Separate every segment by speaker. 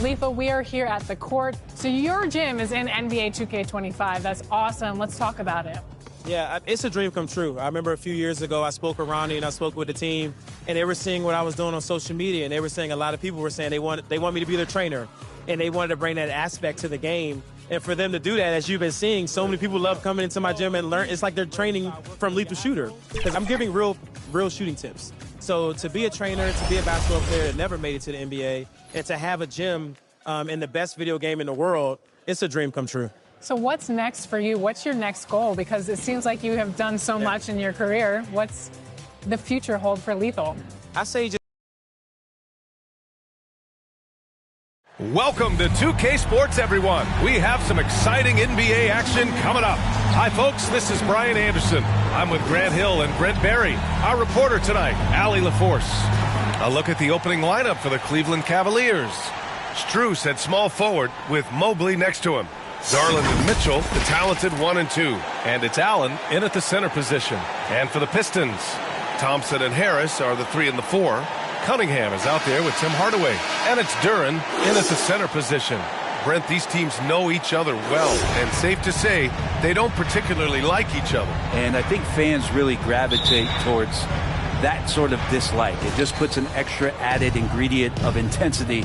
Speaker 1: Lethal, we are here at the court. So your gym is in NBA 2K25. That's awesome. Let's talk about it.
Speaker 2: Yeah, it's a dream come true. I remember a few years ago, I spoke with Ronnie and I spoke with the team, and they were seeing what I was doing on social media, and they were saying a lot of people were saying they want me to be their trainer, and they wanted to bring that aspect to the game. And for them to do that, as you've been seeing, so many people love coming into my gym and learn. It's like they're training from Lethal Shooter, because I'm giving real shooting tips. So to be a trainer, to be a basketball player that never made it to the NBA, and to have a gym in the best video game in the world, it's a dream come true.
Speaker 1: So what's next for you? What's your next goal? Because it seems like you have done so much in your career. What's the future hold for Lethal?
Speaker 2: I say just...
Speaker 3: Welcome to 2K Sports, everyone. We have some exciting NBA action coming up. Hi, folks. This is Brian Anderson. I'm with Grant Hill and Brent Barry. Our reporter tonight, Allie LaForce. A look at the opening lineup for the Cleveland Cavaliers. Strus at small forward with Mobley next to him. Garland and Mitchell, the talented 1 and 2. And it's Allen in at the center position. And for the Pistons, Thompson and Harris are the 3 and the 4. Cunningham is out there with Tim Hardaway. And it's Duren in at the center position. Brent, these teams know each other well, and safe to say, they don't particularly like each other.
Speaker 4: And I think fans really gravitate towards that sort of dislike. It just puts an extra added ingredient of intensity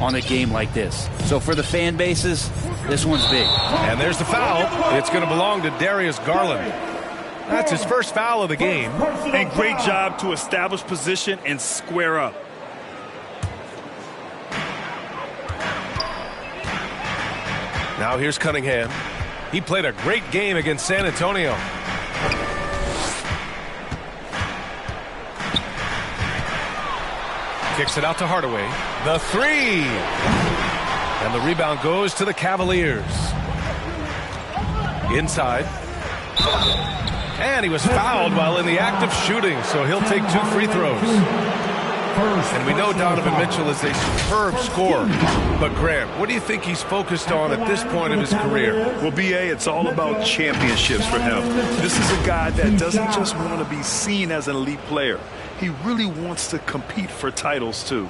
Speaker 4: on a game like this. So for the fan bases, this one's big.
Speaker 3: And there's the foul. It's going to belong to Darius Garland. That's his first foul of the game.
Speaker 5: And great job to establish position and square up.
Speaker 3: Now here's Cunningham. He played a great game against San Antonio. Kicks it out to Hardaway. The 3. And the rebound goes to the Cavaliers. Inside. And he was fouled while in the act of shooting, so he'll take 2 free throws. And we know Donovan Mitchell is a superb scorer. But, Grant, what do you think he's focused on at this point of his career?
Speaker 5: Well, B.A., it's all about championships for him. This is a guy that doesn't just want to be seen as an elite player. He really wants to compete for titles, too.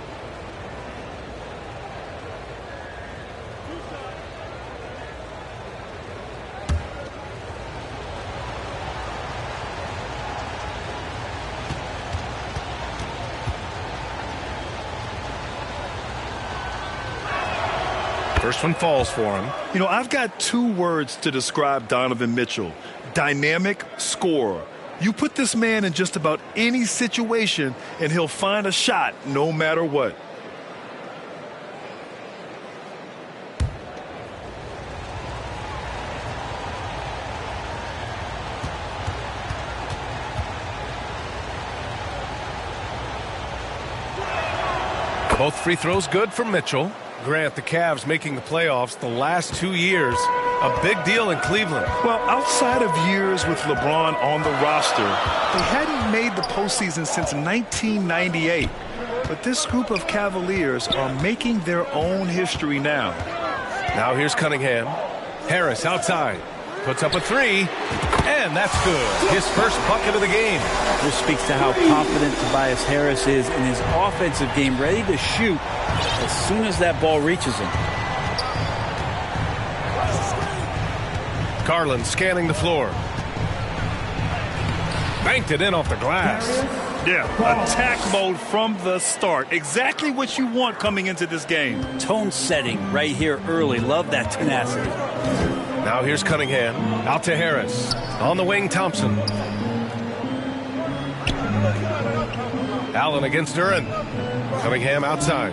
Speaker 3: First one falls for him.
Speaker 5: You know, I've got 2 words to describe Donovan Mitchell. Dynamic scorer. You put this man in just about any situation, and he'll find a shot no matter what.
Speaker 3: Both free throws good for Mitchell. Grant, the Cavs making the playoffs the last 2 years. A big deal in Cleveland.
Speaker 5: Well, outside of years with LeBron on the roster, they hadn't made the postseason since 1998. But this group of Cavaliers are making their own history now.
Speaker 3: Now here's Cunningham. Harris outside. Puts up a 3. And that's good. His first bucket of the game.
Speaker 4: This speaks to how confident Tobias Harris is in his offensive game, ready to shoot as soon as that ball reaches him.
Speaker 3: Garland scanning the floor. Banked it in off the glass.
Speaker 5: Yeah, attack mode from the start. Exactly what you want coming into this game.
Speaker 4: Tone setting right here early. Love that tenacity.
Speaker 3: Now here's Cunningham. Out to Harris. On the wing, Thompson. Allen against Duren. Cunningham outside.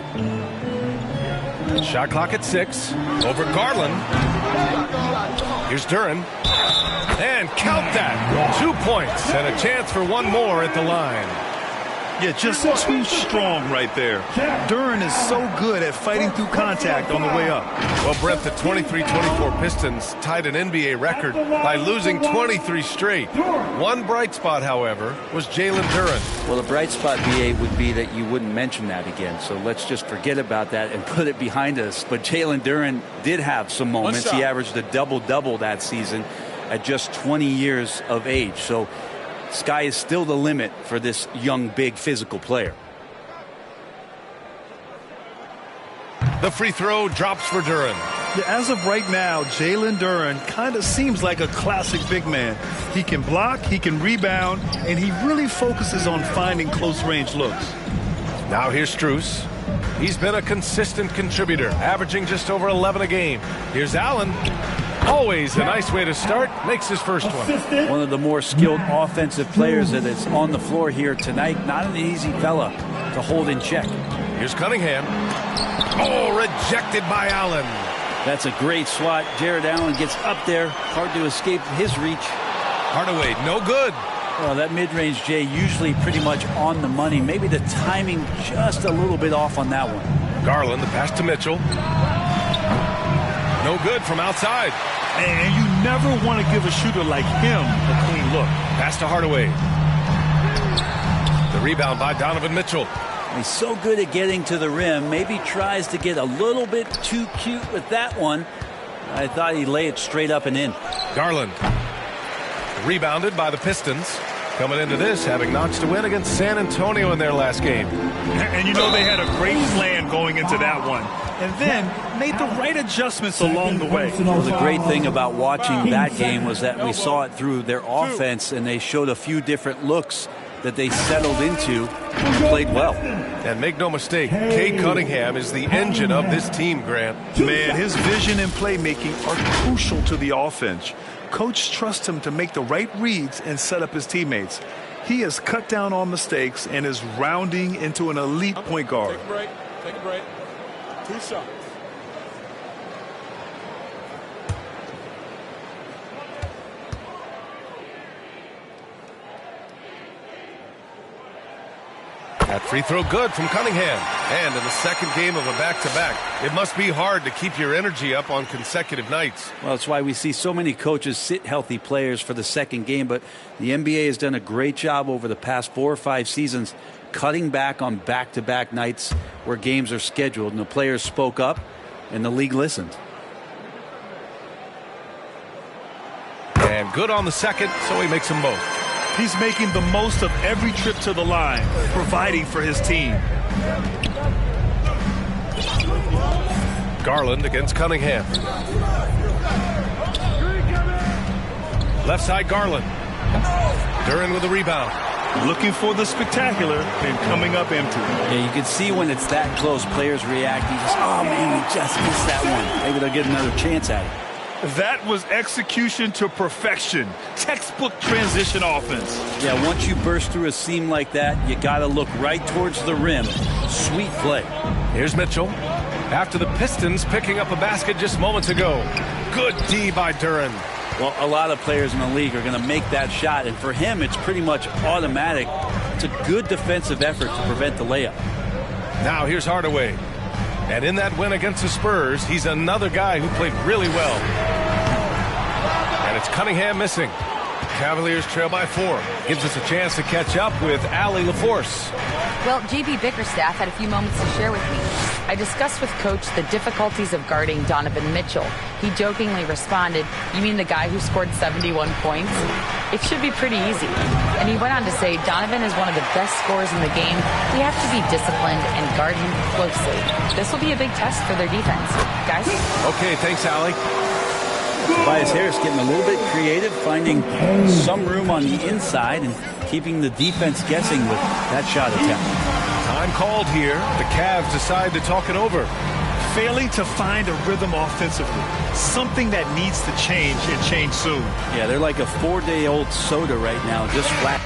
Speaker 3: Shot clock at 6. Over Garland. Here's Duren. And count that. 2 points and a chance for one more at the line.
Speaker 5: Yeah, just too strong right there. Duren is so good at fighting through contact on the way up.
Speaker 3: Well, Brent, the 23-24 Pistons tied an NBA record by losing 23 straight. One bright spot, however, was Jalen Duren.
Speaker 4: Well, the bright spot, BA, would be that you wouldn't mention that again. So let's just forget about that and put it behind us. But Jalen Duren did have some moments. He averaged a double-double that season at just 20 years of age. So sky is still the limit for this young, big, physical player.
Speaker 3: The free throw drops for Duren.
Speaker 5: Yeah, as of right now, Jalen Duren kind of seems like a classic big man. He can block, he can rebound, and he really focuses on finding close-range looks.
Speaker 3: Now here's Strus. He's been a consistent contributor, averaging just over 11 a game. Here's Allen. Always a nice way to start. Makes his first one.
Speaker 4: One of the more skilled offensive players that is on the floor here tonight. Not an easy fella to hold in check.
Speaker 3: Here's Cunningham. Oh, rejected by Allen.
Speaker 4: That's a great swat. Jared Allen gets up there. Hard to escape his reach.
Speaker 3: Hardaway, no good.
Speaker 4: Well, that mid-range, Jay, usually pretty much on the money. Maybe the timing just a little bit off on that one.
Speaker 3: Garland, the pass to Mitchell. No good from outside.
Speaker 5: And you never want to give a shooter like him a clean look.
Speaker 3: Pass to Hardaway. The rebound by Donovan Mitchell.
Speaker 4: He's so good at getting to the rim. Maybe tries to get a little bit too cute with that one. I thought he'd lay it straight up and in.
Speaker 3: Garland. Rebounded by the Pistons. Coming into this, having notched a win against San Antonio in their last game.
Speaker 5: And you know they had a great plan going into that one. And then made the right adjustments along the way.
Speaker 4: Well, the great thing about watching that game was that we saw it through their offense, and they showed a few different looks that they settled into and played well.
Speaker 3: And make no mistake, Cade Cunningham is the engine of this team, Grant.
Speaker 5: Man, his vision and playmaking are crucial to the offense. Coach trusts him to make the right reads and set up his teammates. He has cut down on mistakes and is rounding into an elite point guard.
Speaker 6: Take a break. Take a break. 2 shots.
Speaker 3: That free throw good from Cunningham. And in the second game of a back-to-back, it must be hard to keep your energy up on consecutive nights.
Speaker 4: Well, that's why we see so many coaches sit healthy players for the second game, but the NBA has done a great job over the past 4 or 5 seasons cutting back on back-to-back nights where games are scheduled, and the players spoke up and the league listened.
Speaker 3: And good on the second, so he makes them both.
Speaker 5: He's making the most of every trip to the line, providing for his team.
Speaker 3: Garland against Cunningham. Left side Garland. Duren with the rebound.
Speaker 5: Looking for the spectacular and coming up empty.
Speaker 4: Yeah, you can see when it's that close, players reacting. Just, oh, man, we just missed that one. Maybe they'll get another chance at it.
Speaker 5: That was execution to perfection. Textbook transition offense.
Speaker 4: Yeah, once you burst through a seam like that, you got to look right towards the rim. Sweet play.
Speaker 3: Here's Mitchell. After the Pistons picking up a basket just moments ago. Good D by Duren.
Speaker 4: Well, a lot of players in the league are going to make that shot, and for him, it's pretty much automatic. It's a good defensive effort to prevent the layup.
Speaker 3: Now here's Hardaway. And in that win against the Spurs, he's another guy who played really well. And it's Cunningham missing. Cavaliers trail by 4. Gives us a chance to catch up with Allie LaForce.
Speaker 7: Well, J.B. Bickerstaff had a few moments to share with me. I discussed with Coach the difficulties of guarding Donovan Mitchell. He jokingly responded, "You mean the guy who scored 71 points? It should be pretty easy." And he went on to say, "Donovan is one of the best scorers in the game. We have to be disciplined and guard him closely. This will be a big test for their defense." Guys?
Speaker 3: Okay, thanks, Allie.
Speaker 4: Tobias Harris getting a little bit creative, finding some room on the inside and keeping the defense guessing with that shot attempt.
Speaker 3: Time called here. The Cavs decide to talk it over.
Speaker 5: Failing to find a rhythm offensively. Something that needs to change and change soon.
Speaker 4: Yeah, they're like a 4-day-old soda right now, just flat.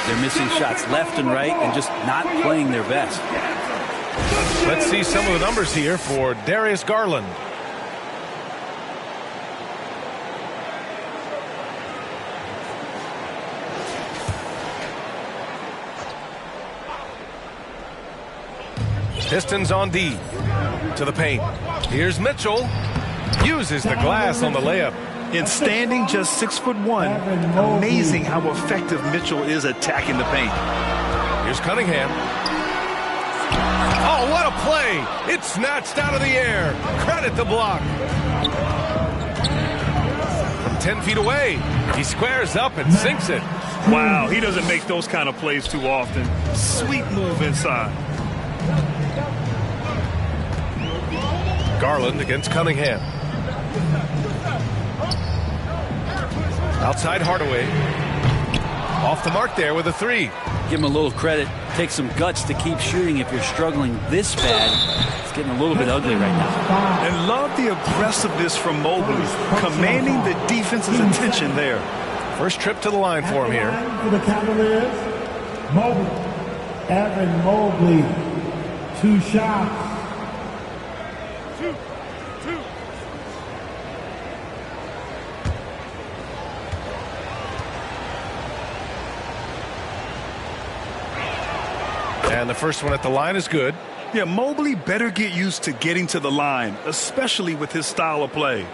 Speaker 4: They're missing shots left and right and just not playing their best.
Speaker 3: Let's see some of the numbers here for Darius Garland. Pistons on D. To the paint. Here's Mitchell. Uses the glass on the layup.
Speaker 5: In standing just 6'1", amazing how effective Mitchell is attacking the paint.
Speaker 3: Here's Cunningham. Oh, what a play! It's snatched out of the air. Credit the block. From 10 feet away, he squares up and sinks it.
Speaker 5: Wow, he doesn't make those kind of plays too often. Sweet move inside.
Speaker 3: Garland against Cunningham. Outside Hardaway. Off the mark there with a three.
Speaker 4: Give him a little credit. Take some guts to keep shooting if you're struggling this bad. It's getting a little bit ugly right now.
Speaker 5: And love the aggressiveness from Mobley, commanding the defense's attention there.
Speaker 3: First trip to the line for him here.
Speaker 8: For the Cavaliers, Mobley. Evan Mobley. 2 shots.
Speaker 3: And the first one at the line is good.
Speaker 5: Yeah, Mobley better get used to getting to the line, especially with his style of play.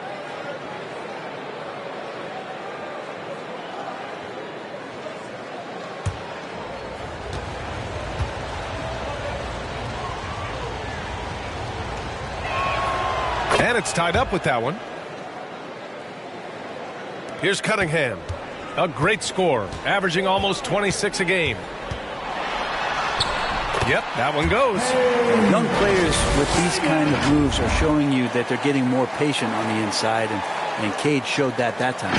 Speaker 3: And it's tied up with that one. Here's Cunningham. A great score, averaging almost 26 a game. Yep, that one goes.
Speaker 4: Young players with these kind of moves are showing you that they're getting more patient on the inside, and Cade showed that time.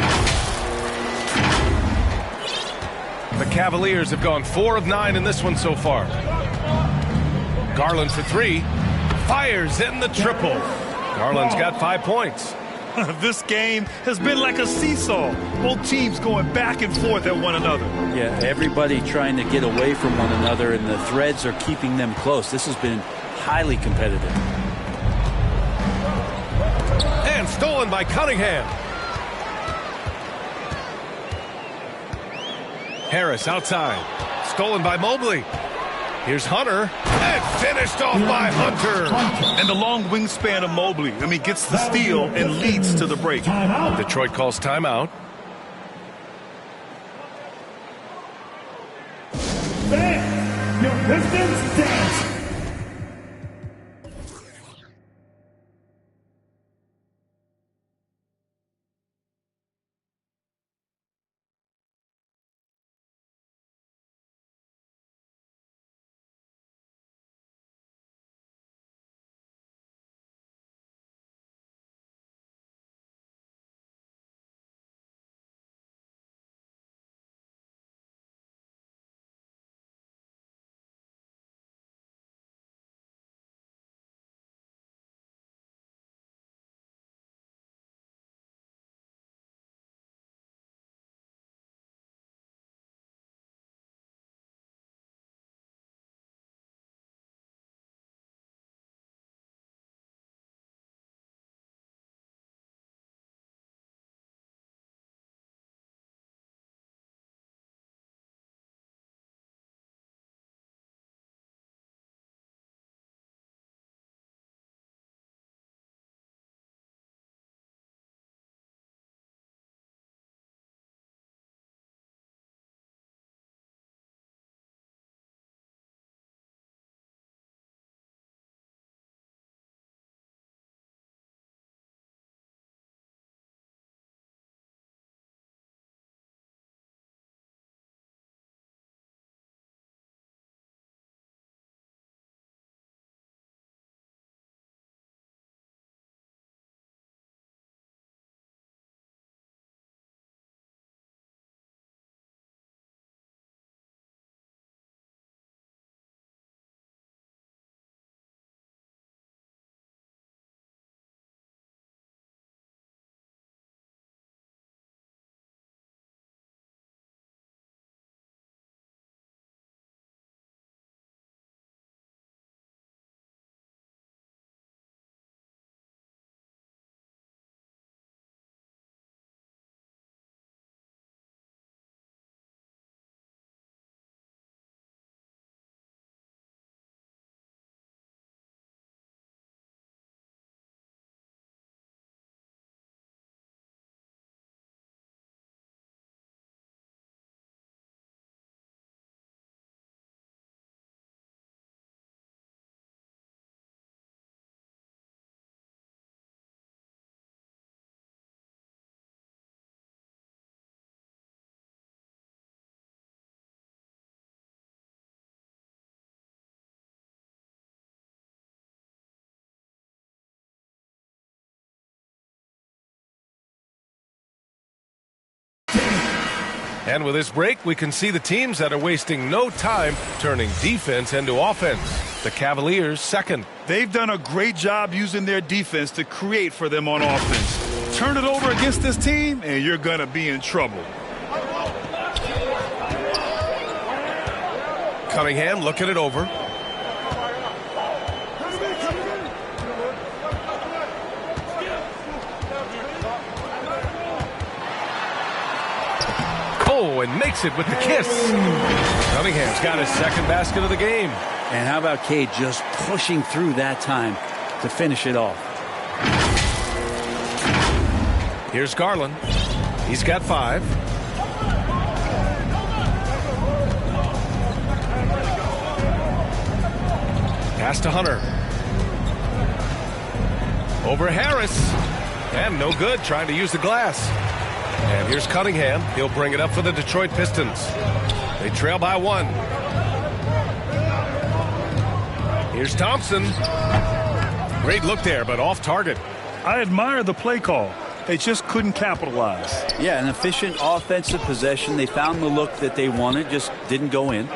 Speaker 3: The Cavaliers have gone 4 of 9 in this one so far. Garland for 3. Fires in the triple. Garland's got 5 points.
Speaker 5: This game has been like a seesaw. Both teams going back and forth at one another.
Speaker 4: Yeah, everybody trying to get away from one another, and the threads are keeping them close. This has been highly competitive.
Speaker 3: And stolen by Cunningham. Harris outside. Stolen by Mobley. Here's Hunter. And finished off by Hunter.
Speaker 5: And the long wingspan of Mobley. I mean, gets the steal and leads to the break.
Speaker 3: Detroit calls timeout.
Speaker 8: Your Pistons dance.
Speaker 3: And with this break, we can see the teams that are wasting no time turning defense into offense. The Cavaliers second.
Speaker 5: They've done a great job using their defense to create for them on offense. Turn it over against this team, and you're going to be in trouble.
Speaker 3: Cunningham looking it over. Oh, and makes it with the kiss. Cunningham's got his second basket of the game.
Speaker 4: And how about Cade just pushing through that time to finish it off?
Speaker 3: Here's Garland. He's got 5. Pass to Hunter. Over Harris. And no good, trying to use the glass. And here's Cunningham. He'll bring it up for the Detroit Pistons. They trail by 1. Here's Thompson. Great look there, but off target.
Speaker 5: I admire the play call. They just couldn't capitalize.
Speaker 4: Yeah, an efficient offensive possession. They found the look that they wanted, just didn't go in.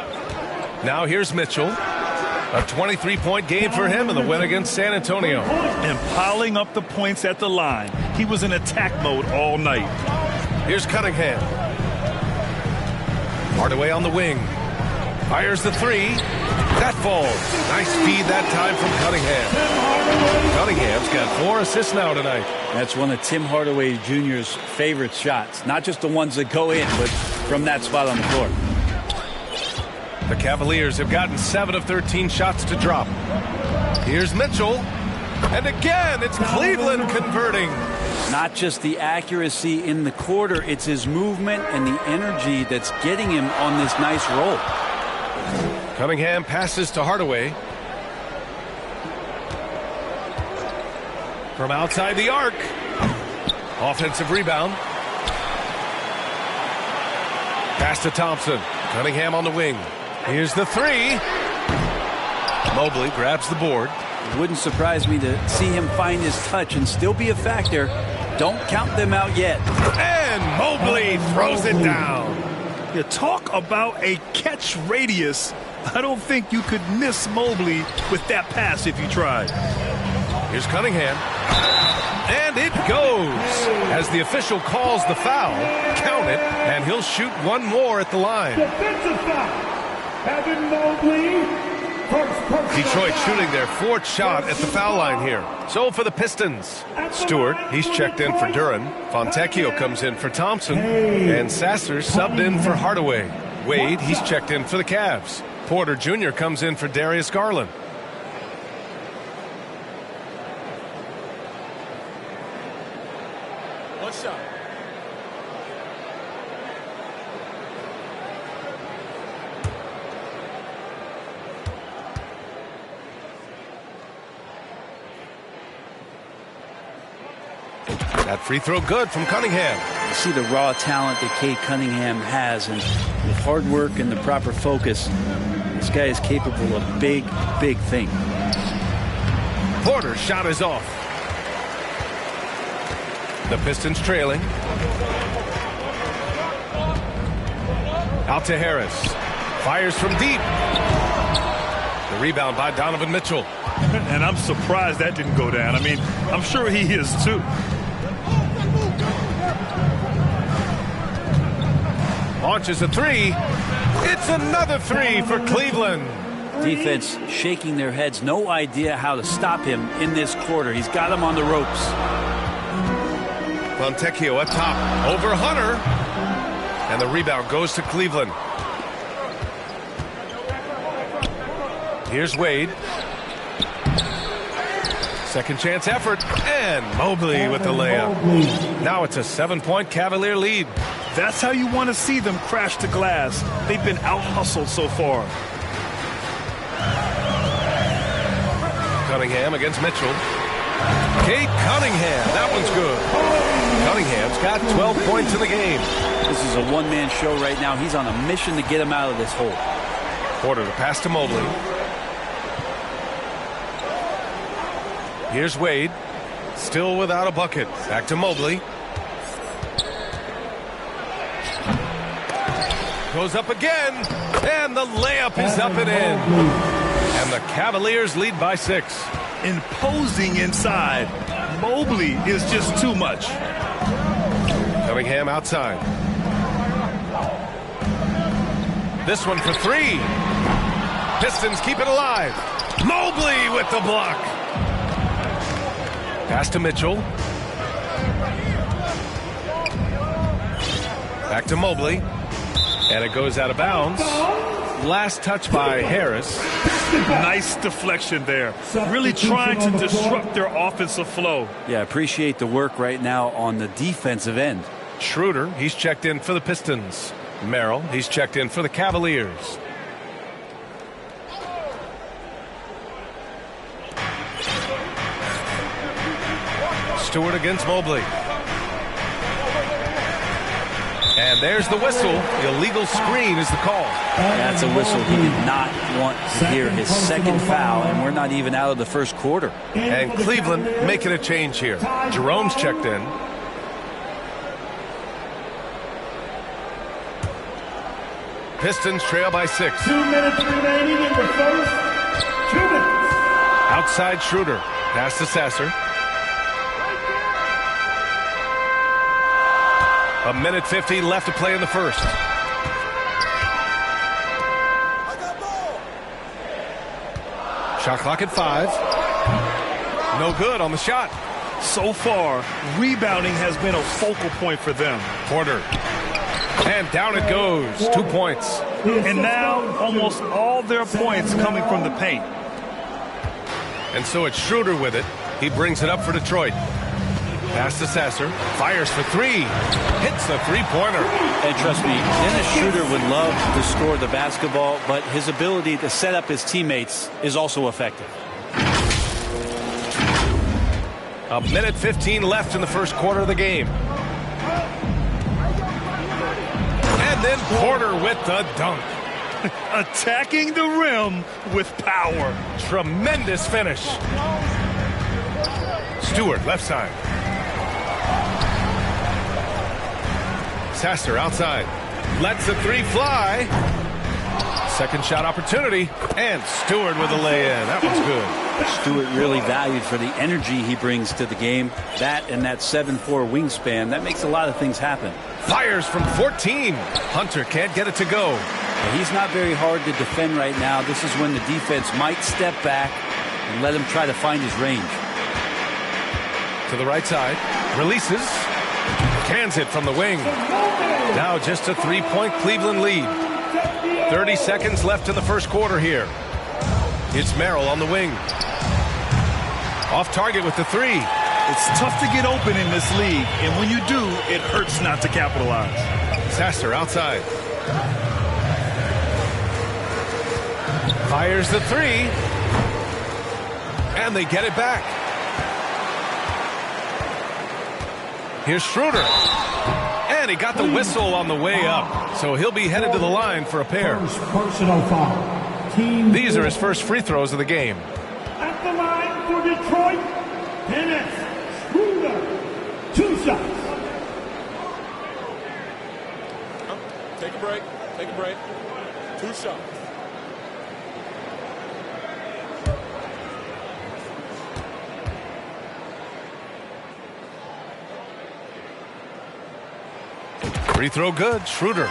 Speaker 3: Now here's Mitchell. A 23-point game for him in the win against San Antonio.
Speaker 5: And piling up the points at the line. He was in attack mode all night.
Speaker 3: Here's Cunningham. Hardaway on the wing. Fires the 3. That falls. Nice feed that time from Cunningham. Cunningham's got 4 assists now tonight.
Speaker 4: That's one of Tim Hardaway Jr.'s favorite shots. Not just the ones that go in, but from that spot on the floor.
Speaker 3: The Cavaliers have gotten 7 of 13 shots to drop. Here's Mitchell. And again, it's Cleveland converting.
Speaker 4: Not just the accuracy in the quarter, it's his movement and the energy that's getting him on this nice roll.
Speaker 3: Cunningham passes to Hardaway. From outside the arc. Offensive rebound. Pass to Thompson. Cunningham on the wing. Here's the 3. Mobley grabs the board.
Speaker 4: It wouldn't surprise me to see him find his touch and still be a factor. Don't count them out yet.
Speaker 3: And Mobley throws it down.
Speaker 5: You talk about a catch radius. I don't think you could miss Mobley with that pass if you tried.
Speaker 3: Here's Cunningham. And it goes. As the official calls the foul, count it, and he'll shoot one more at the line.
Speaker 8: Defensive foul. Evan Mobley.
Speaker 3: Detroit shooting their 4th shot at the foul line here. So for the Pistons, Stewart, he's checked in for Duren. Fontecchio comes in for Thompson. And Sasser subbed in for Hardaway. Wade, he's checked in for the Cavs. Porter Jr. comes in for Darius Garland.
Speaker 6: One shot.
Speaker 3: That free throw good from Cunningham.
Speaker 4: You see the raw talent that Cade Cunningham has, and with hard work and the proper focus, this guy is capable of big, big things.
Speaker 3: Porter's shot is off. The Pistons trailing. Out to Harris. Fires from deep. The rebound by Donovan Mitchell.
Speaker 5: And I'm surprised that didn't go down. I mean, I'm sure he is too.
Speaker 3: Launches a 3. It's another 3 for Cleveland.
Speaker 4: Defense shaking their heads. No idea how to stop him in this quarter. He's got him on the ropes.
Speaker 3: Fontecchio up top. Over Hunter. And the rebound goes to Cleveland. Here's Wade. Second chance effort. And Mobley with the layup. Now it's a 7-point Cavalier lead.
Speaker 5: That's how you want to see them crash the glass. They've been out-hustled so far.
Speaker 3: Cunningham against Mitchell. Cade Cunningham. That one's good. Cunningham's got 12 points in the game.
Speaker 4: This is a one-man show right now. He's on a mission to get him out of this hole.
Speaker 3: Porter to pass to Mobley. Here's Wade. Still without a bucket. Back to Mobley. Goes up again, and the layup is up and in. And the Cavaliers lead by 6.
Speaker 5: Imposing inside. Mobley is just too much.
Speaker 3: Cunningham outside. This one for 3. Pistons keep it alive. Mobley with the block. Pass to Mitchell. Back to Mobley. And it goes out of bounds. Last touch by Harris.
Speaker 5: Nice deflection there. Really trying to disrupt their offensive flow.
Speaker 4: Yeah, appreciate the work right now on the defensive end.
Speaker 3: Schroeder, he's checked in for the Pistons. Merrill, he's checked in for the Cavaliers. Stewart against Mobley. And there's the whistle. Illegal screen is the call.
Speaker 4: That's a whistle. He did not want to hear his second foul, and we're not even out of the first quarter.
Speaker 3: And Cleveland making a change here. Jerome's checked in. Pistons trail by 6.
Speaker 8: 2 minutes remaining in the first. 2 minutes.
Speaker 3: Outside Schroeder. Pass to Sasser. A minute 50 left to play in the first. Shot clock at 5. No good on the shot.
Speaker 5: So far, rebounding has been a focal point for them.
Speaker 3: Porter. And down it goes. 2 points.
Speaker 5: And now almost all their points coming from the paint.
Speaker 3: And so it's Schroeder with it. He brings it up for Detroit. Pass to Sasser. Fires for 3. Hits the three-pointer.
Speaker 4: And trust me, Dennis Schroeder would love to score the basketball, but his ability to set up his teammates is also effective.
Speaker 3: A minute 15 left in the first quarter of the game. And then Porter with the dunk.
Speaker 5: Attacking the rim with power.
Speaker 3: Tremendous finish. Stewart, left side. Sasser outside. Lets the 3 fly. Second shot opportunity. And Stewart with a lay-in. That one's good.
Speaker 4: Stewart really valued for the energy he brings to the game. That and that 7'4" wingspan, that makes a lot of things happen.
Speaker 3: Fires from 14. Hunter can't get it to go.
Speaker 4: He's not very hard to defend right now. This is when the defense might step back and let him try to find his range.
Speaker 3: To the right side. Releases. Cans it from the wing. Now just a 3-point Cleveland lead. 30 seconds left in the first quarter here. It's Merrill on the wing. Off target with the 3.
Speaker 5: It's tough to get open in this league, and when you do, it hurts not to capitalize.
Speaker 3: Sasser outside. Fires the 3. And they get it back. Here's Schroeder. And he got the whistle on the way up. So he'll be headed to the line for a pair.
Speaker 8: Personal foul.
Speaker 3: These are his first free throws of the game.
Speaker 8: At the line for Detroit, Dennis Schroeder. 2 shots.
Speaker 6: Take a break. Take a break. 2 shots.
Speaker 3: Free throw good. Schroeder.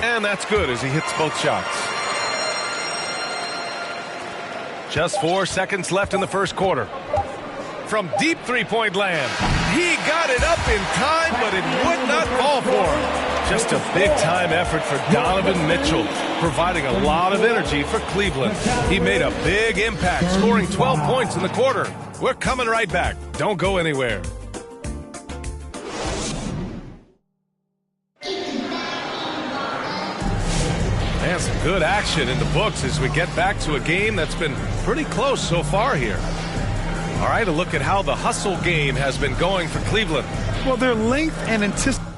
Speaker 3: And that's good as he hits both shots. Just 4 seconds left in the first quarter. From deep three-point land. He got it up in time, but it would not fall for him. Just a big-time effort for Donovan Mitchell, providing a lot of energy for Cleveland. He made a big impact, scoring 12 points in the quarter. We're coming right back. Don't go anywhere. And some good action in the books as we get back to a game that's been pretty close so far here. All right, a look at how the hustle game has been going for Cleveland.
Speaker 5: Well, their length and anticipation.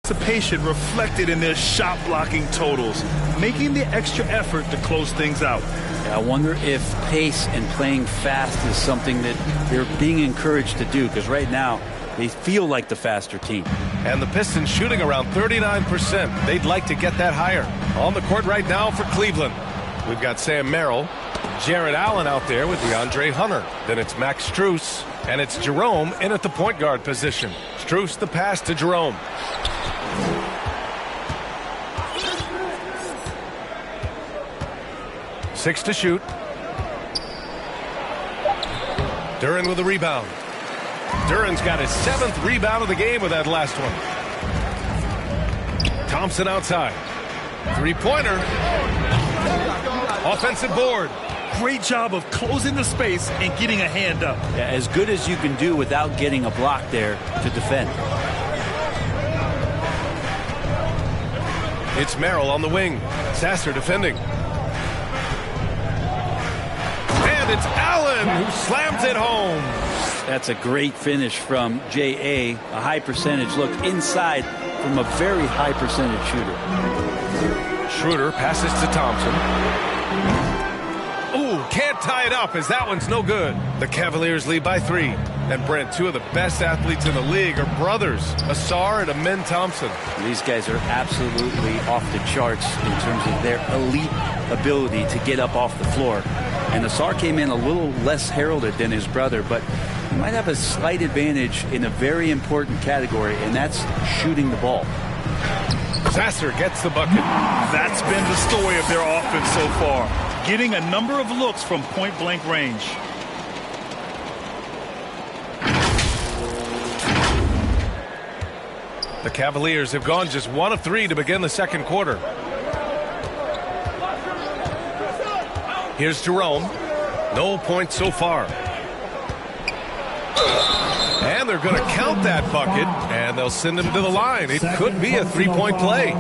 Speaker 5: Anticipation reflected in their shot blocking totals, making the extra effort to close things out.
Speaker 4: I wonder if pace and playing fast is something that they're being encouraged to do, because right now they feel like the faster team.
Speaker 3: And the Pistons shooting around 39%. They'd like to get that higher. On the court right now for Cleveland, we've got Sam Merrill, Jared Allen out there with DeAndre Hunter. Then it's Max Strus, and it's Jerome in at the point guard position. Strus the pass to Jerome. Six to shoot. Duren with a rebound. Duren's got his 7th rebound of the game with that last one. Thompson outside. Three-pointer. Offensive board.
Speaker 5: Great job of closing the space and getting a hand up.
Speaker 4: Yeah, as good as you can do without getting a block there to defend.
Speaker 3: It's Merrill on the wing. Sasser defending. And it's Allen who slams it home.
Speaker 4: That's a great finish from J.A. A high percentage look inside from a very high percentage shooter.
Speaker 3: Schroeder passes to Thompson. Ooh, can't tie it up as that one's no good. The Cavaliers lead by 3. And Brent, two of the best athletes in the league are brothers, Ausar and Amen Thompson.
Speaker 4: These guys are absolutely off the charts in terms of their elite ability to get up off the floor. And Ausar came in a little less heralded than his brother, but he might have a slight advantage in a very important category, and that's shooting the ball.
Speaker 3: Sasser gets the bucket.
Speaker 5: That's been the story of their offense so far, getting a number of looks from point-blank range.
Speaker 3: The Cavaliers have gone just 1 of 3 to begin the second quarter. Here's Jerome. No points so far. And they're going to count that bucket, and they'll send him to the line. It could be a 3-point play.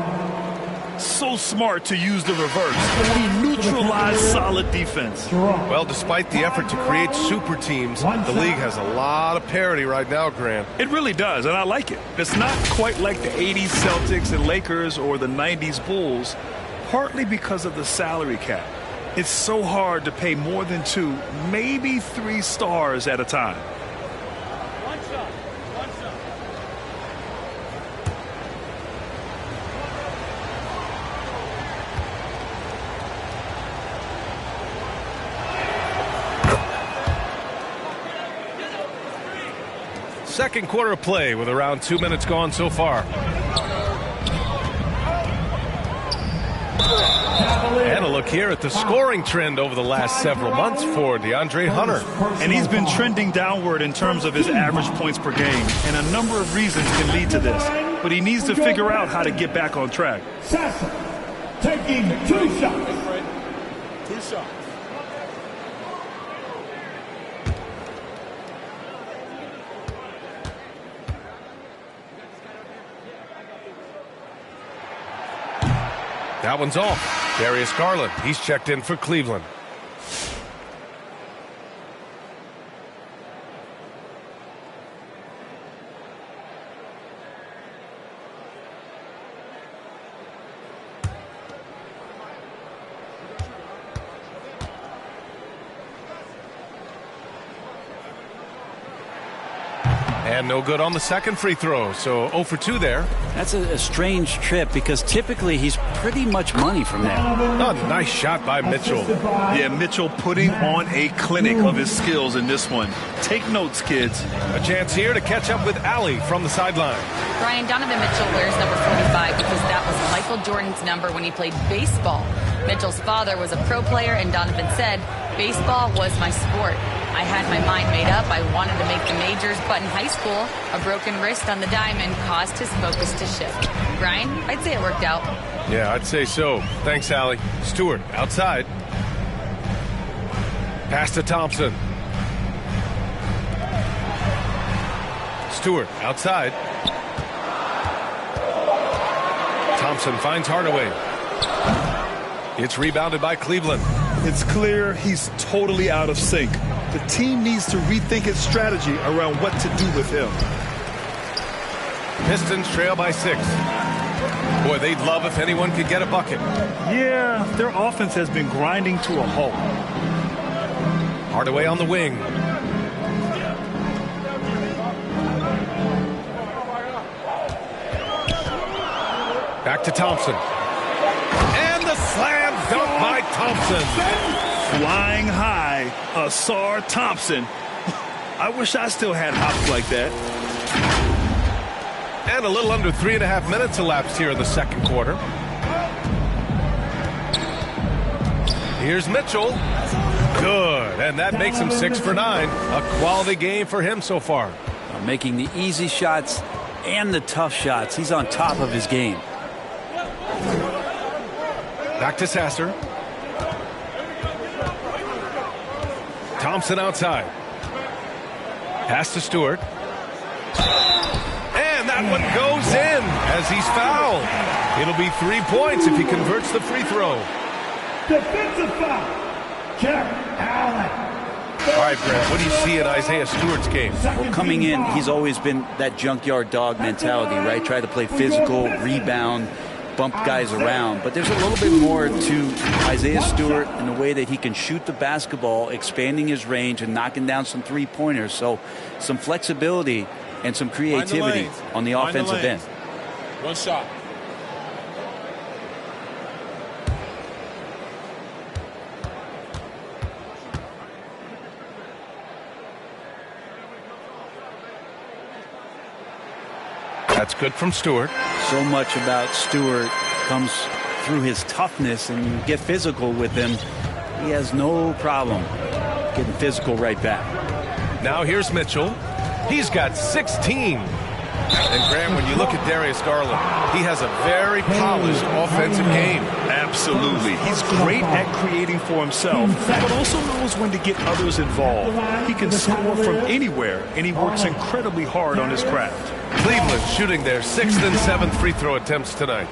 Speaker 5: So smart to use the reverse. He neutralized solid defense.
Speaker 3: Well, despite the effort to create super teams, the league has a lot of parity right now, Grant.
Speaker 5: It really does, and I like it. It's not quite like the 80s Celtics and Lakers or the 90s Bulls, partly because of the salary cap. It's so hard to pay more than 2, maybe 3 stars at a time.
Speaker 3: Second quarter of play with around 2 minutes gone so far. And a look here at the scoring trend over the last several months for DeAndre Hunter.
Speaker 5: And he's been trending downward in terms of his average points per game. And a number of reasons can lead to this. But he needs to figure out how to get back on track.
Speaker 8: Sasser taking 2 shots.
Speaker 6: 2 shots.
Speaker 3: That one's off. Darius Garland, he's checked in for Cleveland. And no good on the second free throw, so 0 for 2 there.
Speaker 4: That's a strange trip because typically he's pretty much money from there.
Speaker 3: Oh, nice shot by Mitchell.
Speaker 5: Yeah, Mitchell putting on a clinic of his skills in this one. Take notes, kids.
Speaker 3: A chance here to catch up with Allie from the sideline.
Speaker 7: Brian, Donovan Mitchell wears number 45 because that was Michael Jordan's number when he played baseball. Mitchell's father was a pro player, and Donovan said, "Baseball was my sport. I had my mind made up. I wanted to make the majors, but in high school, a broken wrist on the diamond caused his focus to shift." Brian, I'd say it worked out.
Speaker 3: Yeah, I'd say so. Thanks, Allie. Stewart outside. Pass to Thompson. Stewart outside. Thompson finds Hardaway. It's rebounded by Cleveland.
Speaker 5: It's clear he's totally out of sync. The team needs to rethink its strategy around what to do with him.
Speaker 3: Pistons trail by 6. Boy, they'd love if anyone could get a bucket.
Speaker 5: Yeah, their offense has been grinding to a halt.
Speaker 3: Hardaway on the wing. Back to Thompson. And the slam dunk by Thompson.
Speaker 5: Flying high, Ausar Thompson. I wish I still had hops like that.
Speaker 3: And a little under 3.5 minutes elapsed here in the second quarter. Here's Mitchell. Good. And that makes him 6 for 9. A quality game for him so far.
Speaker 4: Making the easy shots and the tough shots. He's on top of his game.
Speaker 3: Back to Sasser. Thompson outside. Pass to Stewart. And that one goes in as he's fouled. It'll be 3 points if he converts the free throw.
Speaker 8: Defensive foul. Jarrett Allen.
Speaker 3: All right, Brett, what do you see in Isaiah Stewart's game?
Speaker 4: Well, coming in, he's always been that junkyard dog mentality, right? Try to play physical, rebound, bump guys around. But there's a little bit more to Isaiah Stewart in the way that he can shoot the basketball, expanding his range and knocking down some three-pointers. So some flexibility and some creativity on the offensive end.
Speaker 6: One shot.
Speaker 3: That's good from Stewart.
Speaker 4: So much about Stewart comes through his toughness, and you get physical with him. He has no problem getting physical right back.
Speaker 3: Now here's Mitchell. He's got 16. And Graham, when you look at Darius Garland, he has a very polished offensive game.
Speaker 5: Absolutely. He's great at creating for himself, but also knows when to get others involved. He can score from anywhere, and he works incredibly hard on his craft.
Speaker 3: Cleveland shooting their 6th and 7th free throw attempts tonight.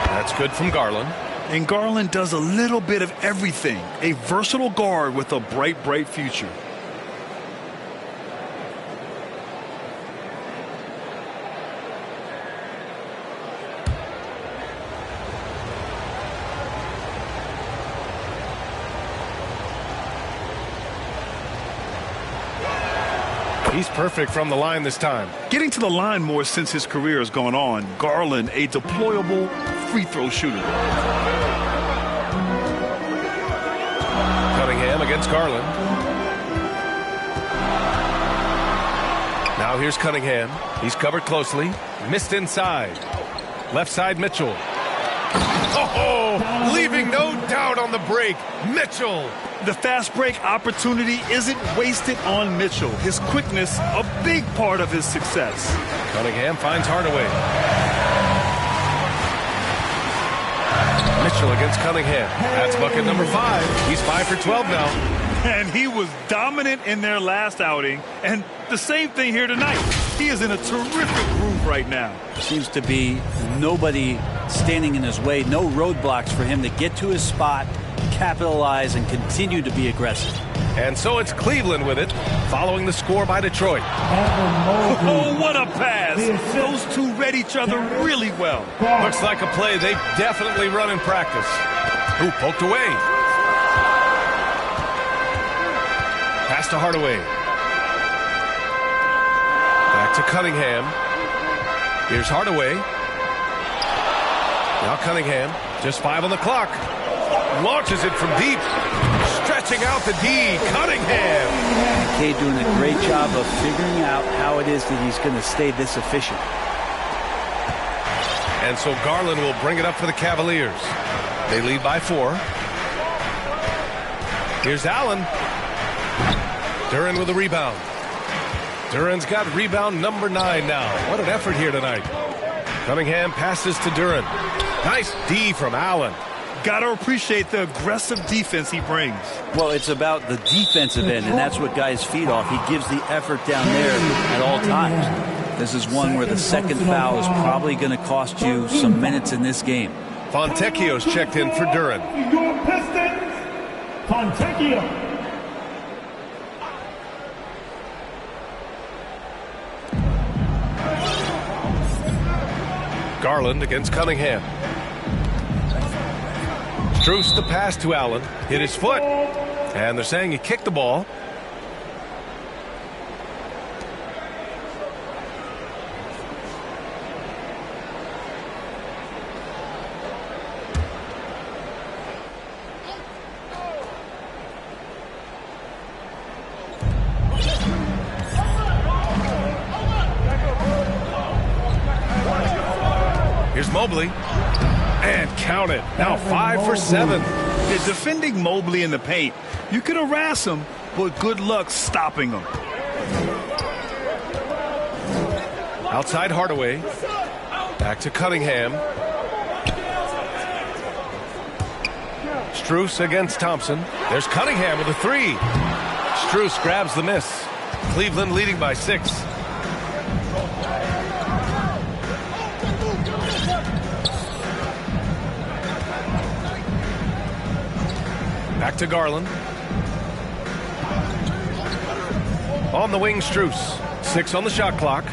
Speaker 3: That's good from Garland.
Speaker 5: And Garland does a little bit of everything. A versatile guard with a bright, bright future.
Speaker 3: He's perfect from the line this time.
Speaker 5: Getting to the line more since his career has gone on. Garland, a deployable free throw shooter.
Speaker 3: Cunningham against Garland. Now here's Cunningham. He's covered closely. Missed inside. Left side Mitchell. Oh, leaving no doubt on the break. Mitchell.
Speaker 5: The fast break opportunity isn't wasted on Mitchell. His quickness, a big part of his success.
Speaker 3: Cunningham finds Hardaway. Mitchell against Cunningham. That's bucket number 5. He's 5 for 12 now.
Speaker 5: And he was dominant in their last outing. And the same thing here tonight. He is in a terrific groove right now.
Speaker 4: Seems to be nobody standing in his way. No roadblocks for him to get to his spot, capitalize, and continue to be aggressive.
Speaker 3: And so it's Cleveland with it, following the score by Detroit.
Speaker 5: Oh, what a pass. Those two read each other really well.
Speaker 3: Looks like a play they definitely run in practice. Ooh, poked away. Pass to Hardaway. Back to Cunningham. Here's Hardaway. Now Cunningham, just 5 on the clock. Launches it from deep. Stretching out the D. Cunningham.
Speaker 4: McKay doing a great job of figuring out how it is that he's going to stay this efficient.
Speaker 3: And so Garland will bring it up for the Cavaliers. They lead by 4. Here's Allen. Duren with a rebound. Duren's got rebound number 9 now. What an effort here tonight. Cunningham passes to Duren. Nice D from Allen.
Speaker 5: Got to appreciate the aggressive defense he brings.
Speaker 4: Well, it's about the defensive end, and that's what guys feed off. He gives the effort down there at all times. This is one where the second foul is probably going to cost you some minutes in this game.
Speaker 3: Fontecchio's checked in for Duren.
Speaker 8: Your Pistons, Fontecchio.
Speaker 3: Garland against Cunningham. Strus the pass to Allen. Hit his foot. And they're saying he kicked the ball. Here's Mobley. And count it. Now 5 for 7.
Speaker 5: They're defending Mobley in the paint. You can harass him, but good luck stopping him.
Speaker 3: Outside Hardaway. Back to Cunningham. Strus against Thompson. There's Cunningham with a 3. Strus grabs the miss. Cleveland leading by 6. Back to Garland. On the wing, Strus. 6 on the shot clock.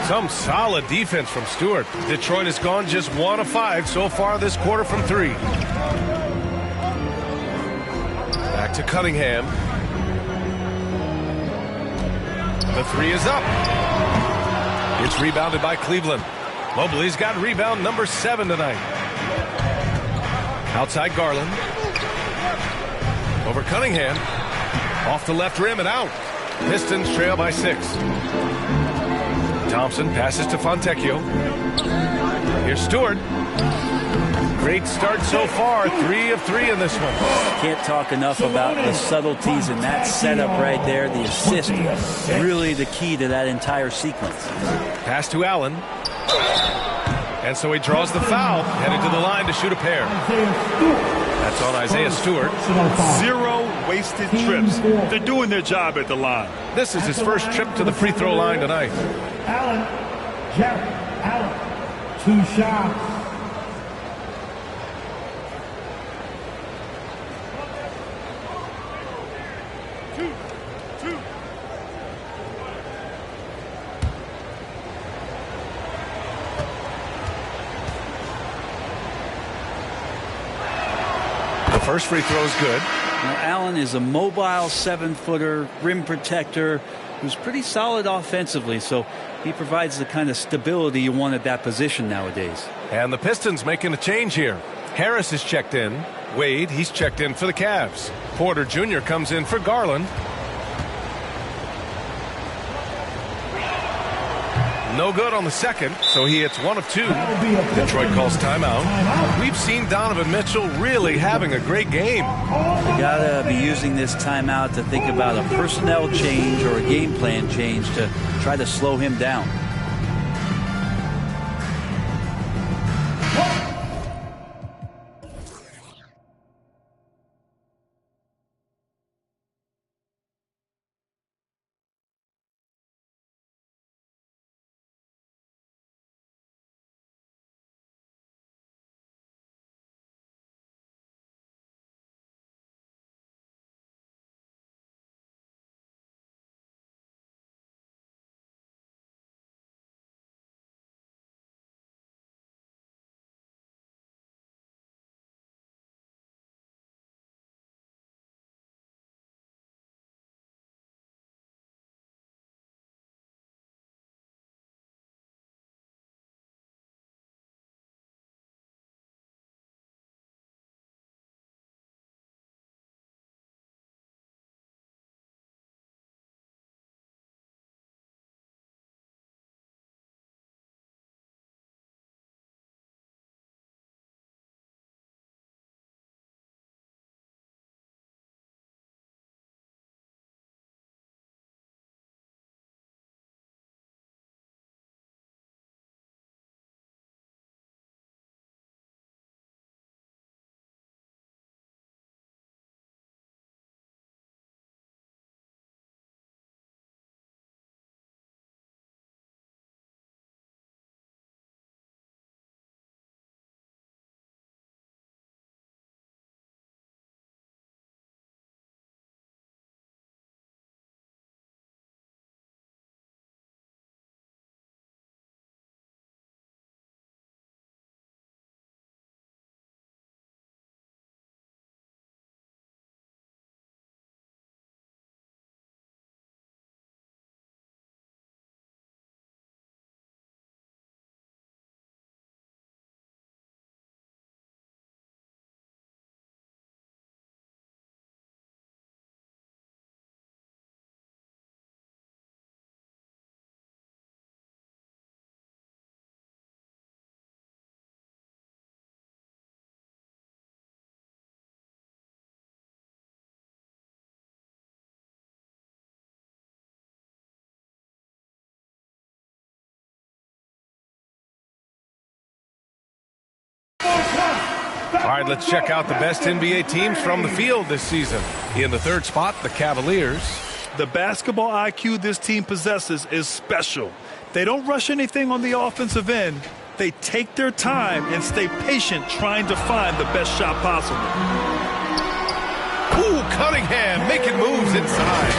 Speaker 3: Some solid defense from Stewart. Detroit has gone just 1 of 5 so far this quarter from 3. Back to Cunningham. The 3 is up. It's rebounded by Cleveland. Mobley's got rebound number 7 tonight. Outside Garland. Over Cunningham. Off the left rim and out. Pistons trail by 6. Thompson passes to Fontecchio. Here's Stewart. Great start so far. 3 of 3 in this one.
Speaker 4: Can't talk enough about the subtleties in that setup right there. The assist, really the key to that entire sequence.
Speaker 3: Pass to Allen. And so he draws the foul, headed to the line to shoot a pair. That's on Isaiah Stewart.
Speaker 5: 0 wasted trips. They're doing their job at the line.
Speaker 3: This is his first trip to the free throw line tonight.
Speaker 8: Allen, Jarrett Allen, 2 shots.
Speaker 3: First free throw is good.
Speaker 4: Now, Allen is a mobile 7-footer, rim protector, who's pretty solid offensively, so he provides the kind of stability you want at that position nowadays.
Speaker 3: And the Pistons making a change here. Harris is checked in. Wade, he's checked in for the Cavs. Porter Jr. comes in for Garland. No good on the second, so he hits 1 of 2. Detroit calls timeout. We've seen Donovan Mitchell really having a great game.
Speaker 4: You gotta be using this timeout to think about a personnel change or a game plan change to try to slow him down.
Speaker 3: All right, let's check out the best NBA teams from the field this season. In the third spot, the Cavaliers.
Speaker 5: The basketball IQ this team possesses is special. They don't rush anything on the offensive end. They take their time and stay patient trying to find the best shot possible.
Speaker 3: Ooh, Cunningham making moves inside.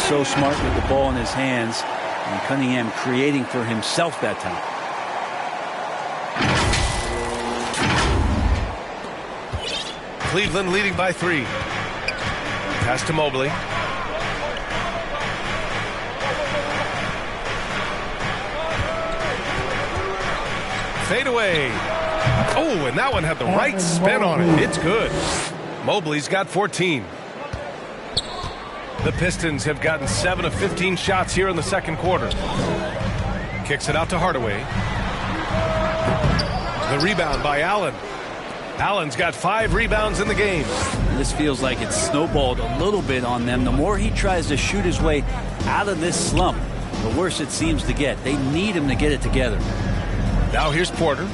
Speaker 4: So smart with the ball in his hands, and Cunningham creating for himself that time.
Speaker 3: Cleveland leading by 3. Pass to Mobley. Fade away. Oh, and that one had the right spin on it. It's good. Mobley's got 14. The Pistons have gotten 7 of 15 shots here in the second quarter. Kicks it out to Hardaway. The rebound by Allen. Allen's got 5 rebounds in the game.
Speaker 4: This feels like it's snowballed a little bit on them. The more he tries to shoot his way out of this slump, the worse it seems to get. They need him to get it together.
Speaker 3: Now here's Porter.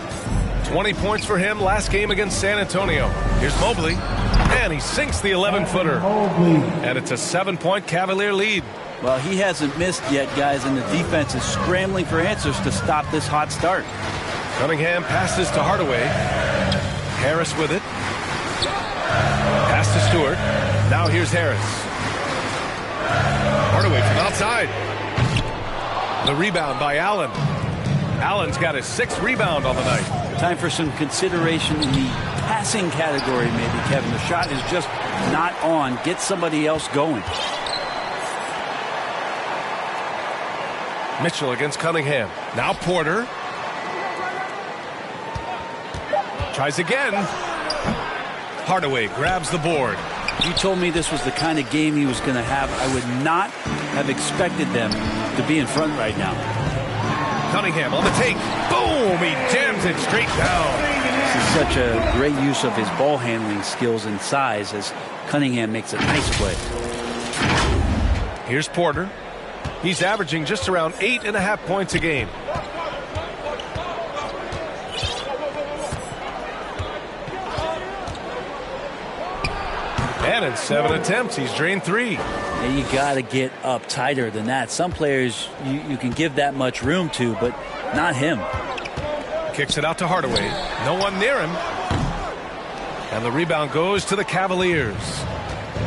Speaker 3: 20 points for him last game against San Antonio. Here's Mobley. And he sinks the 11-footer. And it's a 7-point Cavalier lead.
Speaker 4: Well, he hasn't missed yet, guys, and the defense is scrambling for answers to stop this hot start.
Speaker 3: Cunningham passes to Hardaway. Harris with it. Pass to Stewart. Now here's Harris. Hardaway from outside. The rebound by Allen. Allen's got his 6th rebound on the night.
Speaker 4: Time for some consideration in the passing category, maybe, Kevin. The shot is just not on. Get somebody else going.
Speaker 3: Mitchell against Cunningham. Now Porter. Tries again. Hardaway grabs the board.
Speaker 4: If you told me this was the kind of game he was going to have, I would not have expected them to be in front right now.
Speaker 3: Cunningham on the take. Boom! He jams it straight down.
Speaker 4: This is such a great use of his ball handling skills and size as Cunningham makes a nice play.
Speaker 3: Here's Porter. He's averaging just around 8.5 points a game. And in 7 attempts, he's drained 3.
Speaker 4: Yeah, you got to get up tighter than that. Some players you can give that much room to, but not him.
Speaker 3: Kicks it out to Hardaway. No one near him. And the rebound goes to the Cavaliers.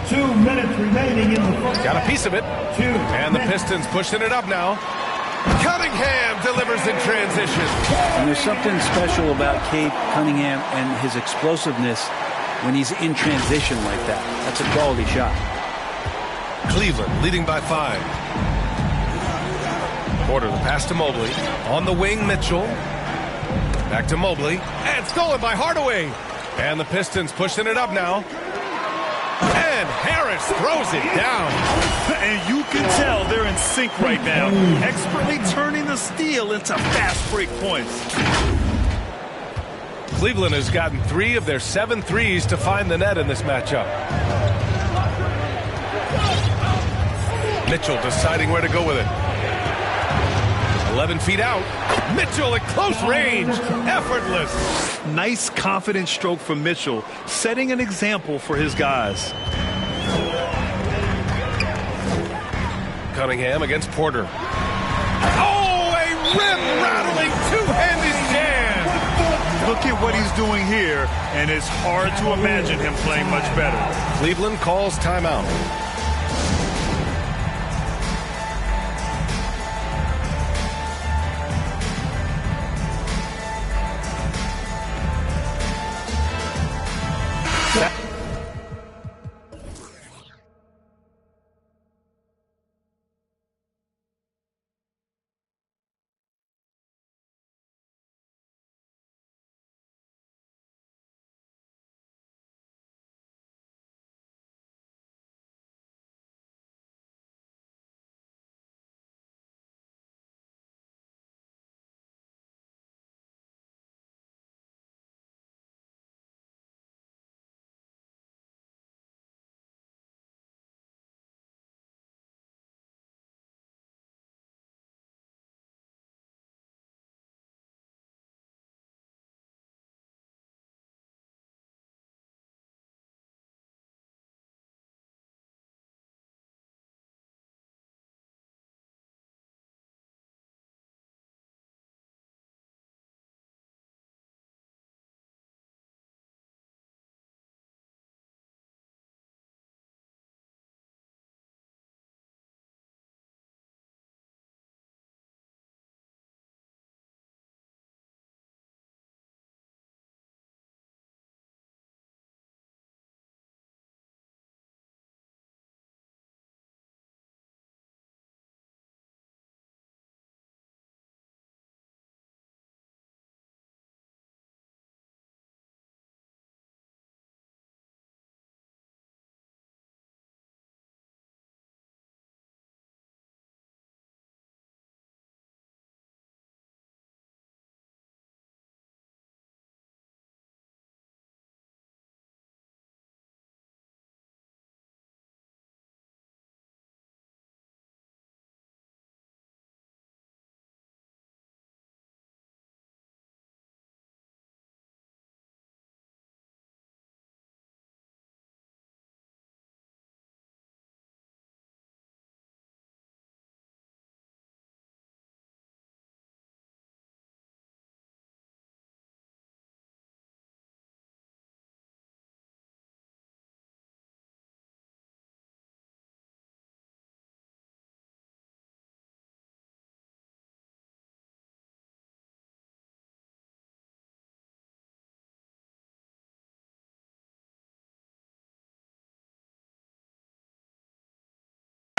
Speaker 8: 2 minutes remaining in the first.
Speaker 3: Got a piece of it. And the Pistons pushing it up now. Cunningham delivers in transition.
Speaker 4: And there's something special about Cade Cunningham and his explosiveness when he's in transition like that. That's a quality shot.
Speaker 3: Cleveland leading by 5. Porter, the pass to Mobley. On the wing, Mitchell. Back to Mobley. And stolen by Hardaway. And the Pistons pushing it up now. And Harris throws it down.
Speaker 5: And you can tell they're in sync right now. Expertly turning the steal into fast break points.
Speaker 3: Cleveland has gotten 3 of their 7 threes to find the net in this matchup. Mitchell deciding where to go with it. 11 feet out. Mitchell at close range. Effortless.
Speaker 5: Nice confident stroke from Mitchell, setting an example for his guys.
Speaker 3: Cunningham against Porter. Oh, a rim-rattling two-handed jam.
Speaker 5: Look at what he's doing here, and it's hard to imagine him playing much better.
Speaker 3: Cleveland calls timeout.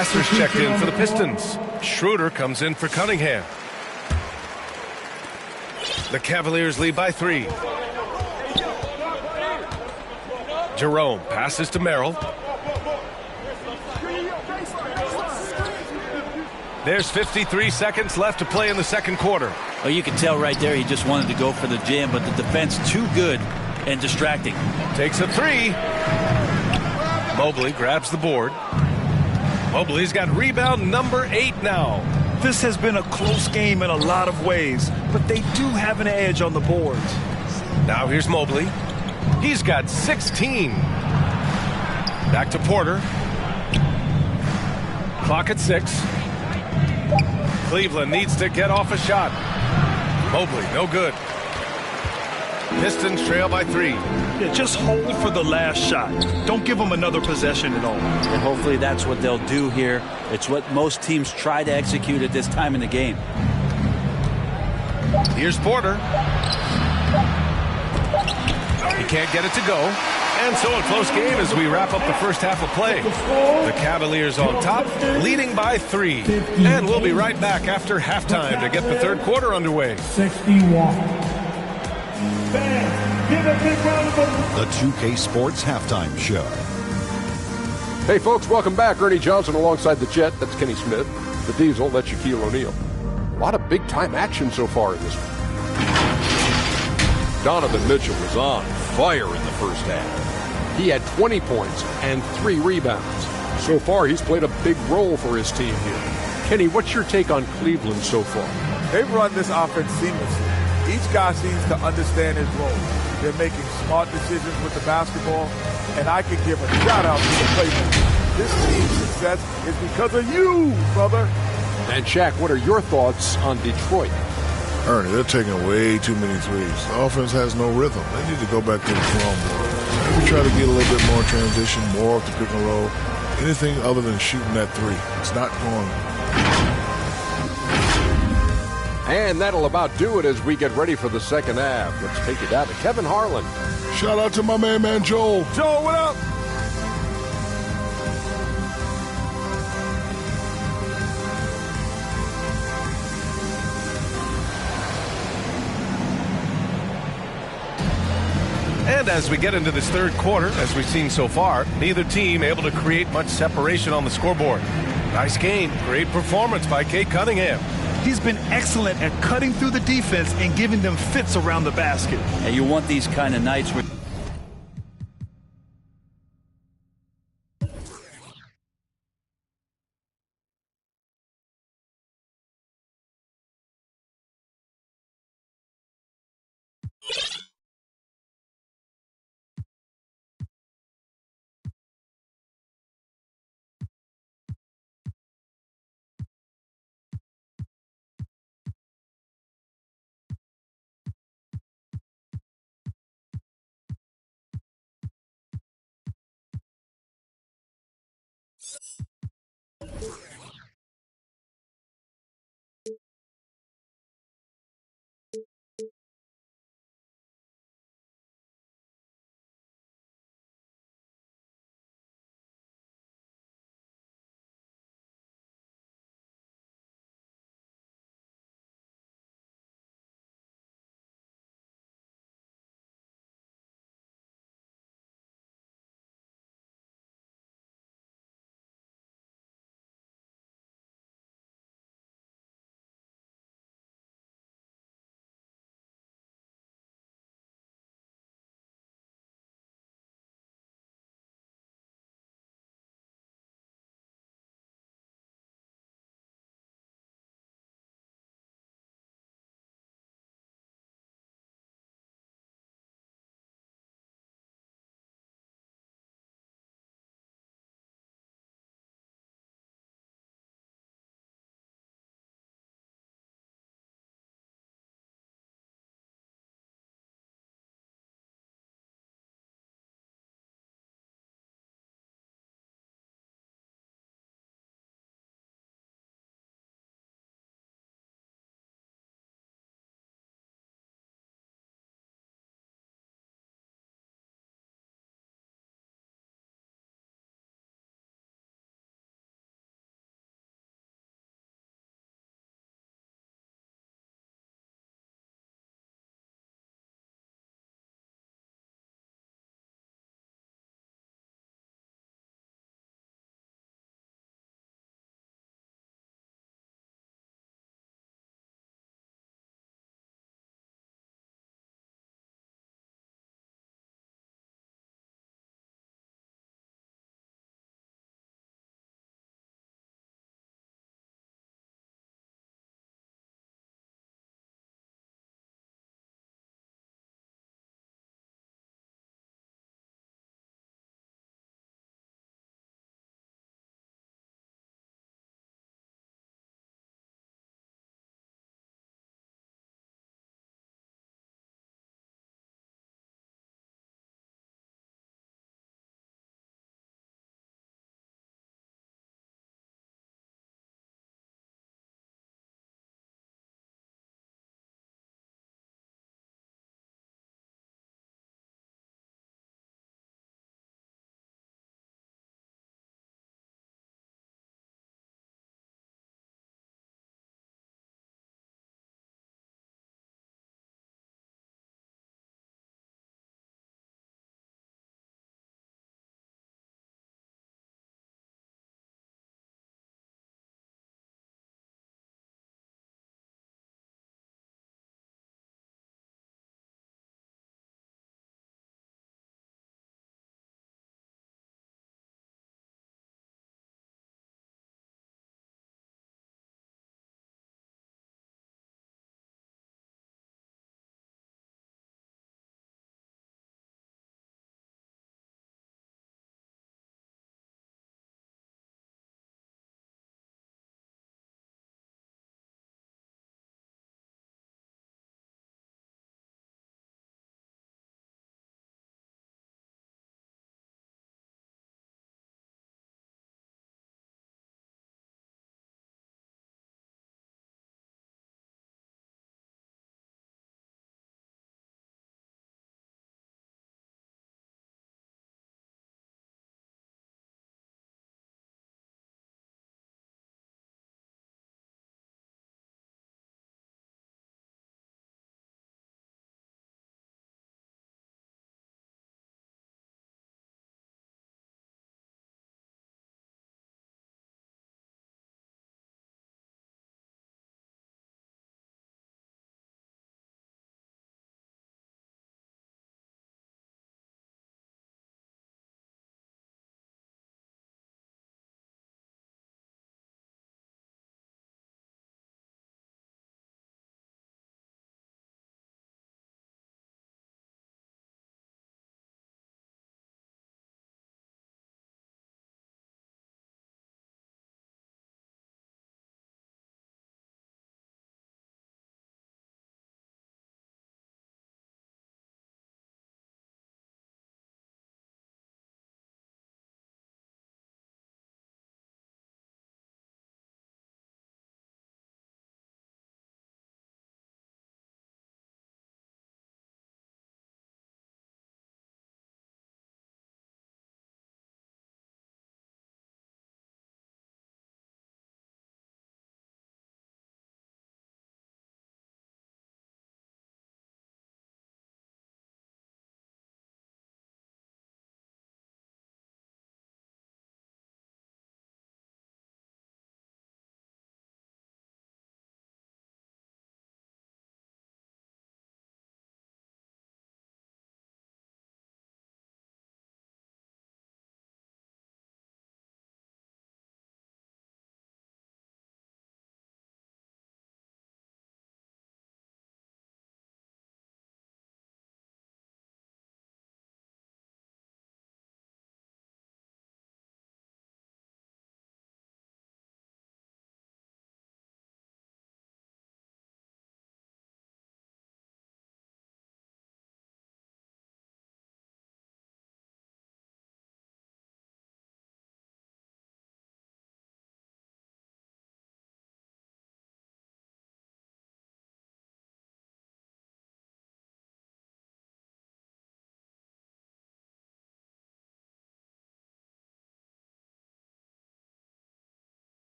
Speaker 3: Masters checked in for the Pistons. Schroeder comes in for Cunningham. The Cavaliers lead by 3. Jerome passes to Merrill. There's 53 seconds left to play in the second quarter.
Speaker 4: Well, you can tell right there he just wanted to go for the jam, but the defense too good and distracting.
Speaker 3: Takes a 3. Mobley grabs the board. Mobley's got rebound number 8 now.
Speaker 5: This has been a close game in a lot of ways, but they do have an edge on the boards.
Speaker 3: Now here's Mobley. He's got 16. Back to Porter. Clock at 6. Cleveland needs to get off a shot. Mobley, no good. Pistons trail by 3.
Speaker 5: Yeah, just hold for the last shot. Don't give them another possession at all.
Speaker 4: And hopefully that's what they'll do here. It's what most teams try to execute at this time in the game.
Speaker 3: Here's Porter. He can't get it to go. And so a close game as we wrap up the first half of play. The Cavaliers on top, leading by 3. And we'll be right back after halftime to get the third quarter underway.
Speaker 8: 61. Give a big round of applause.
Speaker 9: The 2K Sports Halftime Show.
Speaker 10: Hey, folks, welcome back. Ernie Johnson alongside the Jet. That's Kenny Smith. The Diesel, that's Shaquille O'Neal. A lot of big-time action so far in this one. Donovan Mitchell was on fire in the first half. He had 20 points and 3 rebounds. So far, he's played a big role for his team here. Kenny, what's your take on Cleveland so far?
Speaker 11: They've run this offense seamlessly. Each guy seems to understand his role. They're making smart decisions with the basketball, and I can give a shout-out to the players. This team's success is because of you, brother.
Speaker 10: And, Shaq, what are your thoughts on Detroit?
Speaker 12: Ernie, they're taking way too many threes. The offense has no rhythm. They need to go back to the drawing board. Maybe try to get a little bit more transition, more off the pick and roll. Anything other than shooting that 3. It's not going.
Speaker 10: And that'll about do it as we get ready for the second half. Let's take it down to Kevin Harlan.
Speaker 12: Shout out to my man Joel.
Speaker 11: Joel, what up?
Speaker 3: And as we get into this third quarter, as we've seen so far, neither team able to create much separation on the scoreboard. Nice game. Great performance by Cade Cunningham.
Speaker 5: He's been excellent at cutting through the defense and giving them fits around the basket.
Speaker 4: And you want these kind of nights where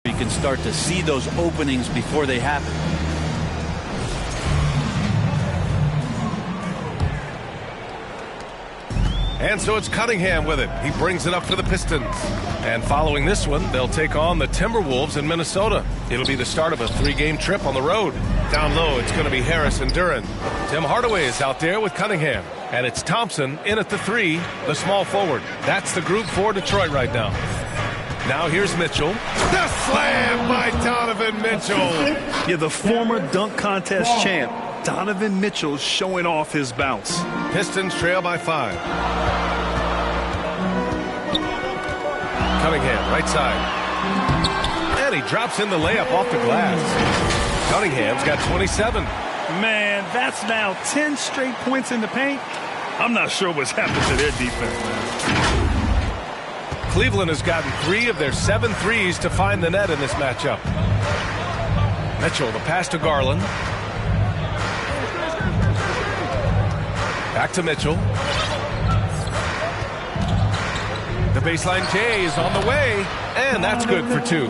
Speaker 4: You can start to see those openings before they happen.
Speaker 3: And so it's Cunningham with it. He brings it up for the Pistons. And following this one, they'll take on the Timberwolves in Minnesota. It'll be the start of a 3-game trip on the road. Down low, it's going to be Harris and Duren. Tim Hardaway is out there with Cunningham. And it's Thompson in at the 3, the small forward. That's the group for Detroit right now. Now here's Mitchell. The slam by Donovan Mitchell.
Speaker 5: Yeah, the former dunk contest champ, Donovan Mitchell, showing off his bounce.
Speaker 3: Pistons trail by 5. Cunningham, right side. And he drops in the layup off the glass. Cunningham's got 27.
Speaker 5: Man, that's now 10 straight points in the paint. I'm not sure what's happened to their defense, man.
Speaker 3: Cleveland has gotten 3 of their 7 threes to find the net in this matchup. Mitchell, the pass to Garland. Back to Mitchell. The baseline J is on the way, and that's good for 2.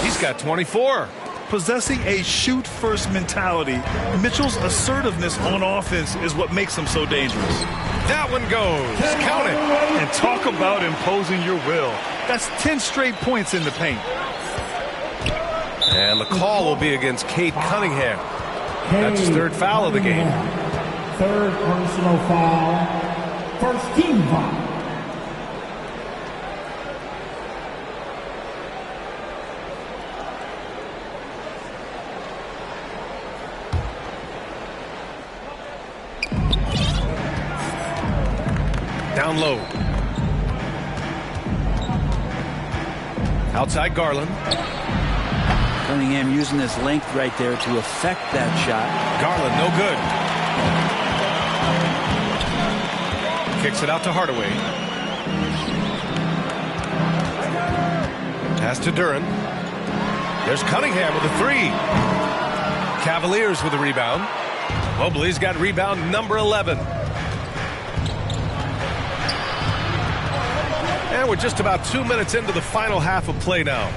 Speaker 3: He's got 24.
Speaker 5: Possessing a shoot-first mentality, Mitchell's assertiveness on offense is what makes him so dangerous.
Speaker 3: That one goes. Count it.
Speaker 5: And talk about imposing your will. That's 10 straight points in the paint.
Speaker 3: And the call will be against Cade Cunningham. That's his 3rd foul of the game.
Speaker 8: 3rd personal foul. 1st team foul.
Speaker 3: Down low. Outside Garland.
Speaker 4: Cunningham using his length right there to affect that shot.
Speaker 3: Garland, no good. Kicks it out to Hardaway. Pass to Duren. There's Cunningham with a 3. Cavaliers with a rebound. Mobley's got rebound number 11. And we're just about 2 minutes into the final half of play now.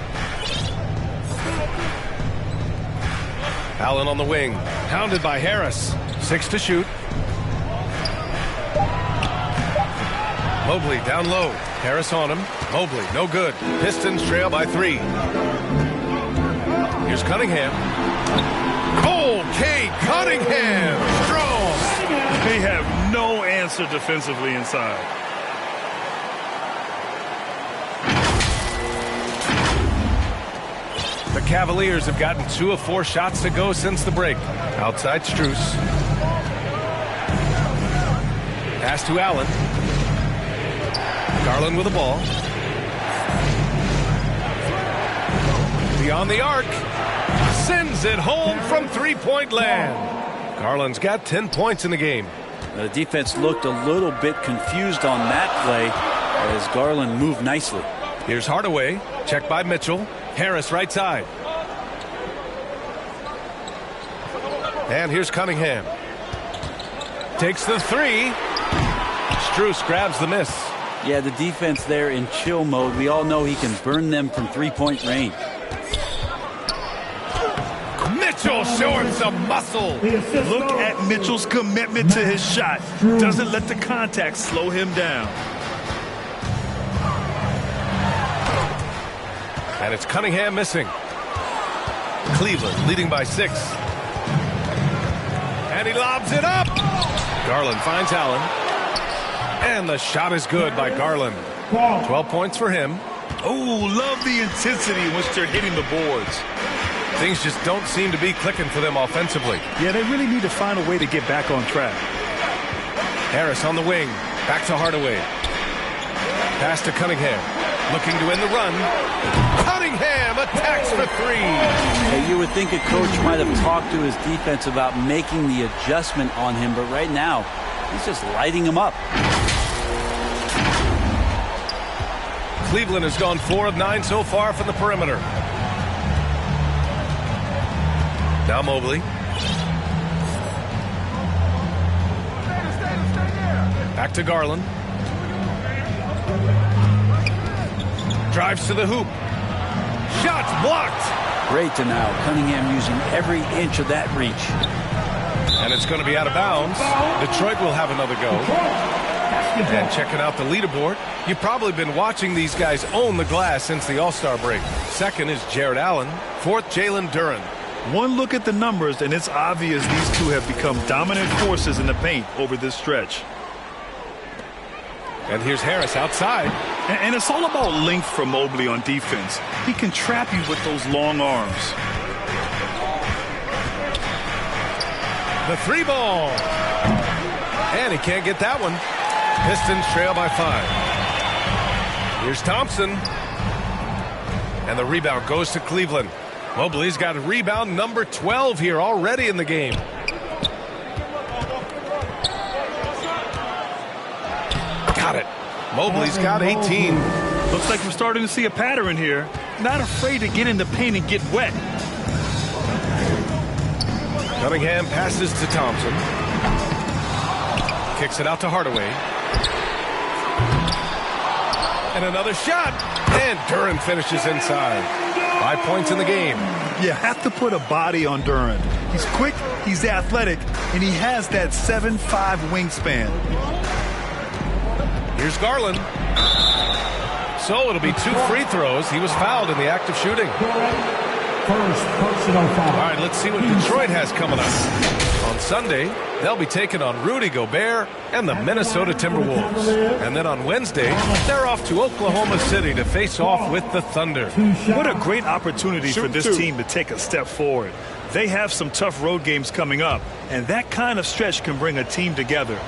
Speaker 3: Allen on the wing, pounded by Harris. 6 to shoot. Mobley down low. Harris on him. Mobley, no good. Pistons trail by 3. Here's Cunningham. Oh, Cade Cunningham! Strong!
Speaker 5: They have no answer defensively inside.
Speaker 3: The Cavaliers have gotten 2 of 4 shots to go since the break. Outside Strus. Pass to Allen. Garland with the ball. Beyond the arc. Sends it home from 3-point land. Garland's got 10 points in the game.
Speaker 4: The defense looked a little bit confused on that play as Garland moved nicely.
Speaker 3: Here's Hardaway. Checked by Mitchell. Harris right side. And here's Cunningham. Takes the 3. Strus grabs the miss.
Speaker 4: Yeah, the defense there in chill mode. We all know he can burn them from 3-point range.
Speaker 3: Mitchell showing some muscle.
Speaker 5: Look at Mitchell's commitment to his shot. Doesn't let the contact slow him down.
Speaker 3: And it's Cunningham missing. Cleveland leading by 6. And he lobs it up. Garland finds Allen. And the shot is good by Garland. 12 points for him.
Speaker 5: Oh, love the intensity in which they're hitting the boards.
Speaker 3: Things just don't seem to be clicking for them offensively.
Speaker 5: Yeah, they really need to find a way to get back on track.
Speaker 3: Harris on the wing. Back to Hardaway. Pass to Cunningham. Looking to end the run. Cunningham attacks for 3.
Speaker 4: Hey, you would think a coach might have talked to his defense about making the adjustment on him, but right now, he's just lighting him up.
Speaker 3: Cleveland has gone 4 of 9 so far from the perimeter. Now Mobley. Back to Garland. Drives to the hoop. Shots blocked.
Speaker 4: Great denial. Cunningham using every inch of that reach.
Speaker 3: And it's going to be out of bounds. Detroit will have another go. And checking out the leaderboard, you've probably been watching these guys own the glass since the All-Star break. Second is Jared Allen. Fourth, Jalen Duren.
Speaker 5: One look at the numbers, and it's obvious these two have become dominant forces in the paint over this stretch.
Speaker 3: And here's Harris outside.
Speaker 5: And it's all about length for Mobley on defense. He can trap you with those long arms.
Speaker 3: The 3 ball. And he can't get that one. Pistons trail by 5. Here's Thompson. And the rebound goes to Cleveland. Mobley's got a rebound number 12 here already in the game. Got it. Mobley's got 18.
Speaker 5: Looks like we're starting to see a pattern here. Not afraid to get in the paint and get wet.
Speaker 3: Cunningham passes to Thompson. Kicks it out to Hardaway. And another shot. And Duren finishes inside. 5 points in the game.
Speaker 5: You have to put a body on Duren. He's quick, he's athletic, and he has that 7'5" wingspan.
Speaker 3: Here's Garland. So it'll be 2 free throws. He was fouled in the act of shooting.
Speaker 8: First personal foul.
Speaker 3: All right, let's see what Detroit has coming up. On Sunday, they'll be taking on Rudy Gobert and the Minnesota Timberwolves. And then on Wednesday, they're off to Oklahoma City to face off with the Thunder.
Speaker 5: What a great opportunity for this team to take a step forward. They have some tough road games coming up, and that kind of stretch can bring a team together.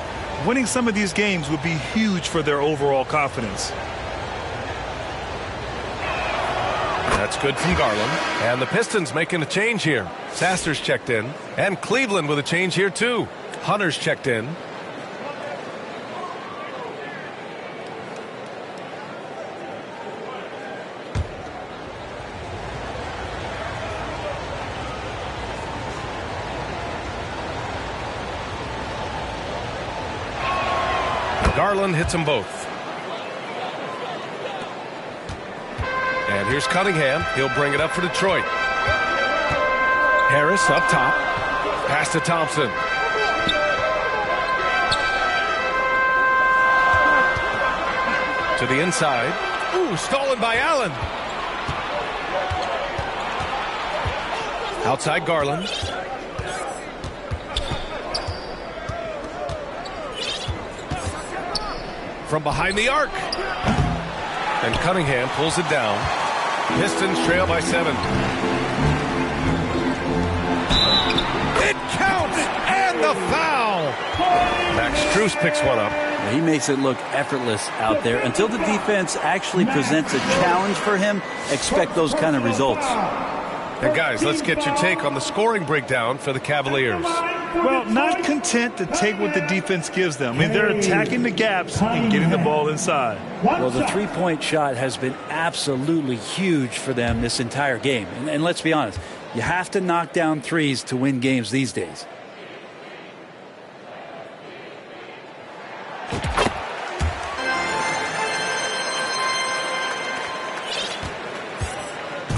Speaker 5: Winning some of these games would be huge for their overall confidence.
Speaker 3: That's good from Garland. And the Pistons making a change here. Sasser's checked in. And Cleveland with a change here too. Hunter's checked in. Garland hits them both. And here's Cunningham. He'll bring it up for Detroit. Harris up top. Pass to Thompson. To the inside. Ooh, stolen by Allen. Outside Garland. From behind the arc. And Cunningham pulls it down. Pistons trail by 7. It counts! And the foul! Max Strus picks one up.
Speaker 4: He makes it look effortless out there. Until the defense actually presents a challenge for him, expect those kind of results.
Speaker 3: And guys, let's get your take on the scoring breakdown for the Cavaliers.
Speaker 5: Well, not content to take what the defense gives them. I mean, they're attacking the gaps and getting the ball inside.
Speaker 4: Well, the three-point shot has been absolutely huge for them this entire game. And let's be honest, you have to knock down threes to win games these days.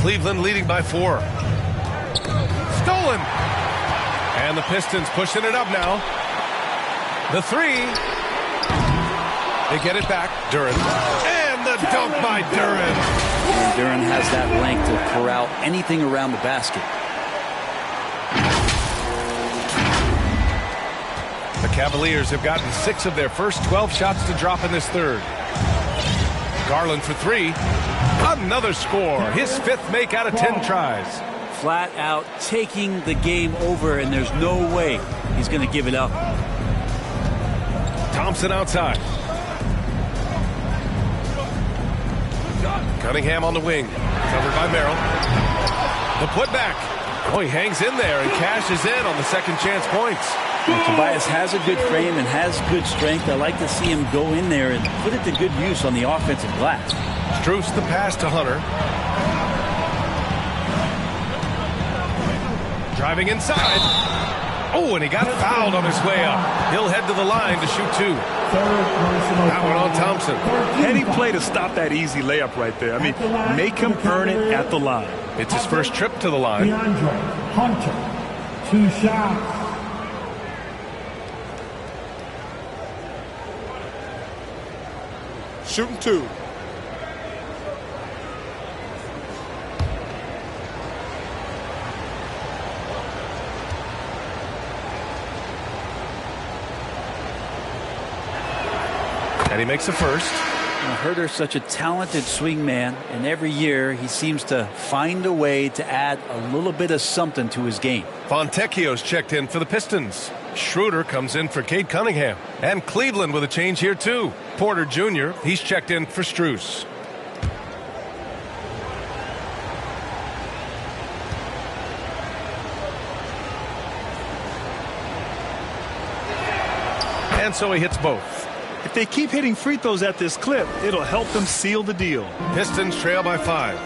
Speaker 3: Cleveland leading by 4. Stolen! And the Pistons pushing it up now. The 3. They get it back. Duren. And the dunk by Duren.
Speaker 4: And Duren has that length to corral anything around the basket.
Speaker 3: The Cavaliers have gotten 6 of their first 12 shots to drop in this third. Garland for 3. Another score. His 5th make out of 10 tries.
Speaker 4: Flat out taking the game over, and there's no way he's going to give it up.
Speaker 3: Thompson outside. Cunningham on the wing. Covered by Merrill. The putback. Oh, he hangs in there and cashes in on the second chance points.
Speaker 4: Well, Tobias has a good frame and has good strength. I like to see him go in there and put it to good use on the offensive glass.
Speaker 3: Strus the pass to Hunter. Driving inside. Oh, and he got fouled on his way up. He'll head to the line to shoot 2. That one on Thompson.
Speaker 5: Heady play to stop that easy layup right there. I mean, make him earn it at the line.
Speaker 3: It's his first trip to the line.
Speaker 8: DeAndre Hunter, 2 shots.
Speaker 6: Shooting 2.
Speaker 3: And he makes the first.
Speaker 4: Huerter's such a talented swing man, and every year he seems to find a way to add a little bit of something to his game.
Speaker 3: Fontecchio's checked in for the Pistons. Schroeder comes in for Cade Cunningham. And Cleveland with a change here, too. Porter Jr., he's checked in for Strus. And so he hits both.
Speaker 5: If they keep hitting free throws at this clip, it'll help them seal the deal.
Speaker 3: Pistons trail by 5.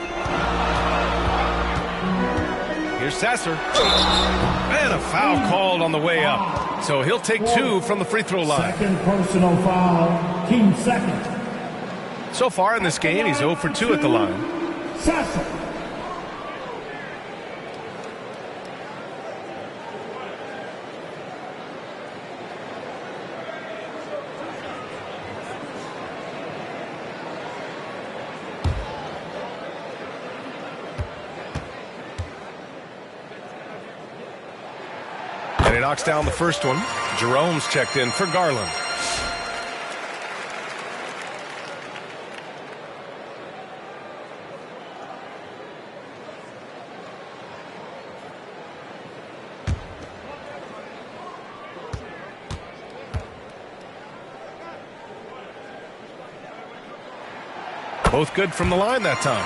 Speaker 3: Here's Sasser. And a foul called on the way up. So he'll take 2 from the free throw line.
Speaker 8: Second personal foul, team second.
Speaker 3: So far in this game, he's 0 for 2 at the line.
Speaker 8: Sasser.
Speaker 3: And he knocks down the first one. Jerome's checked in for Garland. Both good from the line that time.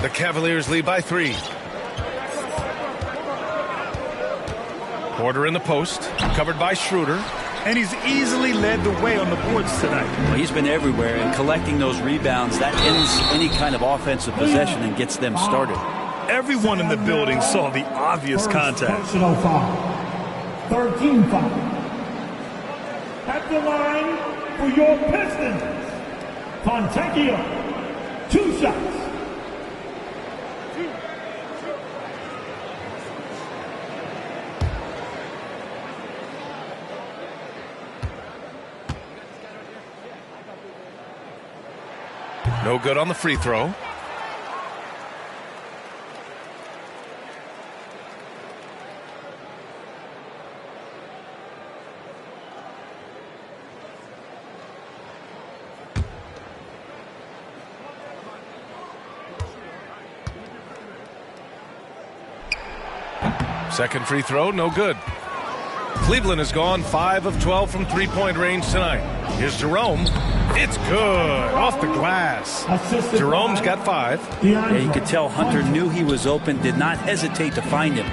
Speaker 3: The Cavaliers lead by 3. Porter in the post, covered by Schroeder.
Speaker 5: And he's easily led the way on the boards tonight.
Speaker 4: Well, he's been everywhere, and collecting those rebounds, that ends any kind of offensive possession and gets them started.
Speaker 5: Everyone in the building saw the obvious contact.
Speaker 8: Personal foul. 13 foul. At the line for your Pistons, Fontecchio, 2 shots.
Speaker 3: No good on the free throw. Second free throw, no good. Cleveland has gone 5 of 12 from three-point range tonight. Here's Jerome. It's good. Off the glass. Jerome's got 5.
Speaker 4: Yeah, you could tell Hunter knew he was open, did not hesitate to find him.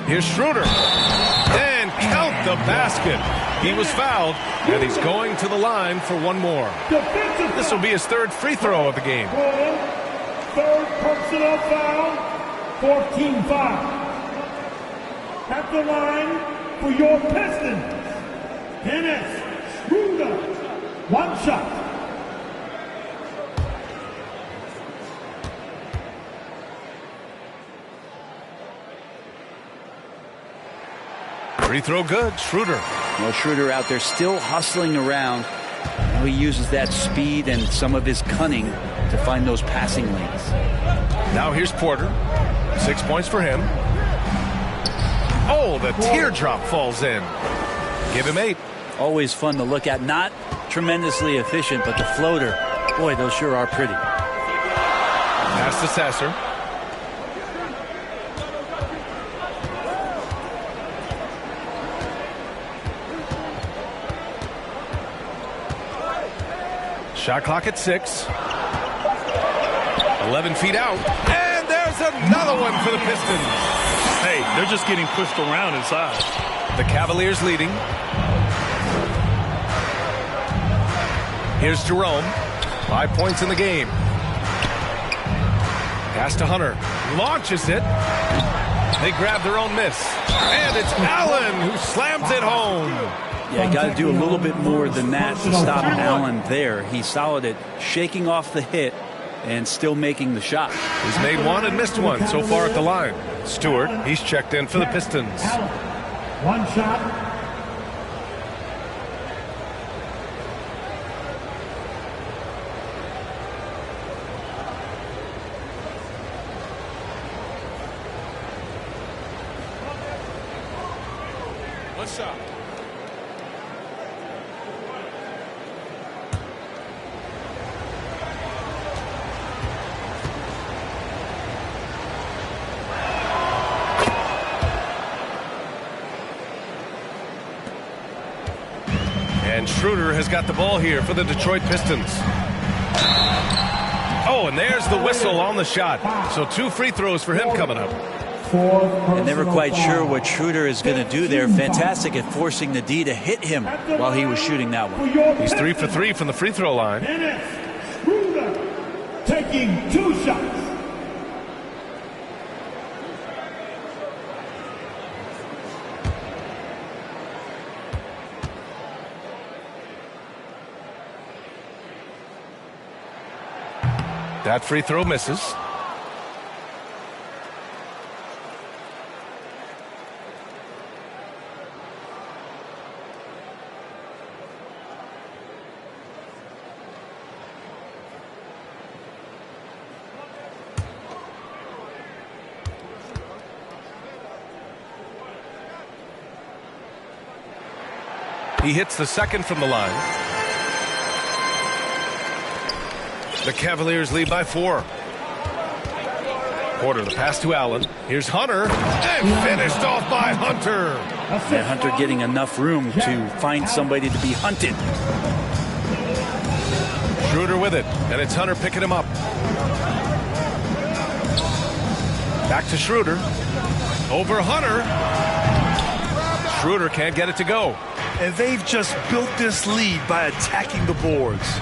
Speaker 3: Here's Schroeder. And count the basket. He was fouled, and he's going to the line for one more. This will be his 3rd free throw of the game.
Speaker 8: 3rd personal foul, 14 foul. At the line for your Pistons, Dennis Schroeder, 1 shot.
Speaker 3: Free throw good, Schroeder.
Speaker 4: Well, Schroeder out there still hustling around. Now he uses that speed and some of his cunning to find those passing lanes.
Speaker 3: Now here's Porter. 6 points for him. Oh, the teardrop falls in. Give him 8.
Speaker 4: Always fun to look at. Not tremendously efficient, but the floater, boy, those sure are pretty.
Speaker 3: Pass to Sasser. Shot clock at 6. 11 feet out. And there's another one for the Pistons.
Speaker 5: Hey, they're just getting pushed around inside.
Speaker 3: The Cavaliers leading. Here's Jerome. 5 points in the game. Pass to Hunter. Launches it. They grab their own miss. And it's Allen who slams it home.
Speaker 4: Yeah, you got to do a little bit more than that to stop Allen there. He's solid at shaking off the hit and still making the shot.
Speaker 3: He's made one and missed one so far at the line. Stewart, he's checked in for the Pistons.
Speaker 8: One shot.
Speaker 6: One shot.
Speaker 3: And Schroeder has got the ball here for the Detroit Pistons. Oh, and there's the whistle on the shot. So 2 free throws for him coming up.
Speaker 4: And never quite sure what Schroeder is going to do there. Fantastic at forcing the D to hit him while he was shooting that one.
Speaker 3: He's 3 for 3 from the free throw line.
Speaker 8: Schroeder taking 2 shots.
Speaker 3: That free throw misses. He hits the second from the line. The Cavaliers lead by 4. Porter, the pass to Allen. Here's Hunter, and finished off by Hunter.
Speaker 4: And Hunter getting enough room to find somebody to be hunted.
Speaker 3: Schroeder with it, and it's Hunter picking him up. Back to Schroeder. Over Hunter. Schroeder can't get it to go.
Speaker 5: And they've just built this lead by attacking the boards.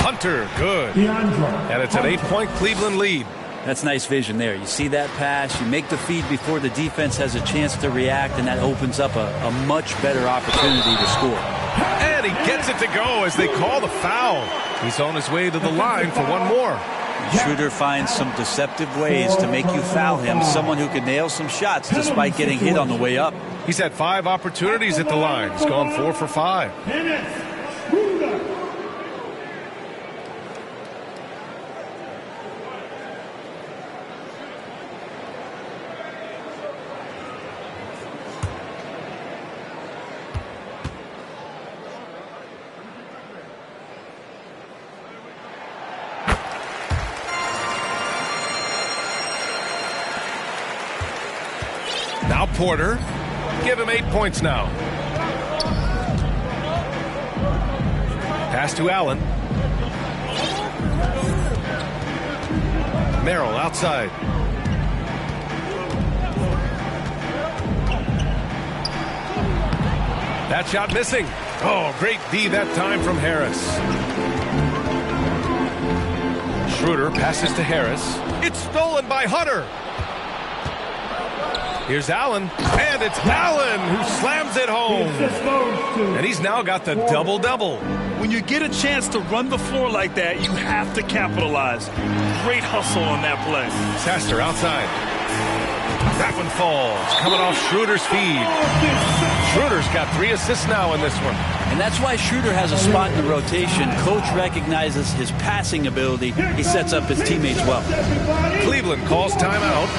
Speaker 3: Hunter, good. And it's an 8-point Cleveland lead.
Speaker 4: That's nice vision there. You see that pass, you make the feed before the defense has a chance to react, and that opens up a much better opportunity to score.
Speaker 3: And he gets it to go as they call the foul. He's on his way to the line for one more.
Speaker 4: Schroeder finds some deceptive ways to make you foul him, someone who can nail some shots despite getting hit on the way up.
Speaker 3: He's had 5 opportunities at the line. He's gone 4 for 5. Now Porter. Give him 8 points now. Pass to Allen. Merrill outside. That shot missing. Oh, great D that time from Harris. Schroeder passes to Harris. It's stolen by Hunter. Here's Allen, and it's Allen who slams it home. And he's now got the double-double.
Speaker 5: When you get a chance to run the floor like that, you have to capitalize. Great hustle on that play.
Speaker 3: Taster outside. That one falls, coming off Schroeder's feed. Schroeder's got 3 assists now in this one.
Speaker 4: And that's why Schroeder has a spot in the rotation. Coach recognizes his passing ability. He sets up his teammates well.
Speaker 3: Cleveland calls timeout.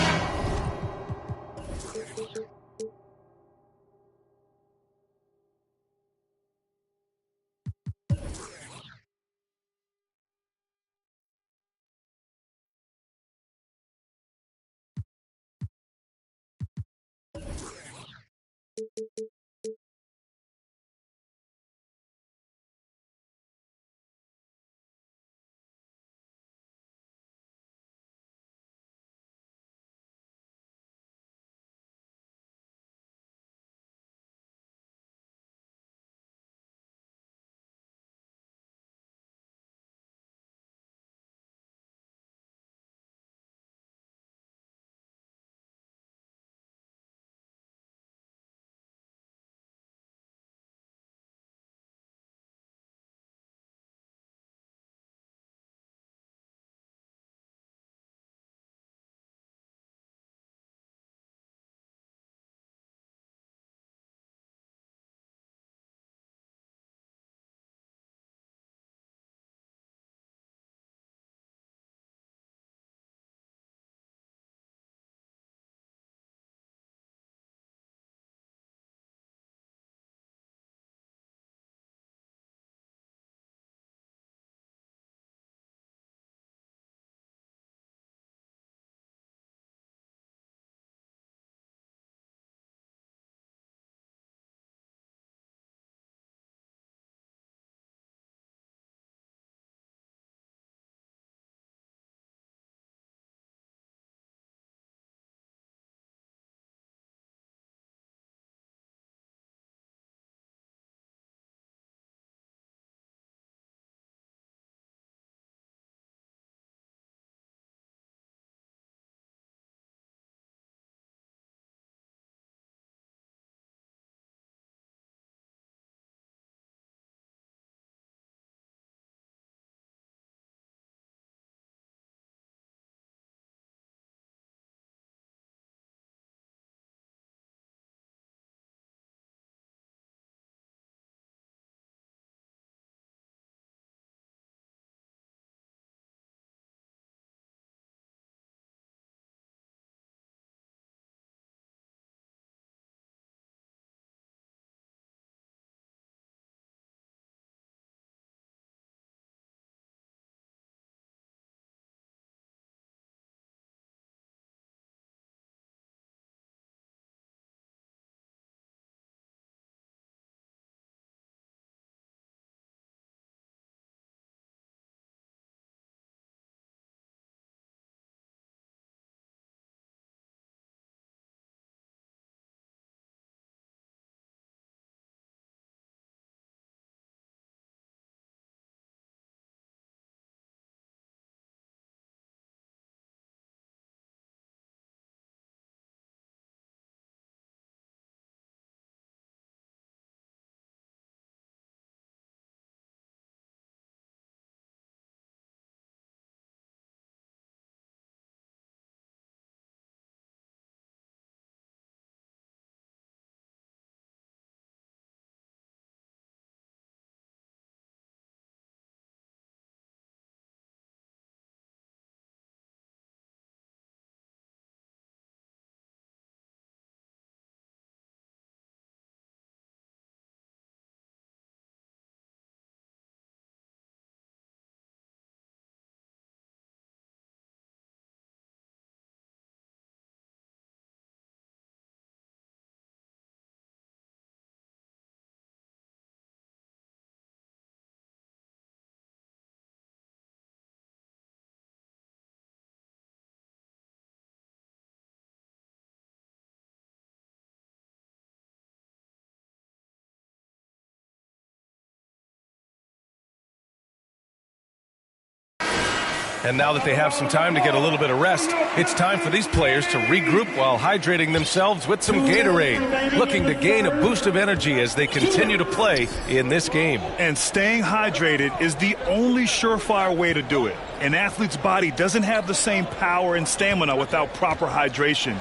Speaker 3: And now that they have some time to get a little bit of rest, it's time for these players to regroup while hydrating themselves with some Gatorade, looking to gain a boost of energy as they continue to play in this game.
Speaker 5: And staying hydrated is the only surefire way to do it. An athlete's body doesn't have the same power and stamina without proper hydration.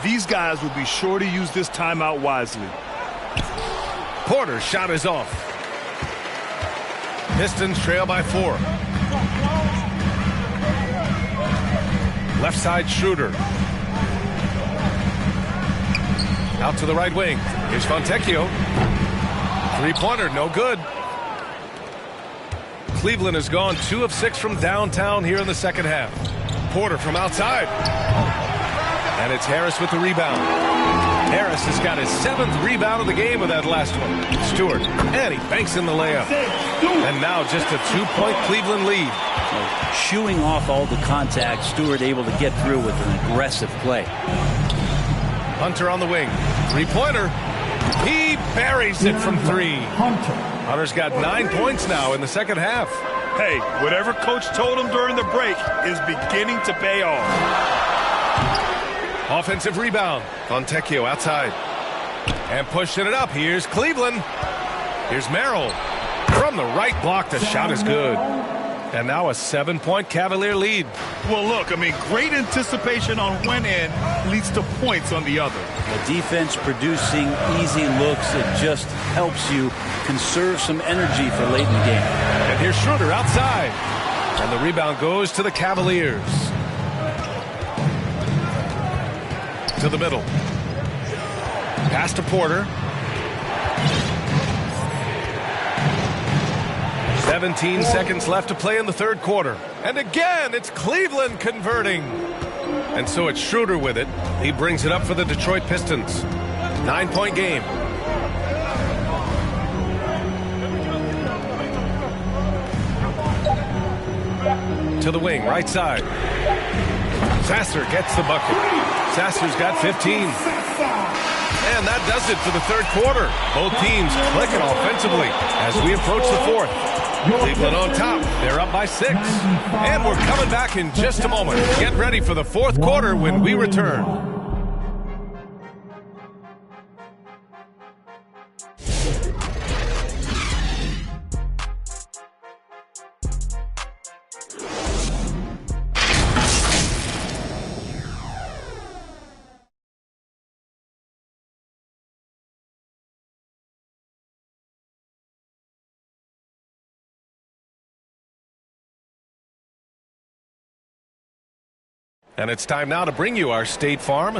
Speaker 5: These guys will be sure to use this timeout wisely.
Speaker 3: Porter's shot is off. Pistons trail by 4. Left side Schroeder. Out to the right wing. Here's Fontecchio. Three-pointer, no good. Cleveland has gone 2 of 6 from downtown here in the second half. Porter from outside. And it's Harris with the rebound. Harris has got his 7th rebound of the game with that last one. Stewart, and he banks in the layup. And now just a 2-point Cleveland lead.
Speaker 4: Shooing off all the contact, Stewart able to get through with an aggressive play.
Speaker 3: Hunter on the wing. Three-pointer. He buries it from 3. Hunter's got 9 points now in the second half.
Speaker 5: Hey, whatever coach told him during the break is beginning to pay off.
Speaker 3: Offensive rebound. Fontecchio outside. And pushing it up. Here's Cleveland. Here's Merrill. From the right block, the shot is good. And now a 7-point Cavalier lead.
Speaker 5: Well, look, great anticipation on one end leads to points on the other.
Speaker 4: The defense producing easy looks. It just helps you conserve some energy for late in the game.
Speaker 3: And here's Schroeder outside. And the rebound goes to the Cavaliers. To the middle. Pass to Porter. 17 seconds left to play in the third quarter. And again, it's Cleveland converting. And so it's Schroeder with it. He brings it up for the Detroit Pistons. 9-point game. To the wing, right side. Sasser gets the bucket. Sasser's got 15. And that does it for the third quarter. Both teams clicking offensively as we approach the fourth. Cleveland on top. They're up by 6. And we're coming back in just a moment. Get ready for the fourth quarter when we return. And it's time now to bring you our State Farm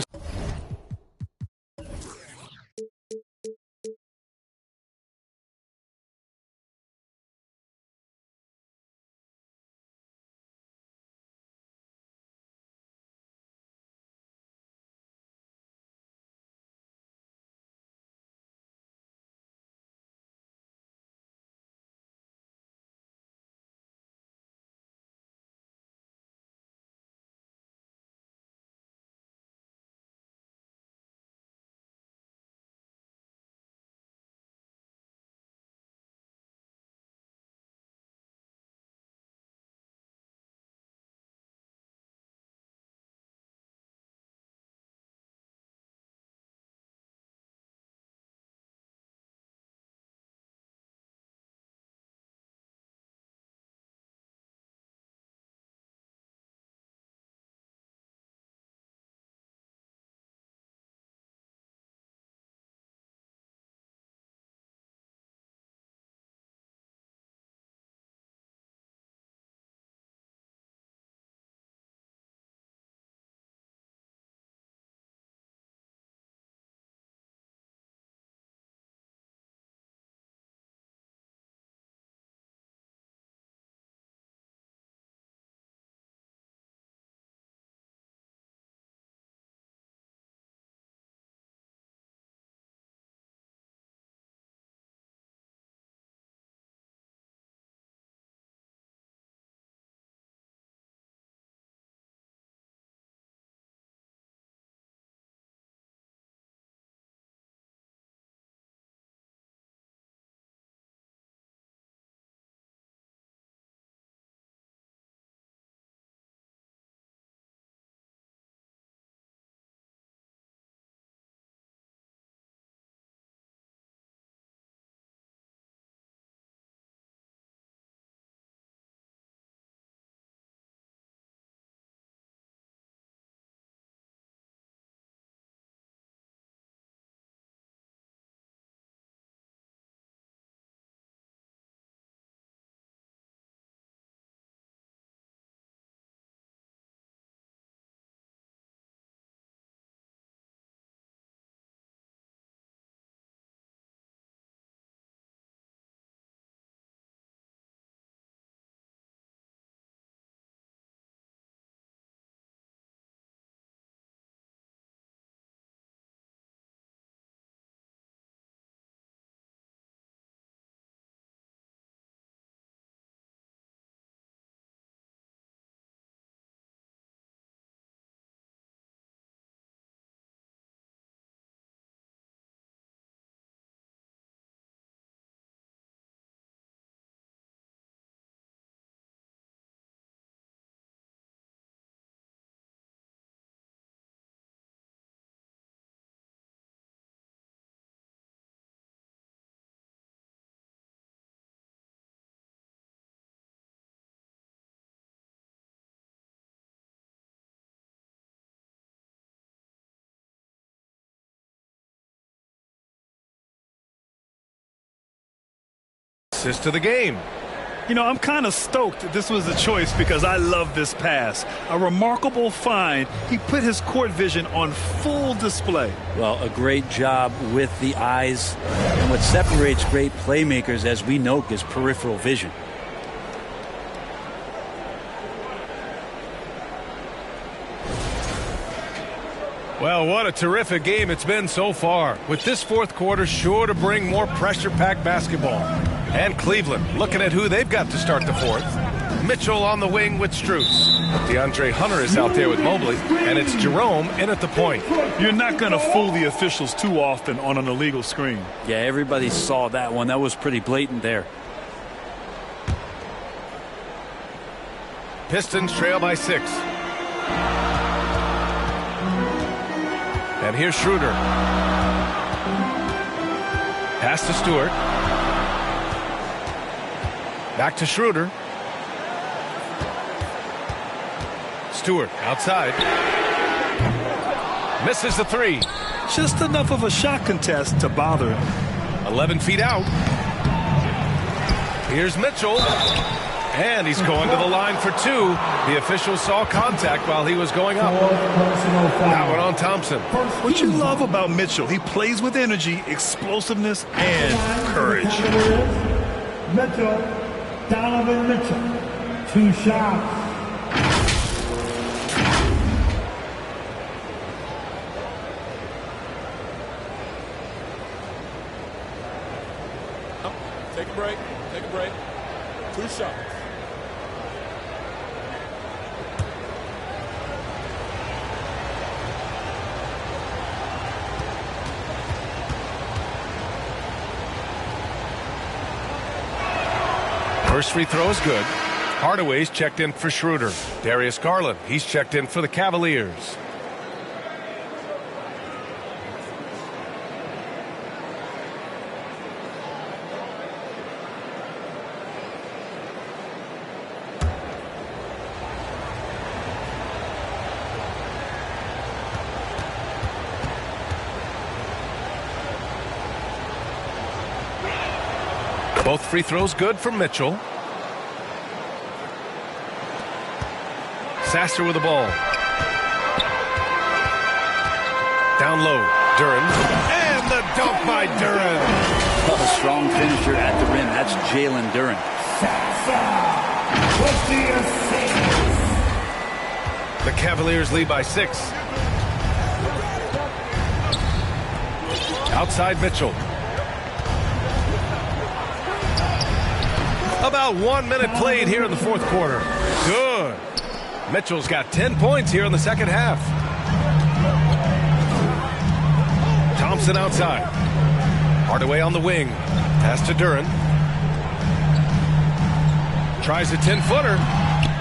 Speaker 3: Assist to the game.
Speaker 5: You know, I'm kind of stoked this was a choice because I love this pass. A remarkable find. He put his court vision on full display.
Speaker 4: Well, a great job with the eyes. And what separates great playmakers, as we know, is peripheral vision.
Speaker 3: Well, what a terrific game it's been so far. With this fourth quarter sure to bring more pressure-packed basketball. And Cleveland looking at who they've got to start the fourth. Mitchell on the wing with Strus. DeAndre Hunter is out there with Mobley, and it's Jerome in at the point.
Speaker 5: You're not going to fool the officials too often on an illegal screen.
Speaker 4: Yeah, everybody saw that one. That was pretty blatant there.
Speaker 3: Pistons trail by 6. And here's Schroeder. Pass to Stewart. Back to Schroeder. Stewart outside. Misses the 3.
Speaker 5: Just enough of a shot contest to bother him.
Speaker 3: 11 feet out. Here's Mitchell. And he's going to the line for 2. The official saw contact while he was going up. That one on Thompson.
Speaker 5: What you love about Mitchell, he plays with energy, explosiveness, and courage.
Speaker 8: Mitchell, Donovan Mitchell, 2 shots.
Speaker 6: Take a break. Take a break. 2 shots.
Speaker 3: First free throw is good. Hardaway's checked in for Schroeder. Darius Garland, he's checked in for the Cavaliers. Both free throws good for Mitchell. Sasser with the ball. Down low, Duren. And the dunk by Duren.
Speaker 4: A strong finisher at the rim. That's Jalen Duren.
Speaker 3: The Cavaliers lead by 6. Outside Mitchell. About 1 minute played here in the fourth quarter. Good. Mitchell's got 10 points here in the second half. Thompson outside. Hardaway on the wing. Pass to Duren. Tries a 10-footer.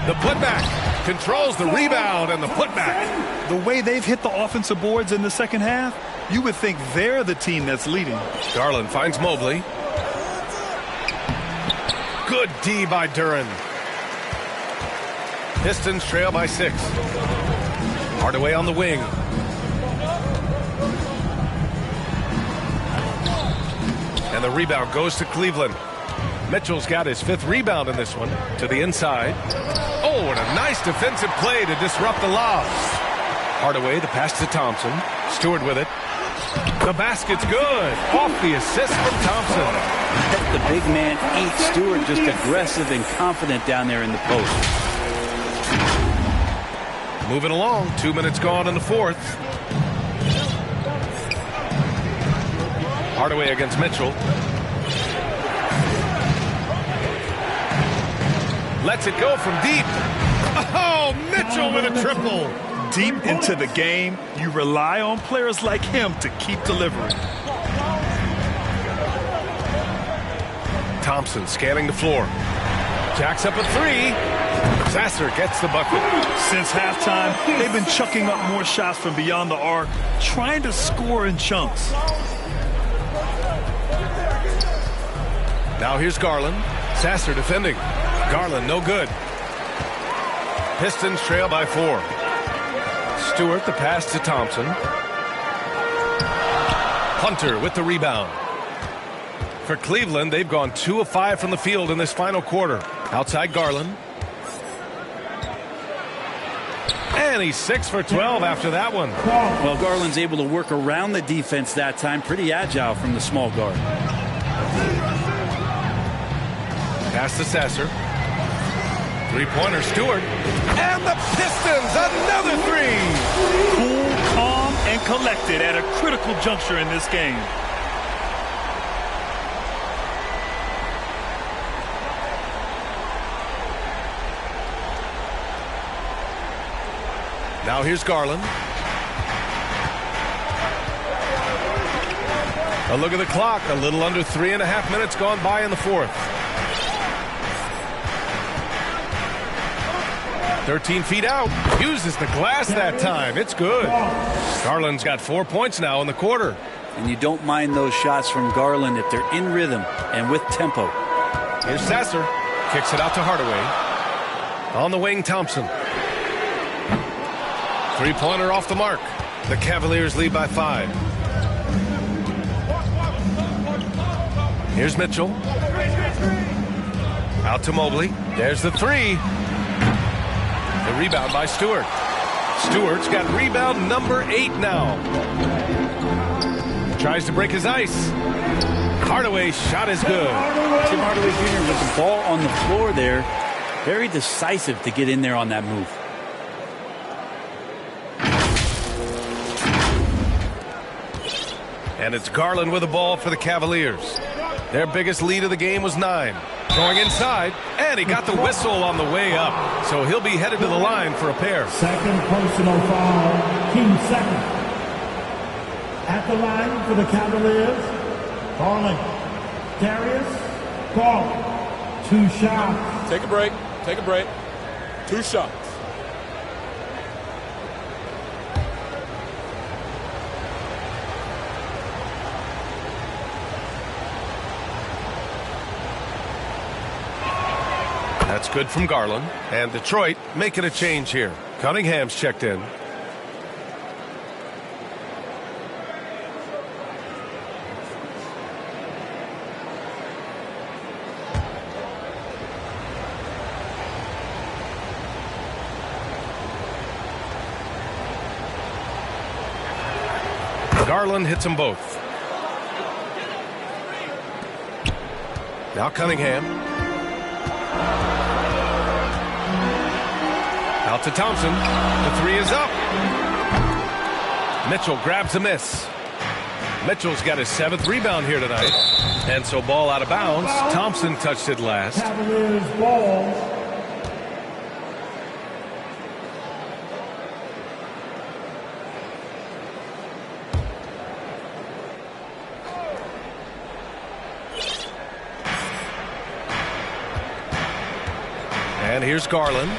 Speaker 3: The putback. Controls the rebound and the putback.
Speaker 5: The way they've hit the offensive boards in the second half, you would think they're the team that's leading.
Speaker 3: Garland finds Mobley. Good D by Duren. Pistons trail by 6. Hardaway on the wing. And the rebound goes to Cleveland. Mitchell's got his 5th rebound in this one. To the inside. Oh, and a nice defensive play to disrupt the lobs. Hardaway, the pass to Thompson. Stewart with it. The basket's good. Off the assist from Thompson.
Speaker 4: Let the big man eat. Stewart just aggressive and confident down there in the post.
Speaker 3: Moving along. 2 minutes gone in the fourth. Hardaway against Mitchell. Lets it go from deep. Oh, Mitchell with a triple.
Speaker 5: Deep into the game, you rely on players like him to keep delivering.
Speaker 3: Thompson scanning the floor. Jacks up a 3. Sasser gets the bucket.
Speaker 5: Since halftime, they've been chucking up more shots from beyond the arc, trying to score in chunks.
Speaker 3: Now here's Garland. Sasser defending. Garland no good. Pistons trail by 4. Stewart the pass to Thompson. Hunter with the rebound. For Cleveland, they've gone 2 of 5 from the field in this final quarter. Outside Garland. And he's 6 for 12 after that one.
Speaker 4: Well, Garland's able to work around the defense that time. Pretty agile from the small guard.
Speaker 3: Pass to Sasser. Three-pointer, Stewart. And the Pistons, another three.
Speaker 5: Cool, calm, and collected at a critical juncture in this game.
Speaker 3: Now here's Garland. A look at the clock. A little under 3.5 minutes gone by in the fourth. 13 feet out. Uses the glass that time. It's good. Garland's got 4 points now in the quarter.
Speaker 4: And you don't mind those shots from Garland if they're in rhythm and with tempo.
Speaker 3: Here's Sasser. Kicks it out to Hardaway. On the wing, Thompson. Three-pointer off the mark. The Cavaliers lead by 5. Here's Mitchell. Out to Mobley. There's the three. The rebound by Stewart. Stewart's got rebound number 8 now. Tries to break his ice. Hardaway's shot is good.
Speaker 4: Tim Hardaway Jr. with the ball on the floor there. Very decisive to get in there on that move.
Speaker 3: And it's Garland with the ball for the Cavaliers. Their biggest lead of the game was 9. Going inside, and he got the whistle on the way up. So he'll be headed to the line for a pair.
Speaker 8: Second personal foul, team second. At the line for the Cavaliers, Garland. Darius Garland. 2 shots.
Speaker 6: Take a break. Take a break. 2 shots.
Speaker 3: That's good from Garland. And Detroit making a change here. Cunningham's checked in. Garland hits them both. Now Cunningham. Out to Thompson. The three is up. Mitchell grabs a miss. Mitchell's got his 7th rebound here tonight. And so ball out of bounds. Thompson touched it last.
Speaker 8: Cavaliers ball.
Speaker 3: And here's Garland.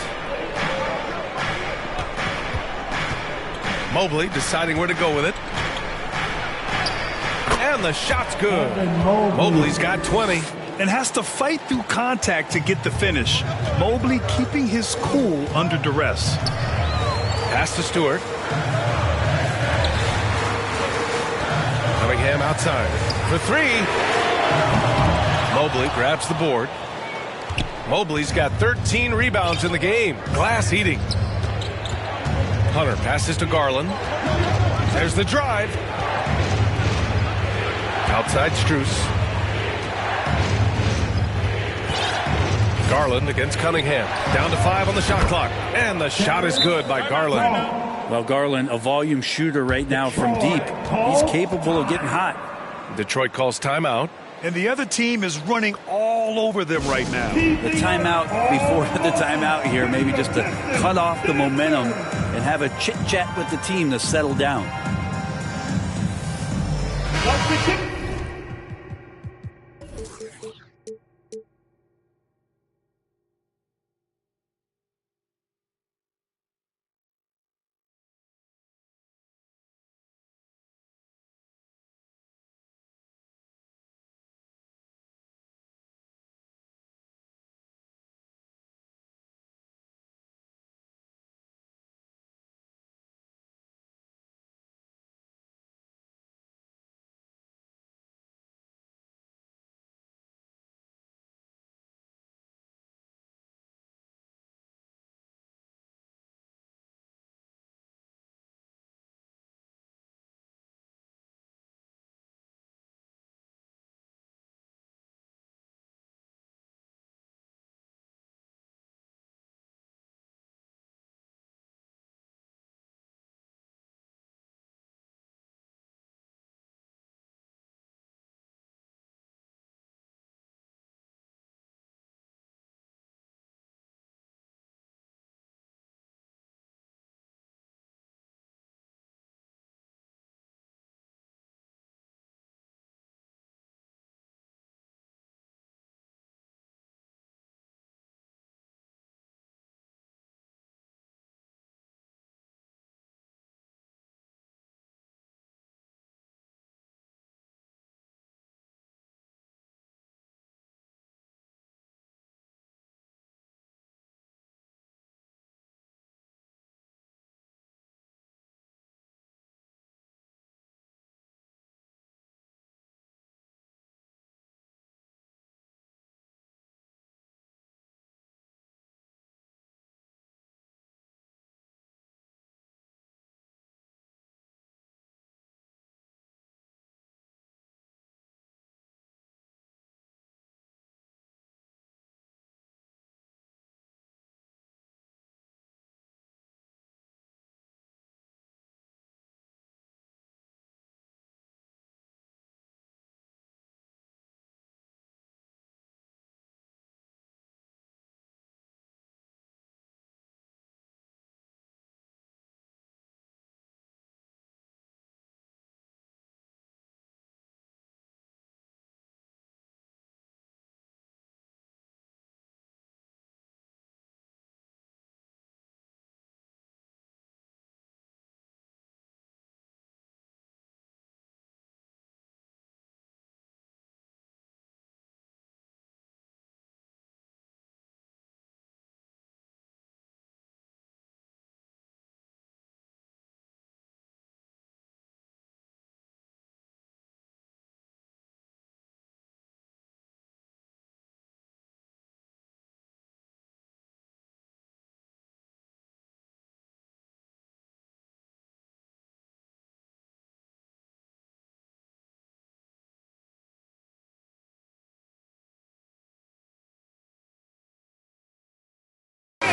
Speaker 3: Mobley deciding where to go with it. And the shot's good. Mobley's got 20.
Speaker 5: And has to fight through contact to get the finish. Mobley keeping his cool under duress.
Speaker 3: Pass to Stewart. Cunningham outside. For 3. Mobley grabs the board. Mobley's got 13 rebounds in the game. Glass eating. Hunter passes to Garland. There's the drive. Outside Strus. Garland against Cunningham. Down to 5 on the shot clock. And the shot is good by Garland.
Speaker 4: Well, Garland, a volume shooter right now from deep. He's capable of getting hot.
Speaker 3: Detroit calls timeout.
Speaker 5: And the other team is running all over them right now.
Speaker 4: The timeout before the timeout here, maybe just to cut off the momentum and have a chit-chat with the team to settle down.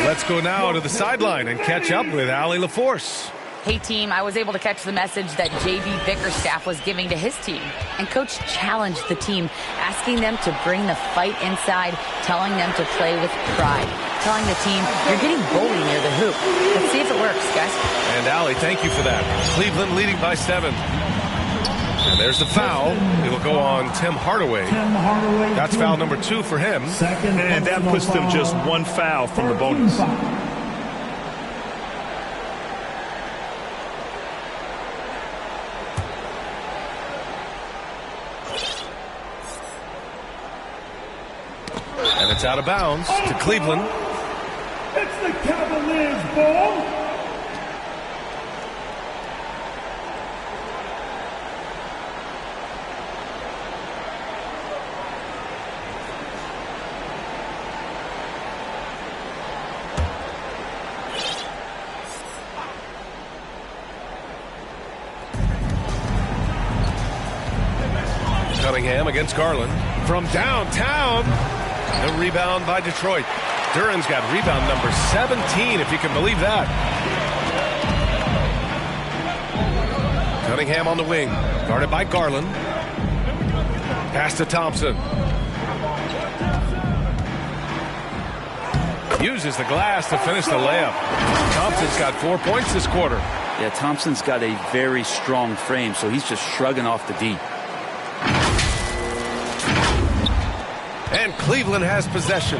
Speaker 3: Let's go now to the sideline and catch up with Allie LaForce.
Speaker 7: Hey team, I was able to catch the message that JB Bickerstaff was giving to his team. And coach challenged the team, asking them to bring the fight inside, telling them to play with pride. Telling the team, you're getting bullied near the hoop. Let's see if it works, guys.
Speaker 3: And Allie, thank you for that. Cleveland leading by 7. And there's the foul. It'll go on Tim Hardaway. That's foul number 2 for him.
Speaker 5: And that puts them just 1 foul from the bonus.
Speaker 3: And it's out of bounds to Cleveland.
Speaker 8: It's the Cavaliers' ball.
Speaker 3: Cunningham against Garland. From downtown. The rebound by Detroit. Duren's got rebound number 17, if you can believe that. Cunningham on the wing. Guarded by Garland. Pass to Thompson. Uses the glass to finish the layup. Thompson's got 4 points this quarter.
Speaker 4: Yeah, Thompson's got a very strong frame, so he's just shrugging off the D.
Speaker 3: And Cleveland has possession.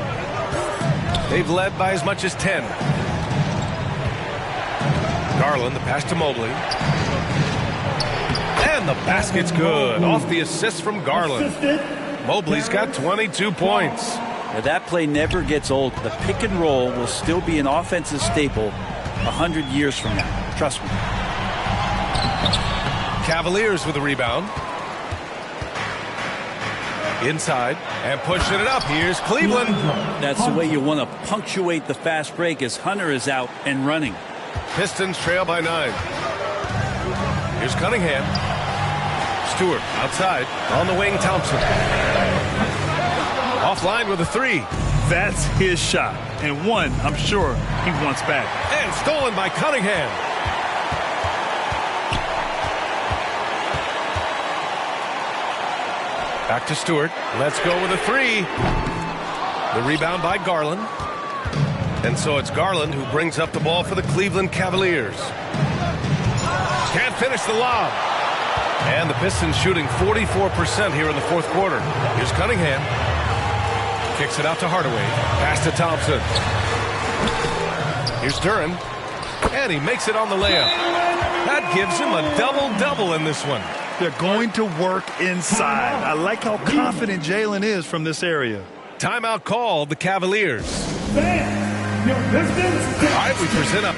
Speaker 3: They've led by as much as 10. Garland, the pass to Mobley. And the basket's good. Off the assist from Garland. Mobley's got 22 points.
Speaker 4: Now that play never gets old. The pick and roll will still be an offensive staple 100 years from now. Trust me.
Speaker 3: Cavaliers with a rebound. Inside and pushing it up. Here's Cleveland.
Speaker 4: That's the way you want to punctuate the fast break as Hunter is out and running.
Speaker 3: Pistons trail by 9. Here's Cunningham. Stewart outside. On the wing, Thompson. Offline with a 3.
Speaker 5: That's his shot. And one, I'm sure, he wants back.
Speaker 3: And stolen by Cunningham. Back to Stewart. Let's go with a 3. The rebound by Garland. And so it's Garland who brings up the ball for the Cleveland Cavaliers. Can't finish the lob. And the Pistons shooting 44% here in the fourth quarter. Here's Cunningham. Kicks it out to Hardaway. Pass to Thompson. Here's Duren. And he makes it on the layup. That gives him a double-double in this one.
Speaker 5: They're going to work inside. I like how confident Jalen is from this area.
Speaker 3: Timeout called the Cavaliers. All right, we present up.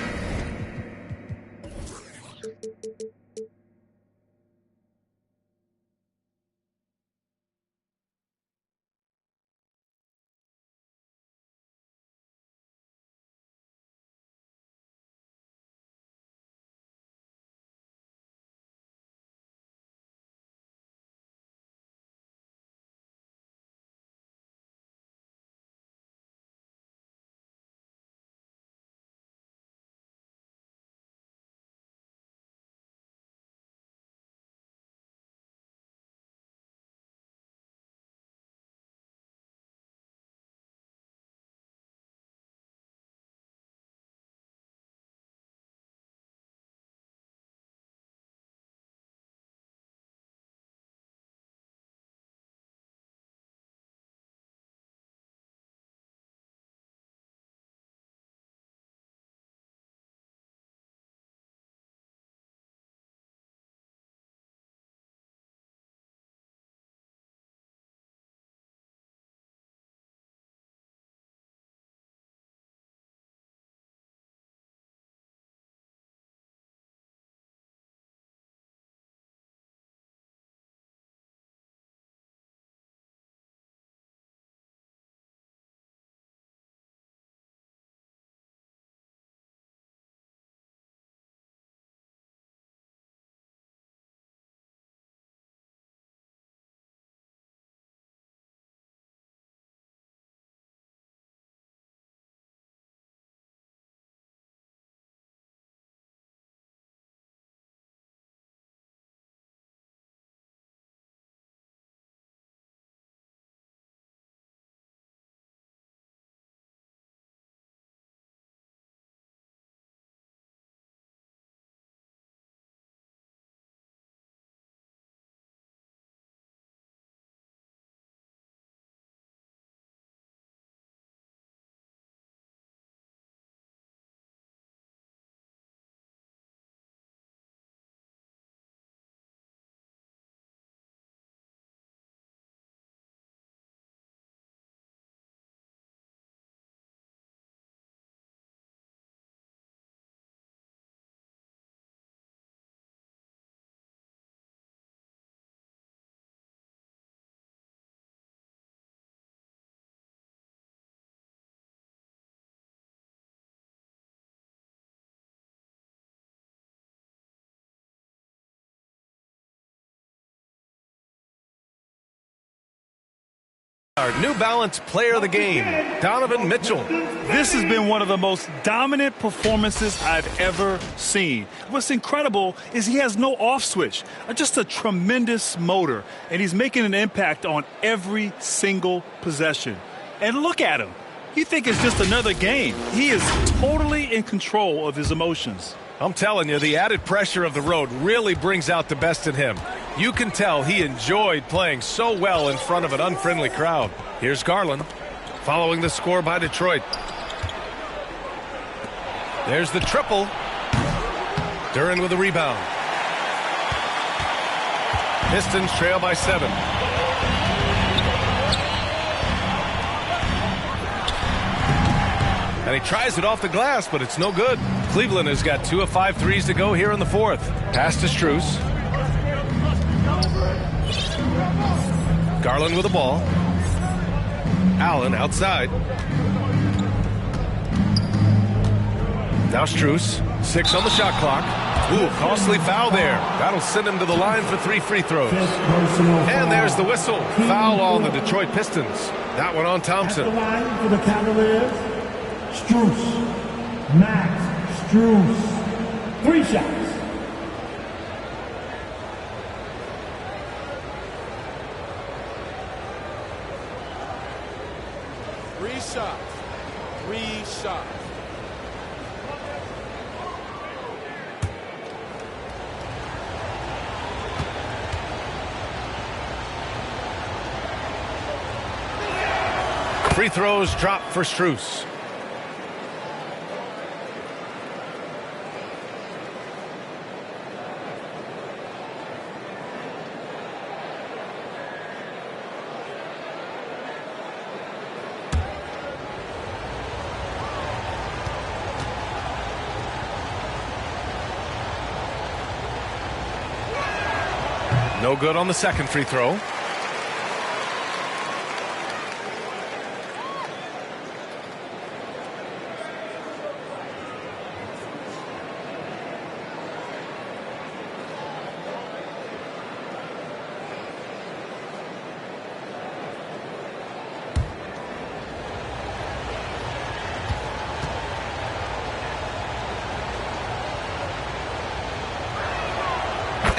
Speaker 3: Our New Balance player of the game, Donovan Mitchell.
Speaker 5: This has been one of the most dominant performances I've ever seen. What's incredible is he has no off switch, just a tremendous motor, and he's making an impact on every single possession. And look at him. You think it's just another game. He is totally in control of his emotions.
Speaker 3: I'm telling you, the added pressure of the road really brings out the best in him. You can tell he enjoyed playing so well in front of an unfriendly crowd. Here's Garland, following the score by Detroit. There's the triple. Duren with the rebound. Pistons trail by 7. And he tries it off the glass, but it's no good. Cleveland has got 2 of 5 threes to go here in the fourth. Pass to Strus. Garland with the ball. Allen outside. Now Strus. 6 on the shot clock. Ooh, costly foul there. That'll send him to the line for 3 free throws. And there's the whistle. Foul on the Detroit Pistons. That one on Thompson.
Speaker 8: At the line for the Cavaliers, Strus. Max Strus. 3 shots.
Speaker 6: Three shots.
Speaker 3: Free throws drop for Strus. No good on the second free throw.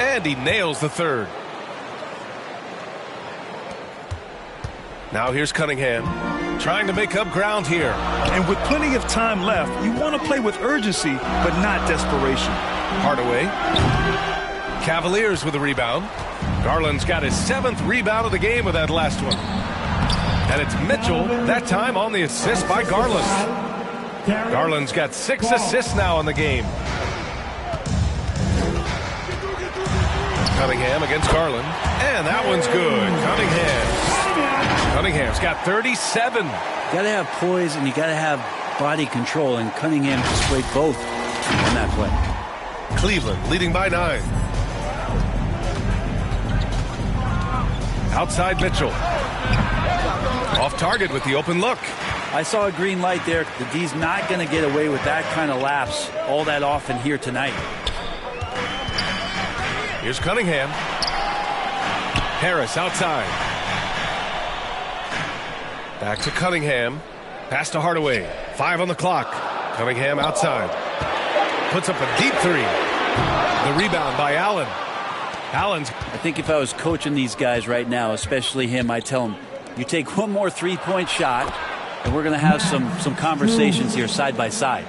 Speaker 3: And he nails the third. Now here's Cunningham, trying to make up ground here.
Speaker 5: And with plenty of time left, you want to play with urgency, but not desperation.
Speaker 3: Hardaway. Cavaliers with a rebound. Garland's got his 7th rebound of the game with that last one. And it's Mitchell, that time on the assist by Garland. Garland's got 6 assists now in the game. Cunningham against Garland. And that one's good. Cunningham's got 37.
Speaker 4: You got to have poise and you got to have body control, and Cunningham displayed both on that play.
Speaker 3: Cleveland leading by 9. Outside Mitchell. Off target with the open look.
Speaker 4: I saw a green light there. The D's not going to get away with that kind of lapse all that often here tonight.
Speaker 3: Here's Cunningham. Harris outside. Back to Cunningham. Pass to Hardaway. 5 on the clock. Cunningham outside. Puts up a deep 3. The rebound by Allen. Allen's.
Speaker 4: I think if I was coaching these guys right now, especially him, I'd tell him, you take one more 3-point shot, and we're going to have some conversations here side by side.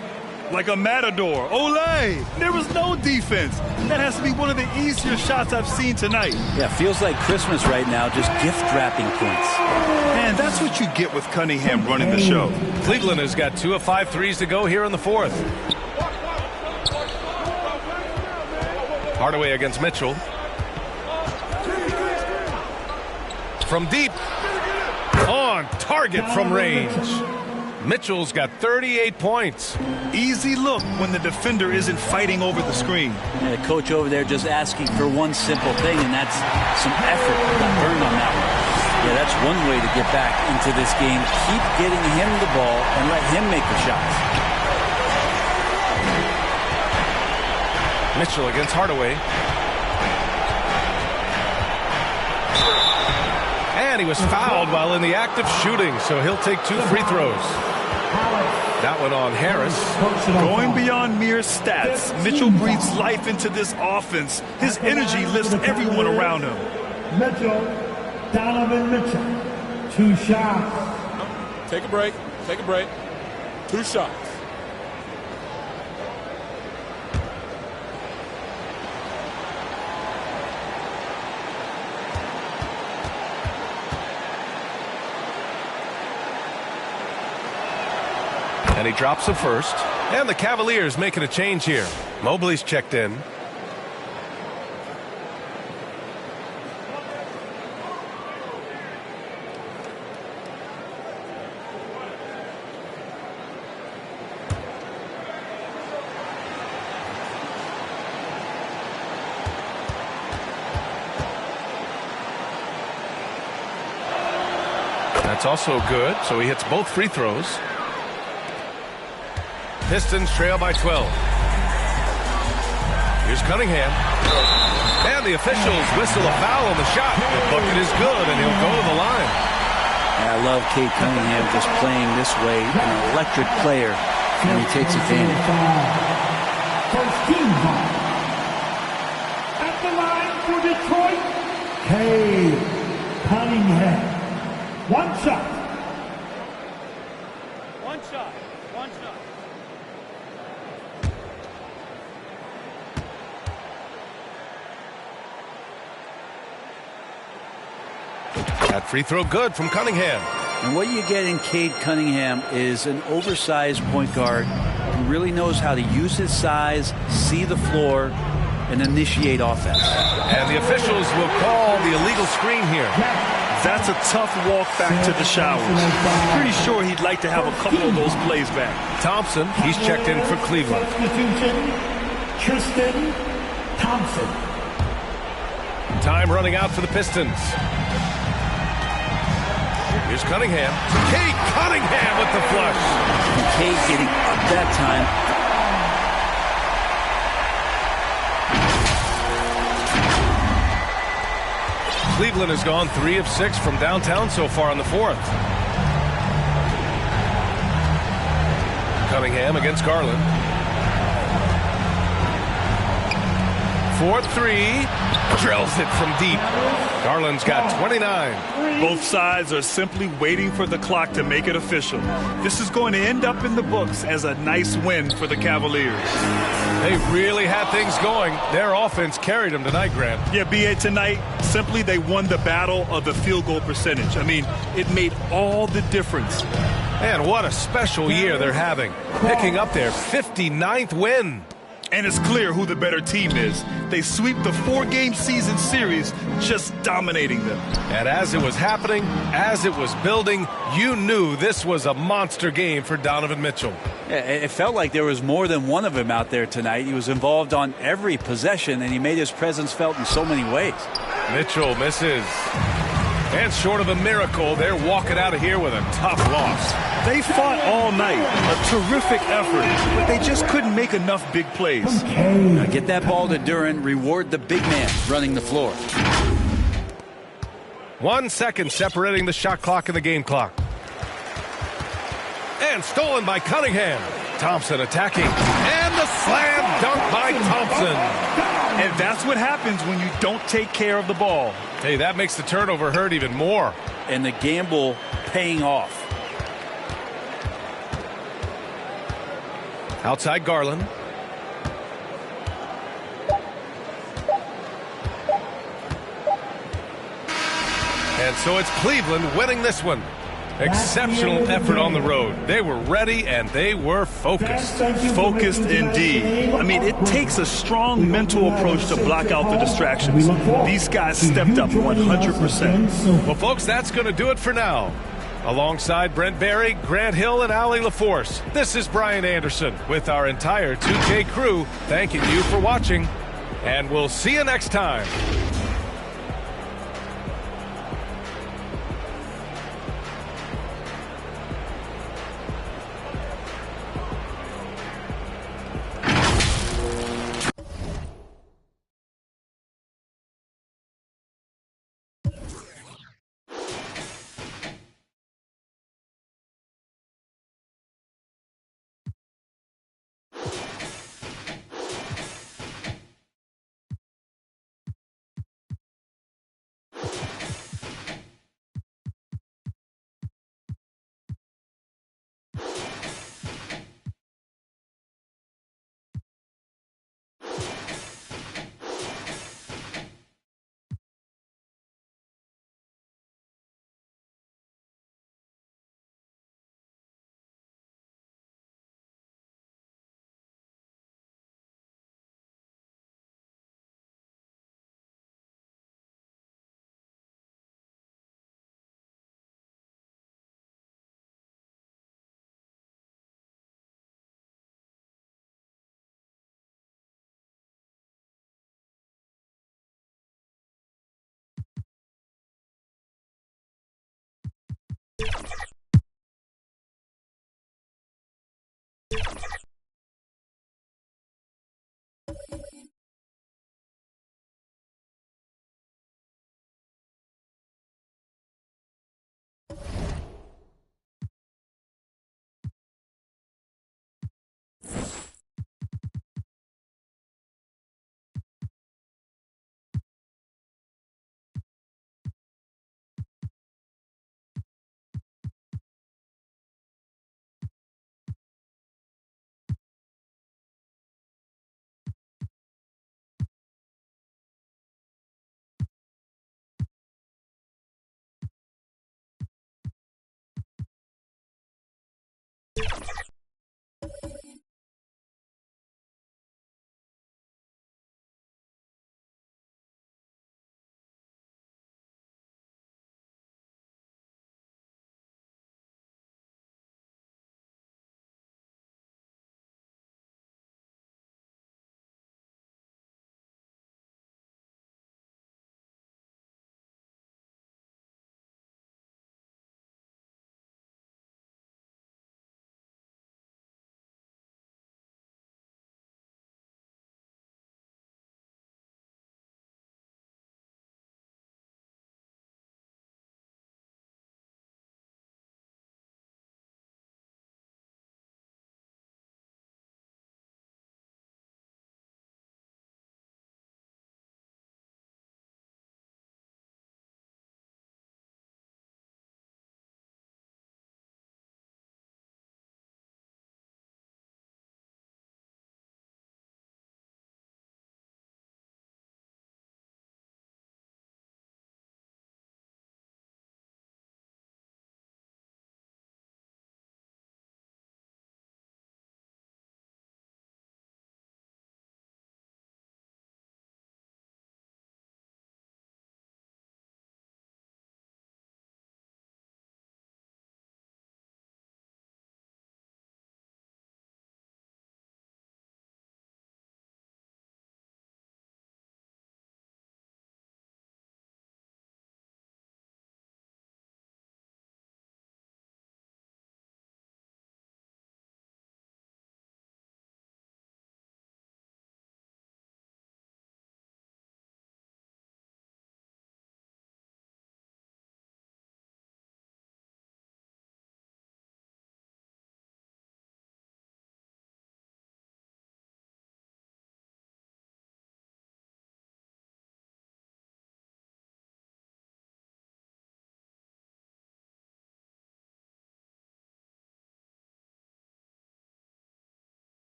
Speaker 5: Like a matador. Olay! There was no defense. That has to be one of the easier shots I've seen tonight.
Speaker 4: Yeah, feels like Christmas right now, just gift wrapping points.
Speaker 5: And that's what you get with Cunningham running the show.
Speaker 3: Cleveland has got 2 of 5 threes to go here in the fourth. Hardaway against Mitchell. From deep. On target from range. Mitchell's got 38 points.
Speaker 5: Easy look when the defender isn't fighting over the screen.
Speaker 4: Yeah, the coach over there just asking for one simple thing, and that's some effort. Got burned on that one. Yeah, that's one way to get back into this game. Keep getting him the ball and let him make the shots.
Speaker 3: Mitchell against Hardaway. And And he was fouled while in the act of shooting, so he'll take 2 free throws. That one on Harris.
Speaker 5: Going beyond mere stats, Mitchell breathes life into this offense. His energy lifts everyone around him.
Speaker 8: Mitchell, Donovan Mitchell, 2 shots.
Speaker 6: Take a break. Take a break. 2 shots.
Speaker 3: And he drops the first. And the Cavaliers making a change here. Mobley's checked in. That's also good, so he hits both free throws. Pistons trail by 12. Here's Cunningham. And the officials whistle a foul on the shot. The bucket is good, and he'll go to the line.
Speaker 4: I love Cade Cunningham just playing this way, an electric player, and he takes advantage.
Speaker 8: First team foul. At the line for Detroit, Cade Cunningham. 1 shot.
Speaker 13: 1 shot. 1 shot.
Speaker 3: That free throw good from Cunningham.
Speaker 4: And what you get in Cade Cunningham is an oversized point guard who really knows how to use his size, see the floor, and initiate offense.
Speaker 3: And the officials will call the illegal screen here.
Speaker 5: That's a tough walk back to the showers. Pretty sure he'd like to have a couple of those plays back.
Speaker 3: Thompson, he's checked in for Cleveland.
Speaker 8: Substitution, Tristan Thompson.
Speaker 3: Time running out for the Pistons. Here's Cunningham. Cade Cunningham with the flush.
Speaker 4: And Cade getting up that time.
Speaker 3: Cleveland has gone 3 of 6 from downtown so far in the 4th. Cunningham against Garland. 4-3. Drills it from deep. Garland's got 29.
Speaker 5: Both sides are simply waiting for the clock to make it official. This is going to end up in the books as a nice win for the Cavaliers.
Speaker 3: They really had things going. Their offense carried them tonight, Grant.
Speaker 5: Yeah, B.A., tonight, simply they won the battle of the field goal percentage. I mean, it made all the difference.
Speaker 3: And what a special year they're having, picking up their 59th win.
Speaker 5: And it's clear who the better team is. They sweep the 4-game season series, just dominating them.
Speaker 3: And as it was happening, as it was building, you knew this was a monster game for Donovan Mitchell.
Speaker 4: Yeah, it felt like there was more than one of him out there tonight. He was involved on every possession, and he made his presence felt in so many ways.
Speaker 3: Mitchell misses. And short of a miracle, they're walking out of here with a tough loss.
Speaker 5: They fought all night. A terrific effort, but they just couldn't make enough big plays.
Speaker 4: Now get that ball to Duren. Reward the big man running the floor.
Speaker 3: 1 second separating the shot clock and the game clock. And stolen by Cunningham. Thompson attacking. And the slam dunk by Thompson.
Speaker 5: And that's what happens when you don't take care of the ball.
Speaker 3: Hey, that makes the turnover hurt even more.
Speaker 4: And the gamble paying off.
Speaker 3: Outside Garland. And so it's Cleveland winning this one. Exceptional effort on the road. They were ready and they were focused.
Speaker 5: Focused indeed. I mean, it takes a strong mental approach to block out the distractions. These guys stepped up 100%.
Speaker 3: Well, folks, that's going to do it for now. Alongside Brent Barry, Grant Hill, and Allie LaForce, this is Brian Anderson with our entire 2K crew thanking you for watching, and we'll see you next time.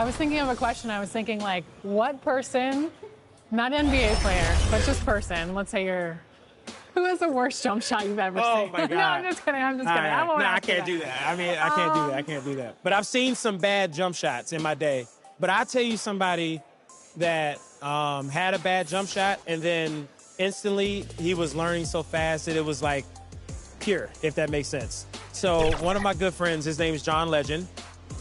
Speaker 1: I was thinking of a question. I was thinking, like, what person, not NBA player, but just person, let's say who has the worst jump shot you've ever seen?
Speaker 2: Oh, my God.
Speaker 1: No, I'm just kidding. I won't
Speaker 2: I
Speaker 1: ask you
Speaker 2: can't do that. I mean, I can't do that. But I've seen some bad jump shots in my day. But I'll tell you somebody that had a bad jump shot, and then instantly he was learning so fast that it was like pure, if that makes sense. So one of my good friends, his name is John Legend.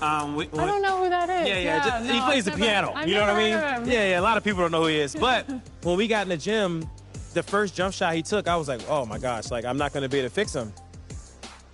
Speaker 1: I don't know who that is.
Speaker 2: He plays the piano. You know what I mean? Yeah, a lot of people don't know who he is. But when we got in the gym, the first jump shot he took, I was like, oh, my gosh, like, I'm not going to be able to fix him.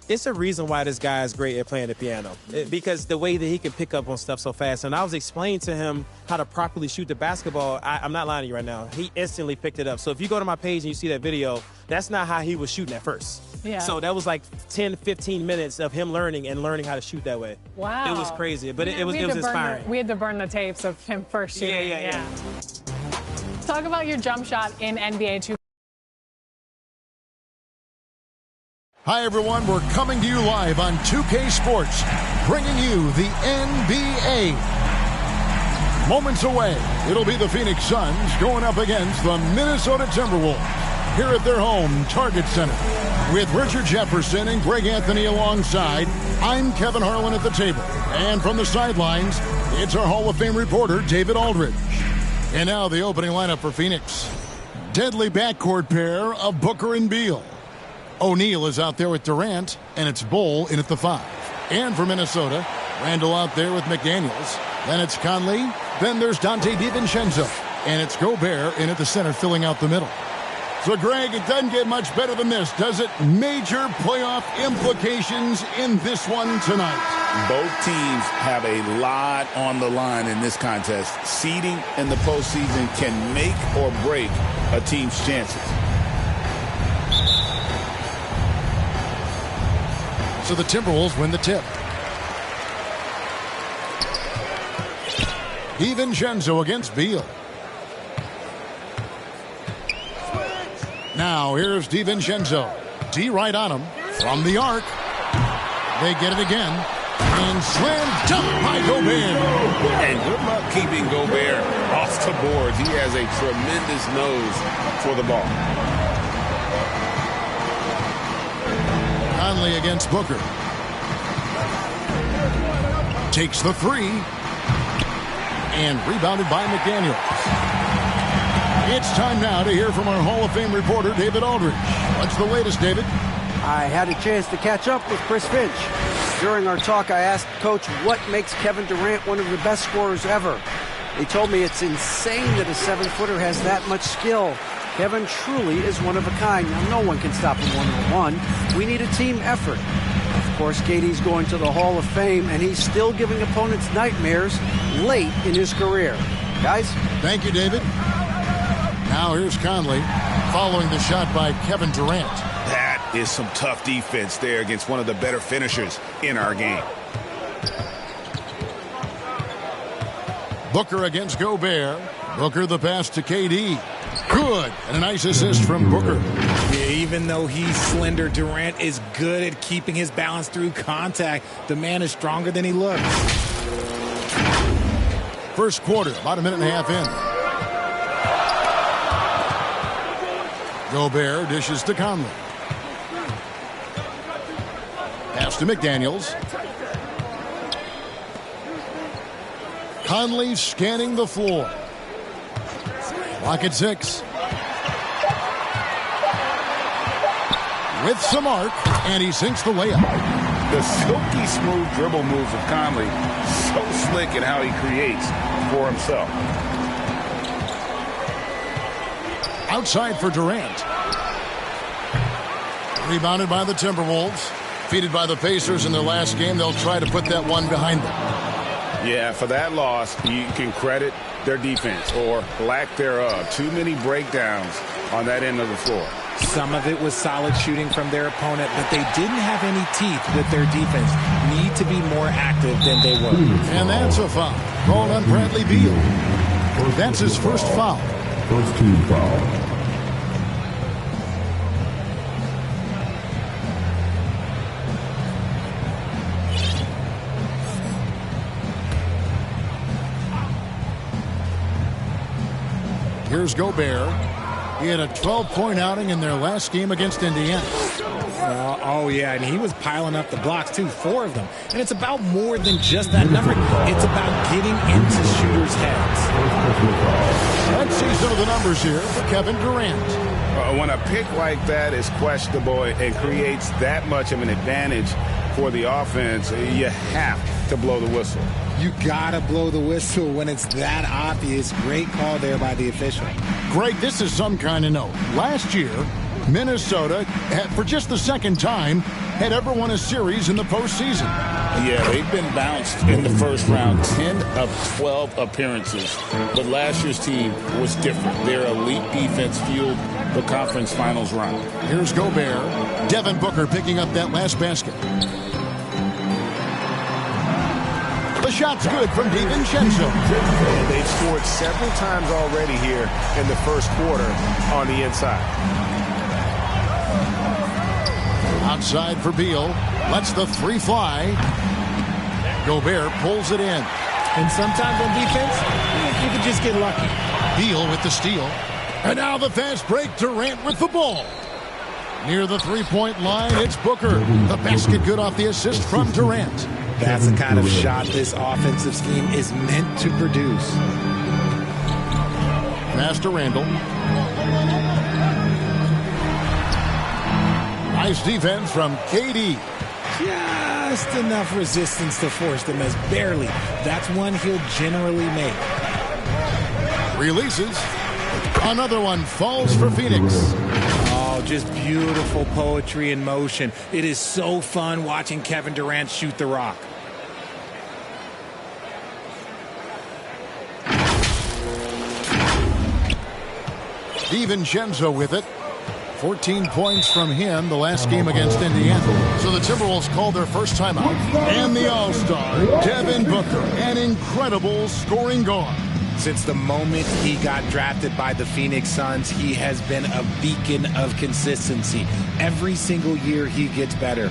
Speaker 2: It's a reason why this guy is great at playing the piano, because the way that he can pick up on stuff so fast. And I was explaining to him how to properly shoot the basketball. I'm not lying to you right now. He instantly picked it up. So if you go to my page and you see that video, that's not how he was shooting at first.
Speaker 1: Yeah.
Speaker 2: So that was like 10, 15 minutes of him learning how to shoot that way.
Speaker 1: Wow.
Speaker 2: It was crazy, but it was inspiring.
Speaker 1: We had to burn the tapes of him first shooting.
Speaker 2: Yeah.
Speaker 1: Talk about your jump shot in NBA 2K.
Speaker 9: Hi, everyone. We're coming to you live on 2K Sports, bringing you the NBA. Moments away, it'll be the Phoenix Suns going up against the Minnesota Timberwolves here at their home Target Center. With Richard Jefferson and Greg Anthony alongside, I'm Kevin Harlan at the table. And from the sidelines, it's our Hall of Fame reporter, David Aldridge. And now the opening lineup for Phoenix. Deadly backcourt pair of Booker and Beal. O'Neal is out there with Durant, and it's Bull in at the 5. And for Minnesota, Randall out there with McDaniels. Then it's Conley. Then there's Dante DiVincenzo. And it's Gobert in at the center, filling out the middle. So, Greg, it doesn't get much better than this, does it? Major playoff implications in this one tonight.
Speaker 14: Both teams have a lot on the line in this contest. Seeding in the postseason can make or break a team's chances.
Speaker 9: So the Timberwolves win the tip. DiVincenzo against Beal. Now here's DiVincenzo. D right on him from the arc. They get it again. And slam dunk by Gobert.
Speaker 14: And good luck keeping Gobert off the boards. He has a tremendous nose for the ball.
Speaker 9: Conley against Booker. Takes the 3. And rebounded by McDaniels. It's time now to hear from our Hall of Fame reporter, David Aldridge. What's the latest, David?
Speaker 15: I had a chance to catch up with Chris Finch. During our talk, I asked Coach what makes Kevin Durant one of the best scorers ever. He told me it's insane that a 7-footer has that much skill. Kevin truly is one of a kind. Now, no one can stop him one-on-one. We need a team effort. Of course, KD's going to the Hall of Fame, and he's still giving opponents nightmares late in his career. Guys?
Speaker 9: Thank you, David. Now here's Conley following the shot by Kevin Durant.
Speaker 14: That is some tough defense there against one of the better finishers in our game.
Speaker 9: Booker against Gobert. Booker the pass to KD. Good. And a nice assist from Booker.
Speaker 16: Yeah, even though he's slender, Durant is good at keeping his balance through contact. The man is stronger than he looks.
Speaker 9: First quarter, about a minute and a half in. Gobert dishes to Conley. Pass to McDaniels. Conley scanning the floor. Clock at 6. With some arc, and he sinks the layup.
Speaker 14: The silky smooth dribble moves of Conley, so slick in how he creates for himself.
Speaker 9: Outside for Durant. Rebounded by the Timberwolves. Defeated by the Pacers in their last game. They'll try to put that one behind them.
Speaker 14: Yeah, for that loss, you can credit their defense or lack thereof. Too many breakdowns on that end of the floor.
Speaker 16: Some of it was solid shooting from their opponent, but they didn't have any teeth with their defense. Need to be more active than they were.
Speaker 9: And that's a foul. Called on Bradley Beal. That's his first foul.
Speaker 8: First team foul.
Speaker 9: Here's Gobert. He had a 12-point outing in their last game against Indiana.
Speaker 16: Oh, yeah, and he was piling up the blocks, too, 4 of them. And it's about more than just that number. It's about getting into shooters' heads.
Speaker 9: Let's see some of the numbers here for Kevin Durant.
Speaker 14: When a pick like that is questionable and creates that much of an advantage for the offense, you have to blow the whistle.
Speaker 16: You gotta blow the whistle when it's that obvious. Great call there by the official.
Speaker 9: Greg, this is some kind of note. Last year, Minnesota, for just the second time, had ever won a series in the postseason.
Speaker 14: Yeah, they've been bounced in the first round, 10 of 12 appearances. But last year's team was different. Their elite defense fueled the conference finals run.
Speaker 9: Here's Gobert. Devin Booker picking up that last basket. The shot's good from DiVincenzo.
Speaker 6: And they've scored several times already here in the first quarter on the inside.
Speaker 9: Outside for Beal. Lets the 3 fly. Gobert pulls it in.
Speaker 16: And sometimes on defense, you could just get lucky.
Speaker 9: Beal with the steal. And now the fast break. Durant with the ball. Near the 3-point line, it's Booker. The basket good off the assist from Durant.
Speaker 16: That's the kind of shot this offensive scheme is meant to produce.
Speaker 9: Pass to Randall. Nice defense from KD.
Speaker 16: Just enough resistance to force them as barely. That's one he'll generally make.
Speaker 9: Releases. Another one falls for Phoenix.
Speaker 16: Oh, just beautiful poetry in motion. It is so fun watching Kevin Durant shoot the rock.
Speaker 9: DiVincenzo with it. 14 points from him the last game against Indiana. So the Timberwolves called their first timeout. And the All-Star, Devin Booker, an incredible scoring guard.
Speaker 16: Since the moment he got drafted by the Phoenix Suns, he has been a beacon of consistency. Every single year he gets better.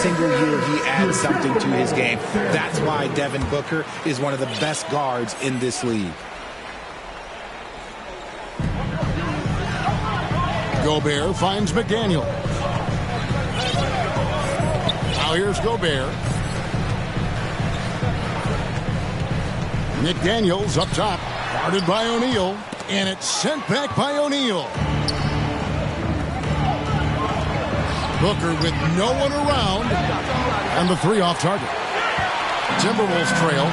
Speaker 16: single year he adds something to his game. That's why Devin Booker is one of the best guards in this league.
Speaker 9: Gobert finds McDaniel. Now here's Gobert. McDaniels up top. Guarded by O'Neal. And it's sent back by O'Neal. Booker with no one around. And the three off target. Timberwolves trail.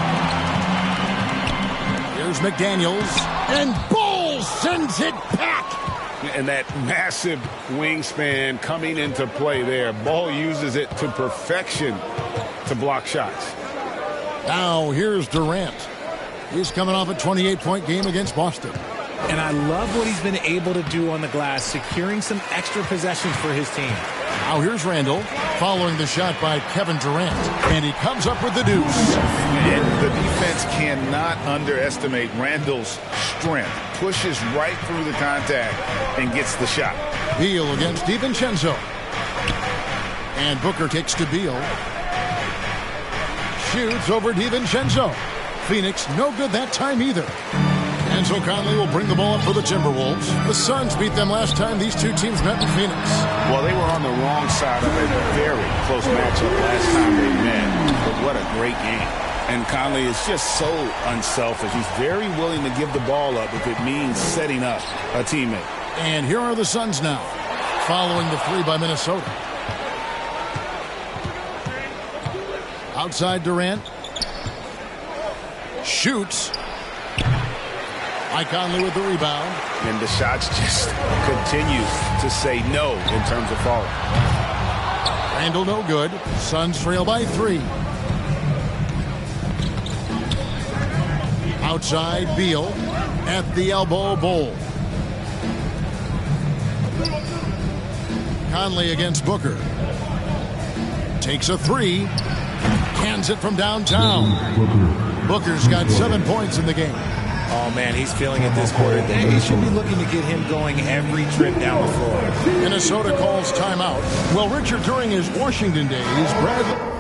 Speaker 9: Here's McDaniels. And Ball sends it back.
Speaker 6: And that massive wingspan coming into play there. Ball uses it to perfection to block shots.
Speaker 9: Now here's Durant. He's coming off a 28-point game against Boston.
Speaker 16: And I love what he's been able to do on the glass, securing some extra possessions for his team.
Speaker 9: Now here's Randall, following the shot by Kevin Durant. And he comes up with the deuce.
Speaker 6: And the defense cannot underestimate Randall's strength. Pushes right through the contact and gets the shot.
Speaker 9: Beal against DiVincenzo. And Booker takes to Beal. Shoots over DiVincenzo. Phoenix no good that time either. And so Conley will bring the ball up for the Timberwolves. The Suns beat them last time these two teams met in Phoenix.
Speaker 6: Well, they were on the wrong side of a very close matchup last time they met. But what a great game.
Speaker 14: And Conley is just so unselfish. He's very willing to give the ball up if it means setting up a teammate.
Speaker 9: And here are the Suns now, following the three by Minnesota. Outside Durant. Shoots. Mike Conley with the rebound.
Speaker 6: And the shots just continue to say no in terms of falling.
Speaker 9: Randall no good. Suns trail by 3. Outside Beal at the elbow Bowl. Conley against Booker. Takes a 3. Cans it from downtown. Booker's got 7 points in the game.
Speaker 16: Oh, man, he's feeling it this quarter. They should be looking to get him going every trip down the floor.
Speaker 9: Minnesota calls timeout. Well, Richard, during his Washington days, Brad...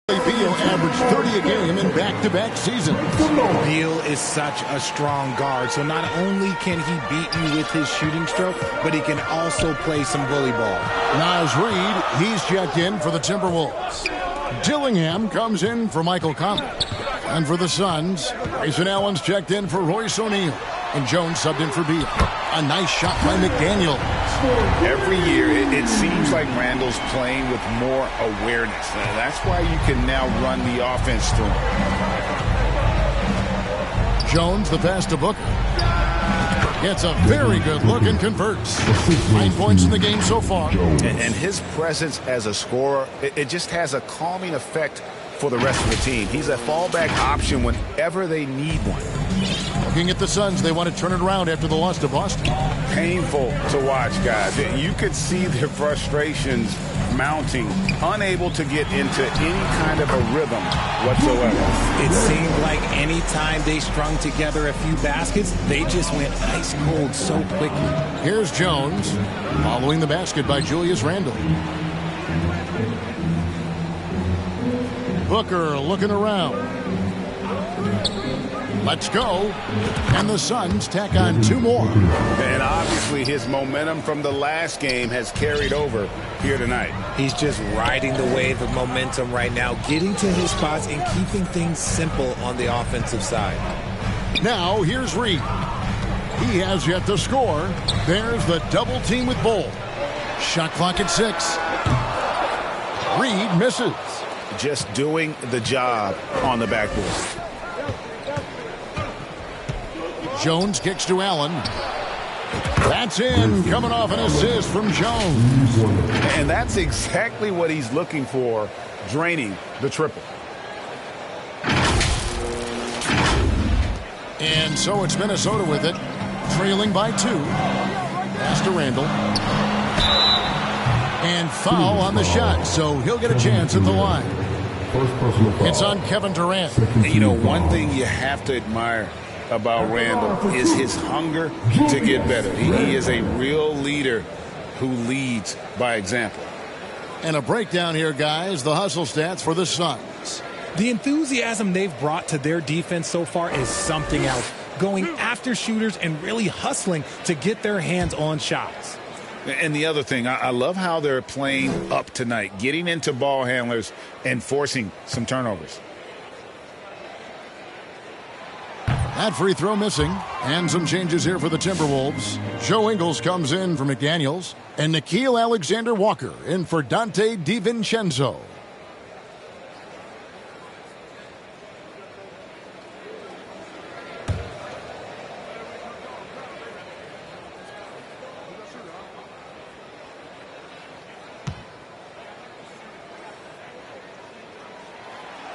Speaker 9: Beal averaged 30 a game in back-to-back seasons.
Speaker 16: Beal is such a strong guard, so not only can he beat you with his shooting stroke, but he can also play some bully ball.
Speaker 9: Naz Reid, he's checked in for the Timberwolves. Dillingham comes in for Michael Conley. And for the Suns, Grayson Allen's checked in for Royce O'Neal. And Jones subbed in for Beal. A nice shot by McDaniel.
Speaker 6: Every year, it seems like Randall's playing with more awareness. And that's why you can now run the offense through him.
Speaker 9: Jones, the pass to Booker. Gets a very good look and converts. 9 points in the game so far.
Speaker 6: And his presence as a scorer, it just has a calming effect for the rest of the team. He's a fallback option whenever they need one.
Speaker 9: Looking at the Suns, they want to turn it around after the loss to Boston.
Speaker 6: Painful to watch, guys. You could see their frustrations mounting, unable to get into any kind of a rhythm whatsoever.
Speaker 16: It seemed like any time they strung together a few baskets, they just went ice cold so quickly.
Speaker 9: Here's Jones, following the basket by Julius Randle. Booker looking around. Let's go. And the Suns tack on 2 more.
Speaker 6: And obviously his momentum from the last game has carried over here tonight.
Speaker 16: He's just riding the wave of momentum right now, getting to his spots and keeping things simple on the offensive side.
Speaker 9: Now here's Reed. He has yet to score. There's the double team with Bol. Shot clock at 6. Reed misses.
Speaker 6: Just doing the job on the backboard.
Speaker 9: Jones kicks to Allen. That's in, coming off an assist from Jones.
Speaker 6: And that's exactly what he's looking for, draining the triple.
Speaker 9: And so it's Minnesota with it, trailing by 2. Pass to Randle. And foul on the shot, so he'll get a chance at the line. It's on Kevin Durant.
Speaker 6: You know, one thing you have to admire about Randle is his hunger to get better. He is a real leader who leads by example.
Speaker 9: And a breakdown here, guys. The hustle stats for the Suns.
Speaker 16: The enthusiasm they've brought to their defense so far is something else. Going after shooters and really hustling to get their hands on shots.
Speaker 6: And the other thing, I love how they're playing up tonight, getting into ball handlers and forcing some turnovers.
Speaker 9: That free throw missing. And some changes here for the Timberwolves. Joe Ingles comes in for McDaniels. And Nickeil Alexander-Walker in for Dante DiVincenzo.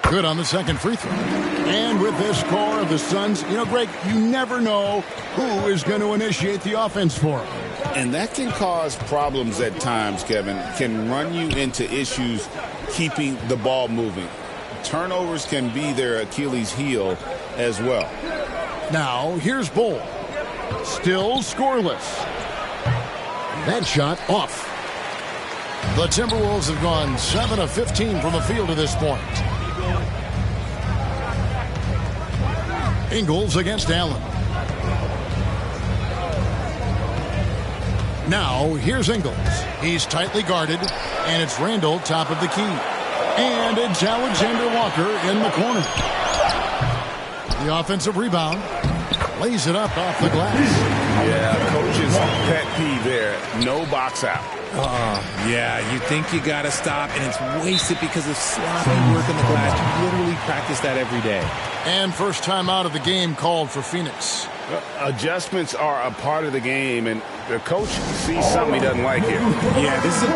Speaker 9: Good on the second free throw. And with this score of the Suns, you know, Greg, you never know who is going to initiate the offense for them.
Speaker 6: And that can cause problems at times, Kevin. Can run you into issues keeping the ball moving. Turnovers can be their Achilles heel as well.
Speaker 9: Now, here's Bol. Still scoreless. That shot off. The Timberwolves have gone 7 of 15 from the field to this point. Ingles against Allen. Now, here's Ingles. He's tightly guarded, and it's Randle top of the key. And it's Alexander Walker in the corner. The offensive rebound. Lays it up off the glass.
Speaker 6: Yeah, coach's pet peeve there. No box out.
Speaker 16: Yeah, you think you got to stop, and it's wasted because of sloppy work on the glass. You literally practice that every day.
Speaker 9: And first time out of the game called for Phoenix.
Speaker 6: Adjustments are a part of the game, and the coach sees something he doesn't like here.
Speaker 16: Yeah, this is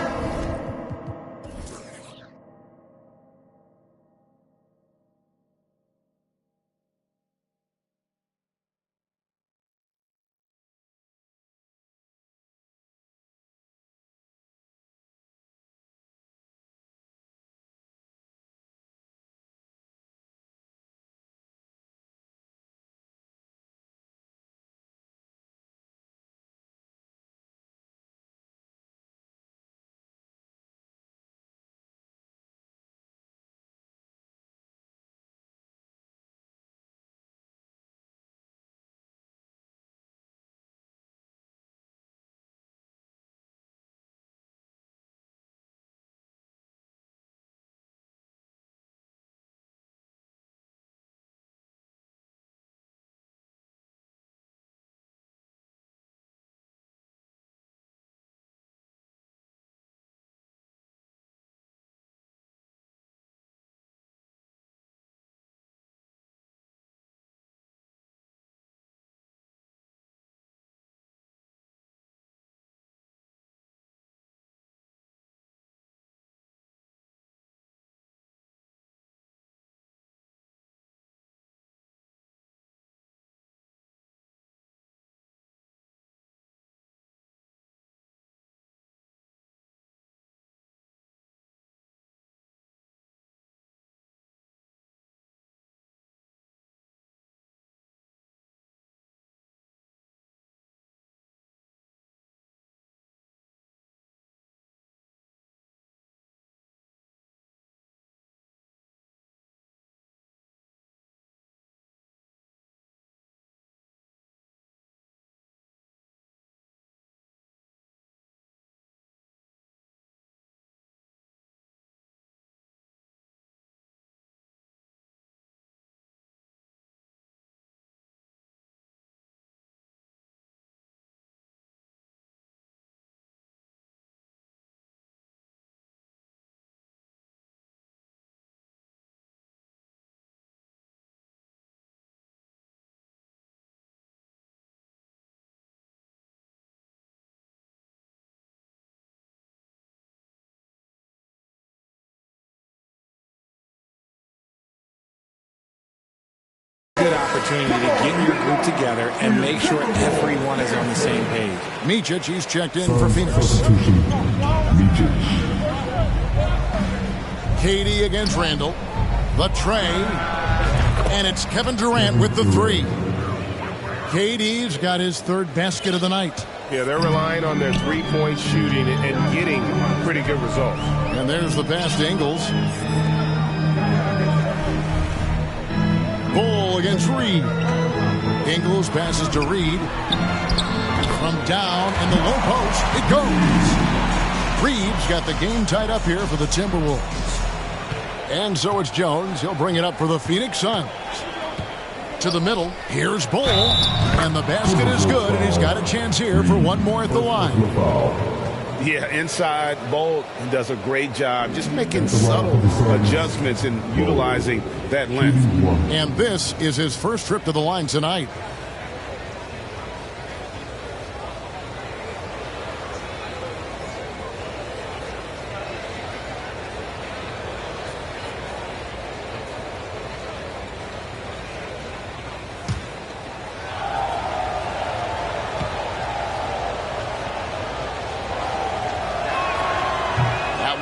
Speaker 16: opportunity to get your group together and make sure everyone is on the same page.
Speaker 9: Micic, he's checked in for Phoenix. KD against Randall. The tray. And it's Kevin Durant with the three. KD's got his third basket of the night.
Speaker 17: Yeah, they're relying on their three-point shooting and getting pretty good results.
Speaker 9: And there's the pass to Ingles. Ball against Reed. Ingles passes to Reed. From down in the low post, it goes. Reed's got the game tied up here for the Timberwolves. And so it's Jones. He'll bring it up for the Phoenix Suns. To the middle. Here's Ball. And the basket is good, and he's got a chance here for one more at the line.
Speaker 6: Yeah, inside, Ball does a great job just making subtle adjustments and utilizing that length.
Speaker 9: And this is his first trip to the line tonight.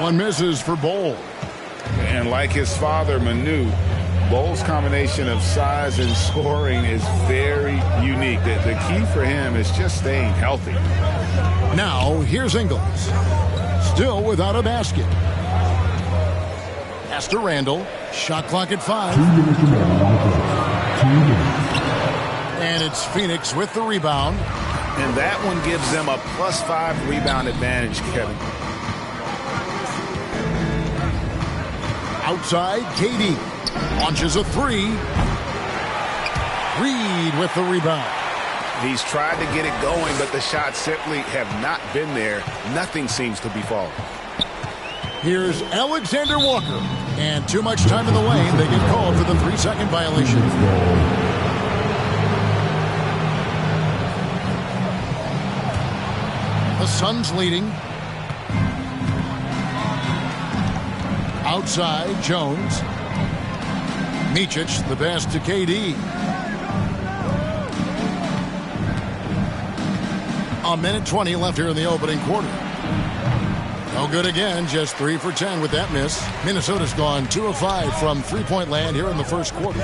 Speaker 9: One misses for Ball.
Speaker 6: And like his father, Manu, Ball's combination of size and scoring is very unique. The key for him is just staying healthy.
Speaker 9: Now, here's Ingles. Still without a basket. Pass to Randall. Shot clock at 5. And it's Phoenix with the rebound.
Speaker 6: And that one gives them a +5 rebound advantage, Kevin.
Speaker 9: Outside, KD launches a three. Reed with the rebound.
Speaker 6: He's tried to get it going, but the shots simply have not been there. Nothing seems to be falling.
Speaker 9: Here's Alexander Walker. And too much time in the lane. They get called for the 3-second violation. The Suns leading. Outside, Jones. Micic, the pass to KD. A minute 20 left here in the opening quarter. No good again, just 3 for 10 with that miss. Minnesota's gone 2 of 5 from three-point land here in the first quarter.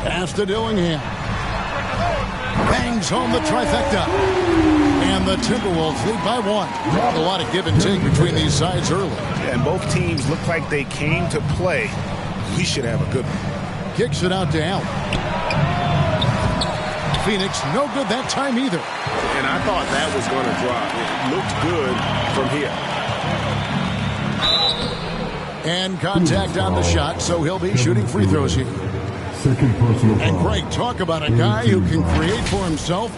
Speaker 9: Pass to Dillingham. Bangs home the trifecta. And the Timberwolves lead by 1. A lot of give and take between these sides early.
Speaker 6: And both teams look like they came to play. We should have a good one.
Speaker 9: Kicks it out to Allen. Phoenix, no good that time either.
Speaker 17: And I thought that was going to drop. It looked good from here.
Speaker 9: And contact on the shot, so he'll be shooting free throws here. And Greg, talk about a guy who can create for himself.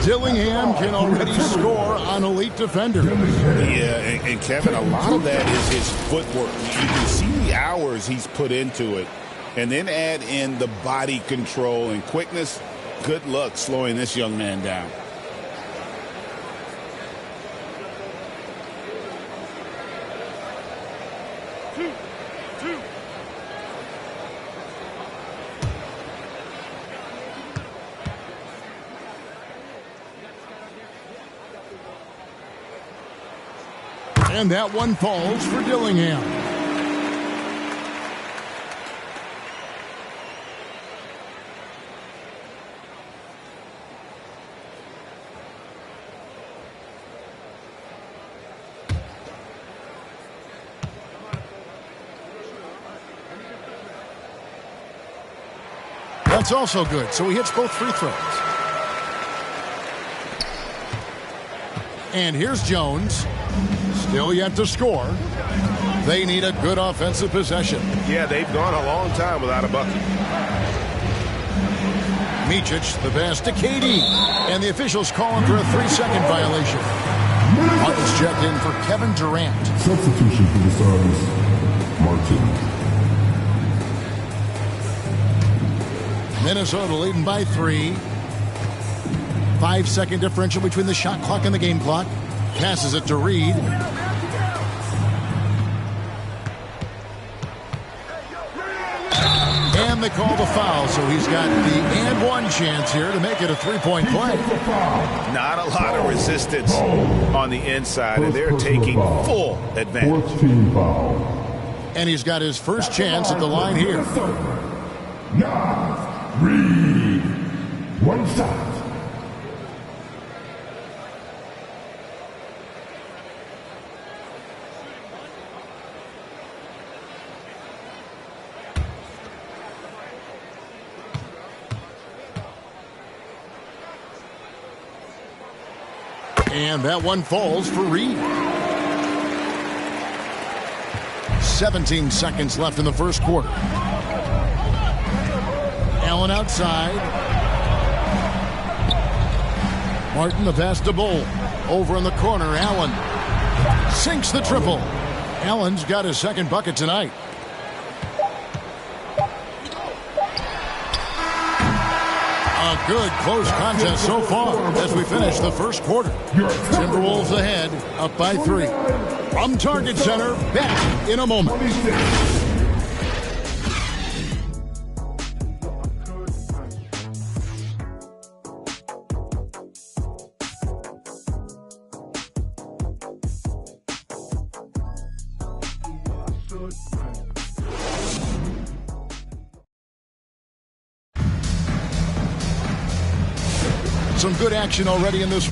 Speaker 9: Dillingham can already score on elite defenders.
Speaker 6: Yeah, and Kevin, a lot of that is his footwork. You can see the hours he's put into it. And then add in the body control and quickness. Good luck slowing this young man down.
Speaker 9: And that one falls for Dillingham. That's also good, so he hits both free throws. And here's Jones. Still yet to score. They need a good offensive possession.
Speaker 17: Yeah, they've gone a long time without a bucket.
Speaker 9: Micic, the pass to KD. And the officials calling for a 3-second violation. Martin's checked in for Kevin Durant.
Speaker 18: Substitution for the Suns, Martin.
Speaker 9: Minnesota leading by 3. 5-second differential between the shot clock and the game clock. Passes it to Reed. And And they call the foul, so he's got the and one chance here to make it a three-point play.
Speaker 6: Not a lot of resistance on the inside, and they're taking full advantage.
Speaker 9: And he's got his first chance at the line here.
Speaker 18: Reed, one shot.
Speaker 9: And that one falls for Reed. 17 seconds left in the first quarter. Allen outside. Martin the pass to Bull. Over in the corner, Allen sinks the triple. Allen's got his second bucket tonight. A good close contest so far as we finish the first quarter. Timberwolves ahead, up by 3. From Target Center, back in a moment. Some good action already in this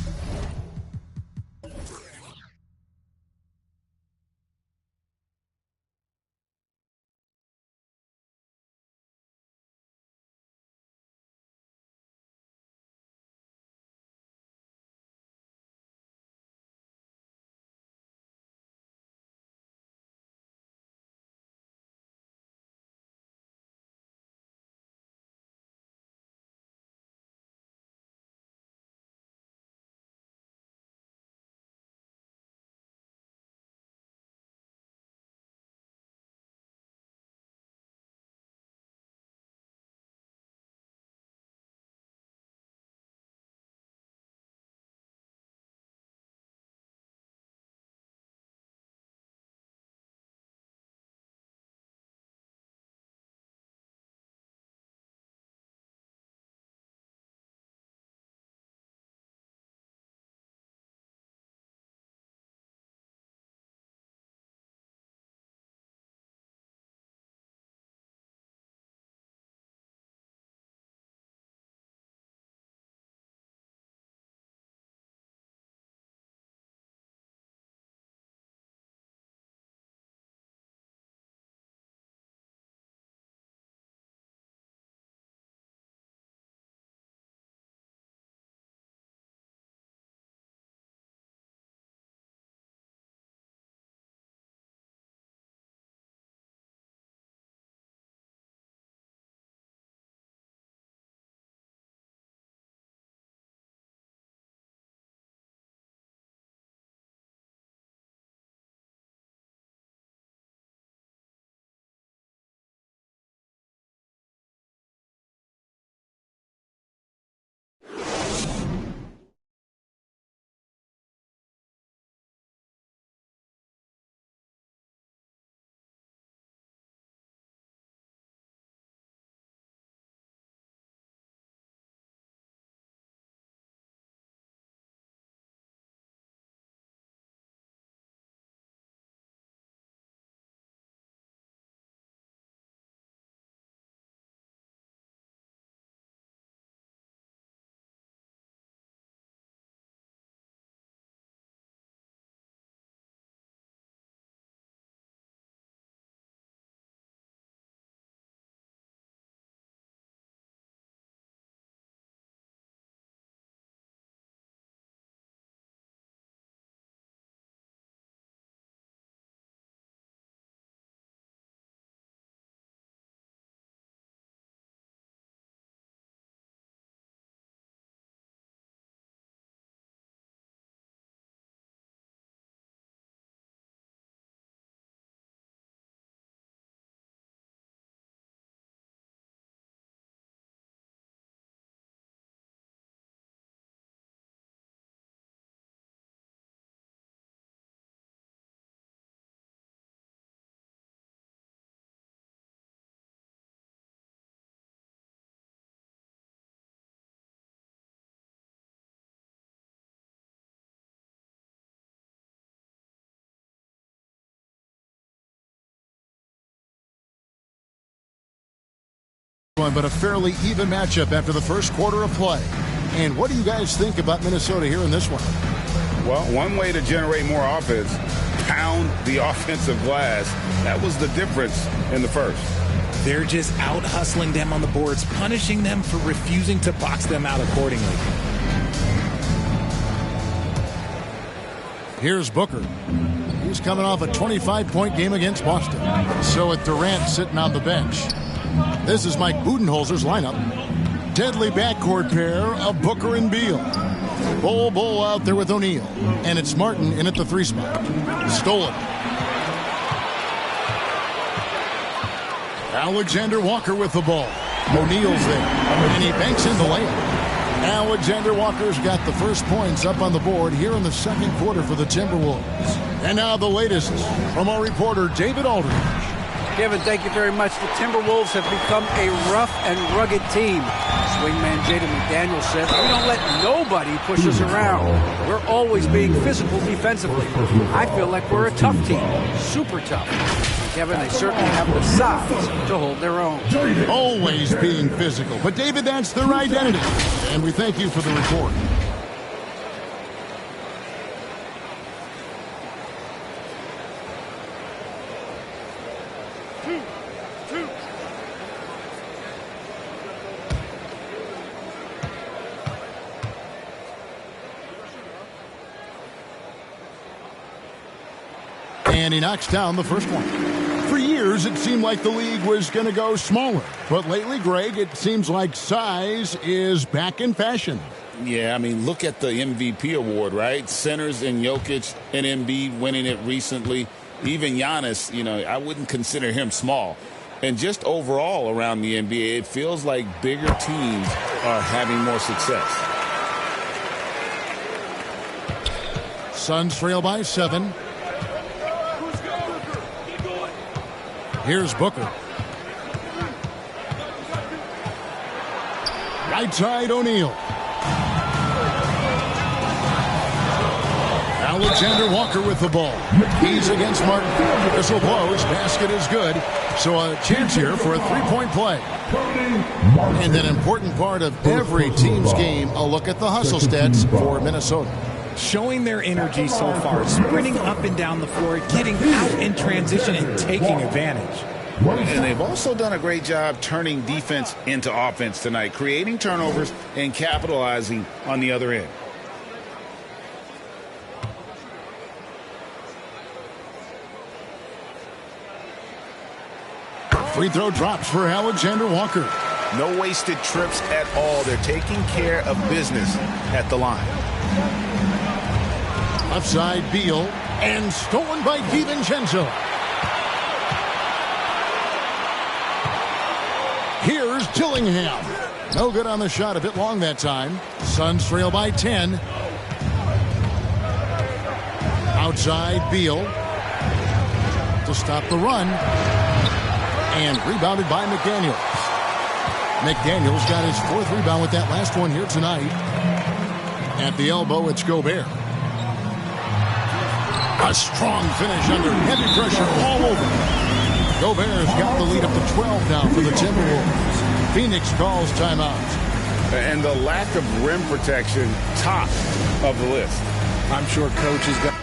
Speaker 9: one, but a fairly even matchup after the first quarter of play. And what do you guys think about Minnesota here in this one?
Speaker 14: Well, one way to generate more offense, pound the offensive glass. That was the difference in the first.
Speaker 16: They're just out hustling them on the boards, punishing them for refusing to box them out accordingly.
Speaker 9: Here's Booker. He's coming off a 25-point game against Boston. So with Durant sitting on the bench, this is Mike Budenholzer's lineup. Deadly backcourt pair of Booker and Beal. Bull out there with O'Neal. And it's Martin in at the 3 spot. Stolen. Alexander Walker with the ball. O'Neal's there. And he banks in the layup. Alexander Walker's got the first points up on the board here in the second quarter for the Timberwolves. And now the latest from our reporter, David Aldridge.
Speaker 15: Kevin, thank you very much. The Timberwolves have become a rough and rugged team. Swingman Jaden McDaniels said, we don't let nobody push us around. We're always being physical defensively. I feel like we're a tough team, super tough. And Kevin, they certainly have the size to hold their own.
Speaker 9: Always being physical. But David, that's their identity. And we thank you for the report. And he knocks down the first one. For years, it seemed like the league was going to go smaller. But lately, Greg, it seems like size is back in fashion.
Speaker 14: Yeah, I mean, look at the MVP award, right? Centers and Jokic and Embiid winning it recently. Even Giannis, I wouldn't consider him small. And just overall around the NBA, it feels like bigger teams are having more success.
Speaker 9: Suns trail by 7. Here's Booker. Right side, O'Neal. Alexander Walker with the ball. He's against Martin. Whistle blows. Basket is good. So a chance here for a three-point play. And an important part of every team's game, a look at the hustle stats for Minnesota.
Speaker 16: Showing their energy so far, sprinting up and down the floor, getting out in transition and taking advantage.
Speaker 14: And they've also done a great job turning defense into offense tonight, creating turnovers and capitalizing on the other end.
Speaker 9: Free throw drops for Alexander Walker.
Speaker 6: No wasted trips at all. They're taking care of business at the line.
Speaker 9: Left side, Beal, and stolen by DiVincenzo. Here's Dillingham. No good on the shot, a bit long that time. Suns trail by 10. Outside, Beal to stop the run. And rebounded by McDaniels. McDaniels got his 4th rebound with that last one here tonight. At the elbow, it's Gobert. A strong finish under heavy pressure all over. Gobert's got the lead up to 12 now for the Timberwolves. Phoenix calls timeout.
Speaker 14: And the lack of rim protection, top of the list.
Speaker 16: I'm sure coach has got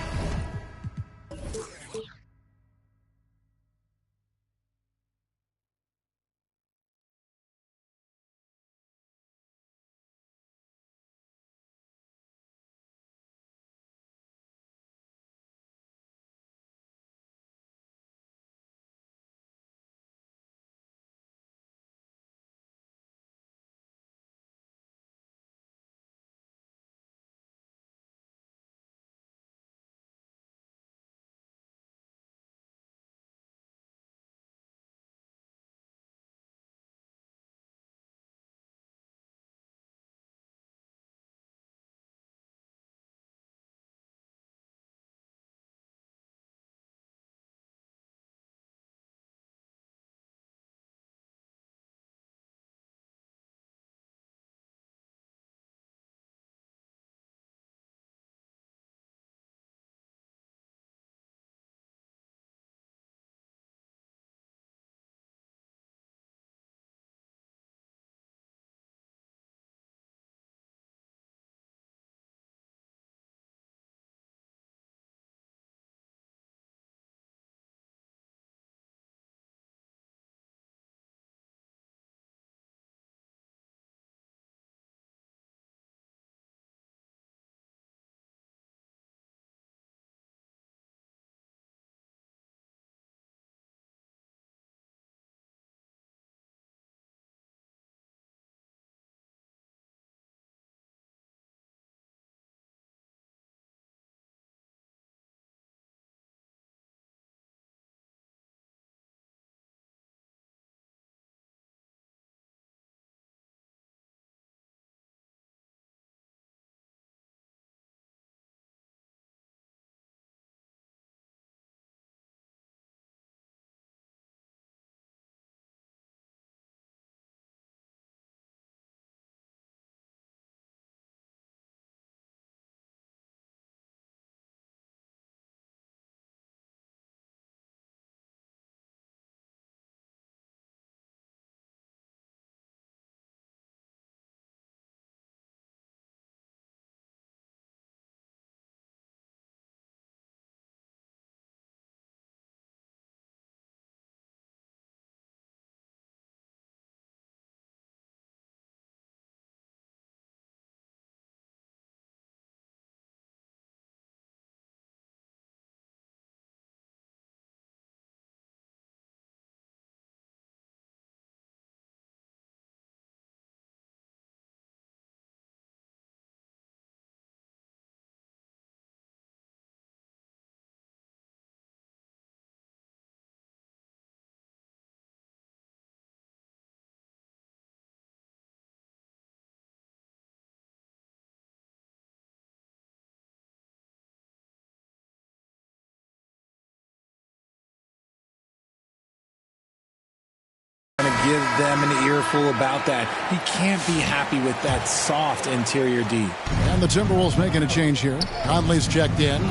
Speaker 16: give them an earful about that. He can't be happy with that soft interior D.
Speaker 9: And the Timberwolves making a change here. Conley's checked in.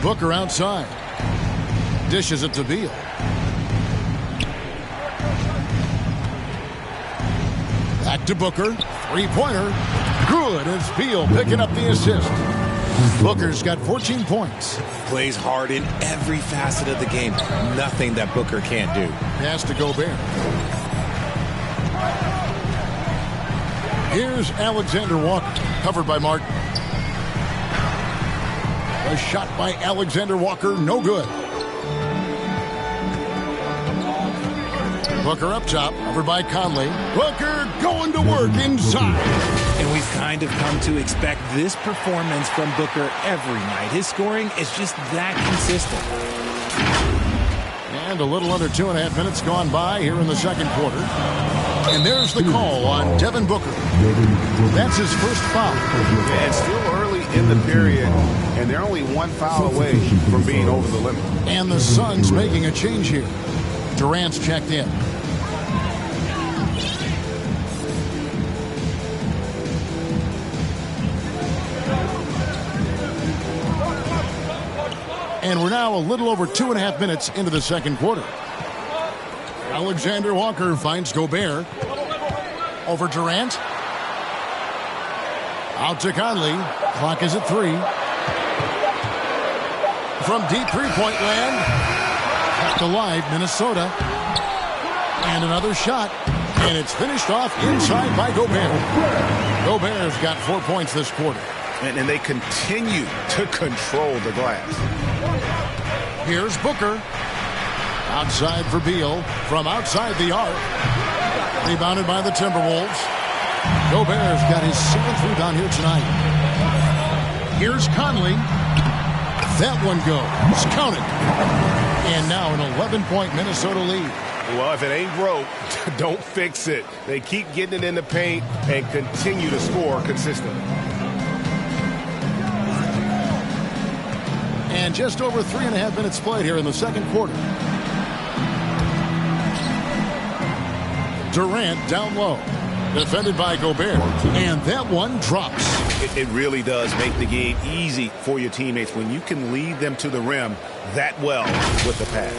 Speaker 9: Booker outside. Dishes it to Beal. Back to Booker. Three-pointer. Good. It's Beal picking up the assist. Booker's got 14 points.
Speaker 16: Plays hard in every facet of the game. Nothing that Booker can't do.
Speaker 9: Pass to Gobert. Here's Alexander Walker. Covered by Martin. A shot by Alexander Walker. No good. Booker up top. Covered by Conley. Booker going to work inside.
Speaker 16: And we've kind of come to expect this performance from Booker every night. His scoring is just that consistent.
Speaker 9: And a little under 2.5 minutes gone by here in the second quarter. And there's the call on Devin Booker. That's his first foul.
Speaker 17: Yeah, it's still early in the period, and they're only one foul away from being over the limit.
Speaker 9: And the Suns making a change here. Durant's checked in. And we're now a little over 2.5 minutes into the second quarter. Alexander Walker finds Gobert. Over Durant. Out to Conley. Clock is at 3. From deep three-point land. Kept alive, Minnesota. And another shot. And it's finished off inside by Gobert. Gobert's got 4 points this quarter.
Speaker 17: And they continue to control the glass.
Speaker 9: Here's Booker. Outside for Beal. From outside the arc. Rebounded by the Timberwolves. Gobert's got his 7th rebound here tonight. Here's Conley. That one goes. Count it. And now an 11-point Minnesota lead.
Speaker 17: Well, if it ain't broke, don't fix it. They keep getting it in the paint and continue to score consistently.
Speaker 9: And just over 3.5 minutes played here in the second quarter. Durant down low. Defended by Gobert. And that one drops.
Speaker 17: It really does make the game easy for your teammates when you can lead them to the rim that well with the pass.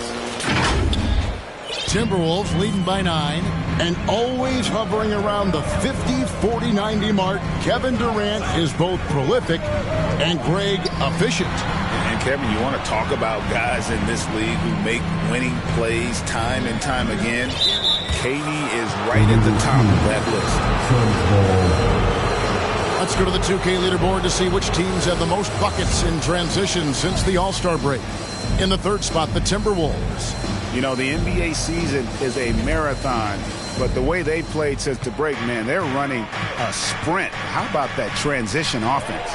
Speaker 9: Timberwolves leading by 9 and always hovering around the 50, 40, 90 mark. Kevin Durant is both prolific and Greg efficient.
Speaker 14: And Kevin, you want to talk about guys in this league who make winning plays time and time again. KD is right at the top of that list.
Speaker 9: Let's go to the 2K leaderboard to see which teams have the most buckets in transition since the All-Star break. In the third spot, the Timberwolves.
Speaker 17: You know, the NBA season is a marathon, but the way they played since the break, man, they're running a sprint. How about that transition offense?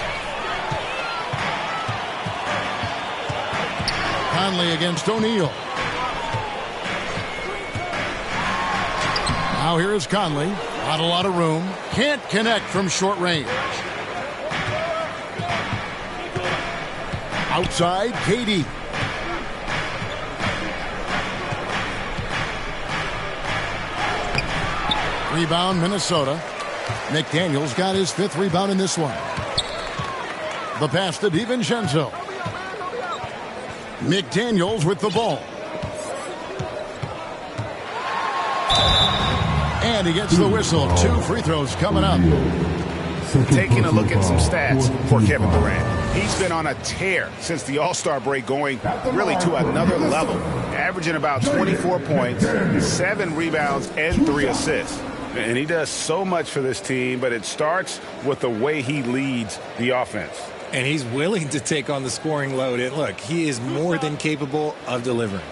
Speaker 9: Conley against O'Neal. Now here is Conley. Not a lot of room. Can't connect from short range. Outside, KD. Rebound, Minnesota. McDaniels got his 5th rebound in this one. The pass to DiVincenzo. McDaniels with the ball. And he gets the whistle. 2 free throws coming up.
Speaker 17: Taking a look at some stats for Kevin Durant. He's been on a tear since the All-Star break, going really to another level. Averaging about 24 points, 7 rebounds, and 3 assists. And he does so much for this team, but it starts with the way he leads the offense.
Speaker 16: And he's willing to take on the scoring load. And look, he is more than capable of delivering.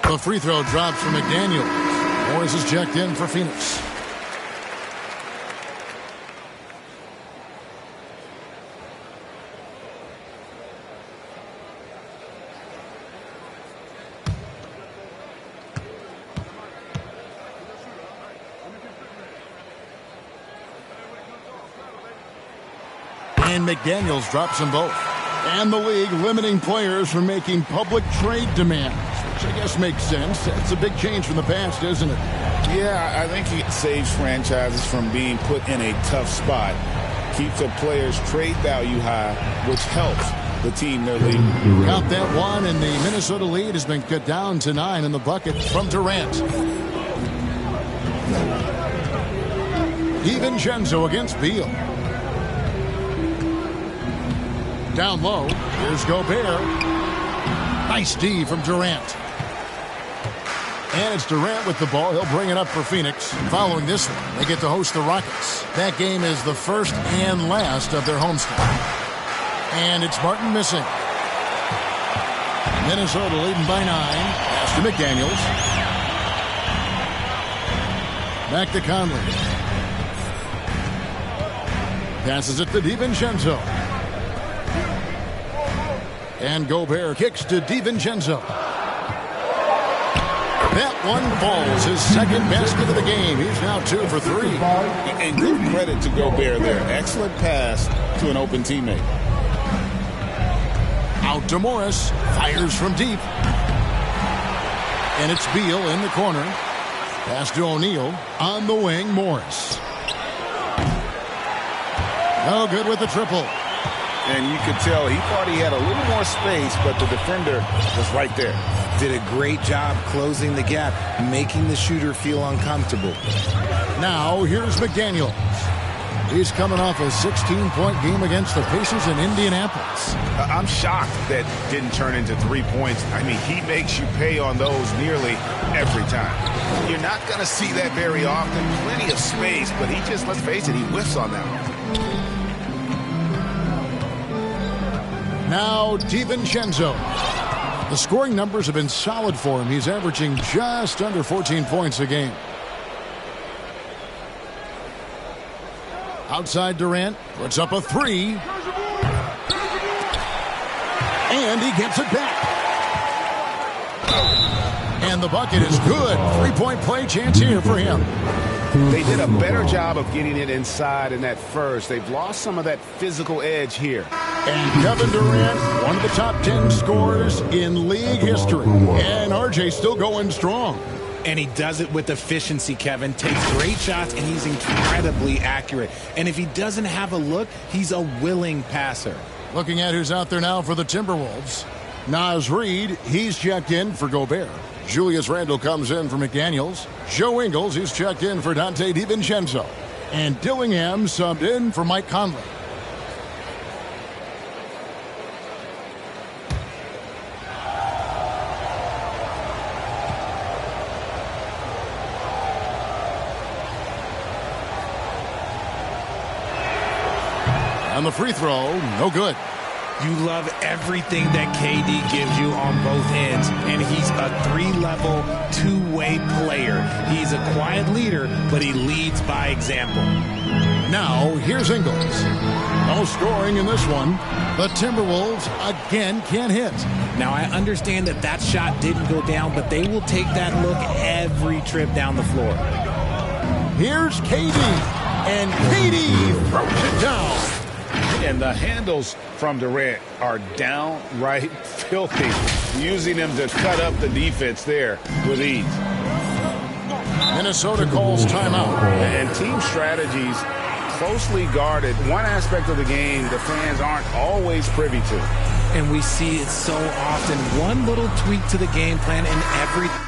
Speaker 9: The free throw drops for McDaniels. Morris is checked in for Phoenix. And McDaniels drops them both. And the league limiting players from making public trade demands, which I guess makes sense. It's a big change from the past, isn't it?
Speaker 6: Yeah, I think it saves franchises from being put in a tough spot. Keeps a player's trade value high, which helps the team they're leading.
Speaker 9: Count that one, and the Minnesota lead has been cut down to 9 in the bucket from Durant. DiVincenzo against Beal. Down low, here's Gobert. Nice D from Durant. And it's Durant with the ball. He'll bring it up for Phoenix. Following this one, they get to host the Rockets. That game is the first and last of their homestand. And it's Martin missing. Minnesota leading by 9. Pass to McDaniels. Back to Conley. Passes it to DiVincenzo. And Gobert kicks to DiVincenzo. That one falls. His second basket of the game. He's now 2 for 3.
Speaker 6: And good credit to Gobert there. Excellent pass to an open teammate.
Speaker 9: Out to Morris. Fires from deep. And it's Beal in the corner. Pass to O'Neal. On the wing, Morris. No good with the triple.
Speaker 17: And you could tell he thought he had a little more space, but the defender was right there.
Speaker 16: Did a great job closing the gap, making the shooter feel uncomfortable.
Speaker 9: Now, here's McDaniels. He's coming off a 16-point game against the Pacers in Indianapolis.
Speaker 17: I'm shocked that didn't turn into 3 points. I mean, he makes you pay on those nearly every time. You're not going to see that very often. Plenty of space, but he just, let's face it, he whiffs on that one.
Speaker 9: Now, DiVincenzo. The scoring numbers have been solid for him. He's averaging just under 14 points a game. Outside Durant. Puts up a 3. And he gets it back. And the bucket is good. 3-point play chance here for him.
Speaker 17: They did a better job of getting it inside in that first. They've lost some of that physical edge here.
Speaker 9: And Kevin Durant, one of the top 10 scorers in league history. And RJ still going strong.
Speaker 16: And he does it with efficiency, Kevin. Takes great shots, and he's incredibly accurate. And if he doesn't have a look, he's a willing passer.
Speaker 9: Looking at who's out there now for the Timberwolves. Naz Reid, he's checked in for Gobert. Julius Randle comes in for McDaniels. Joe Ingles, he's checked in for Dante DiVincenzo. And Dillingham subbed in for Mike Conley. On the free throw, no good.
Speaker 16: You love everything that KD gives you on both ends, and he's a 3-level, 2-way player. He's a quiet leader, but he leads by example.
Speaker 9: Now, here's Ingles. No scoring in this one. The Timberwolves again can't hit.
Speaker 16: Now, I understand that that shot didn't go down, but they will take that look every trip down the floor.
Speaker 9: Here's KD, and KD throws it down.
Speaker 17: And the handles from Durant are downright filthy, using them to cut up the defense there with ease.
Speaker 9: Minnesota calls timeout.
Speaker 17: And team strategies closely guarded. One aspect of the game the fans aren't always privy to.
Speaker 16: And we see it so often. One little tweak to the game plan and everything.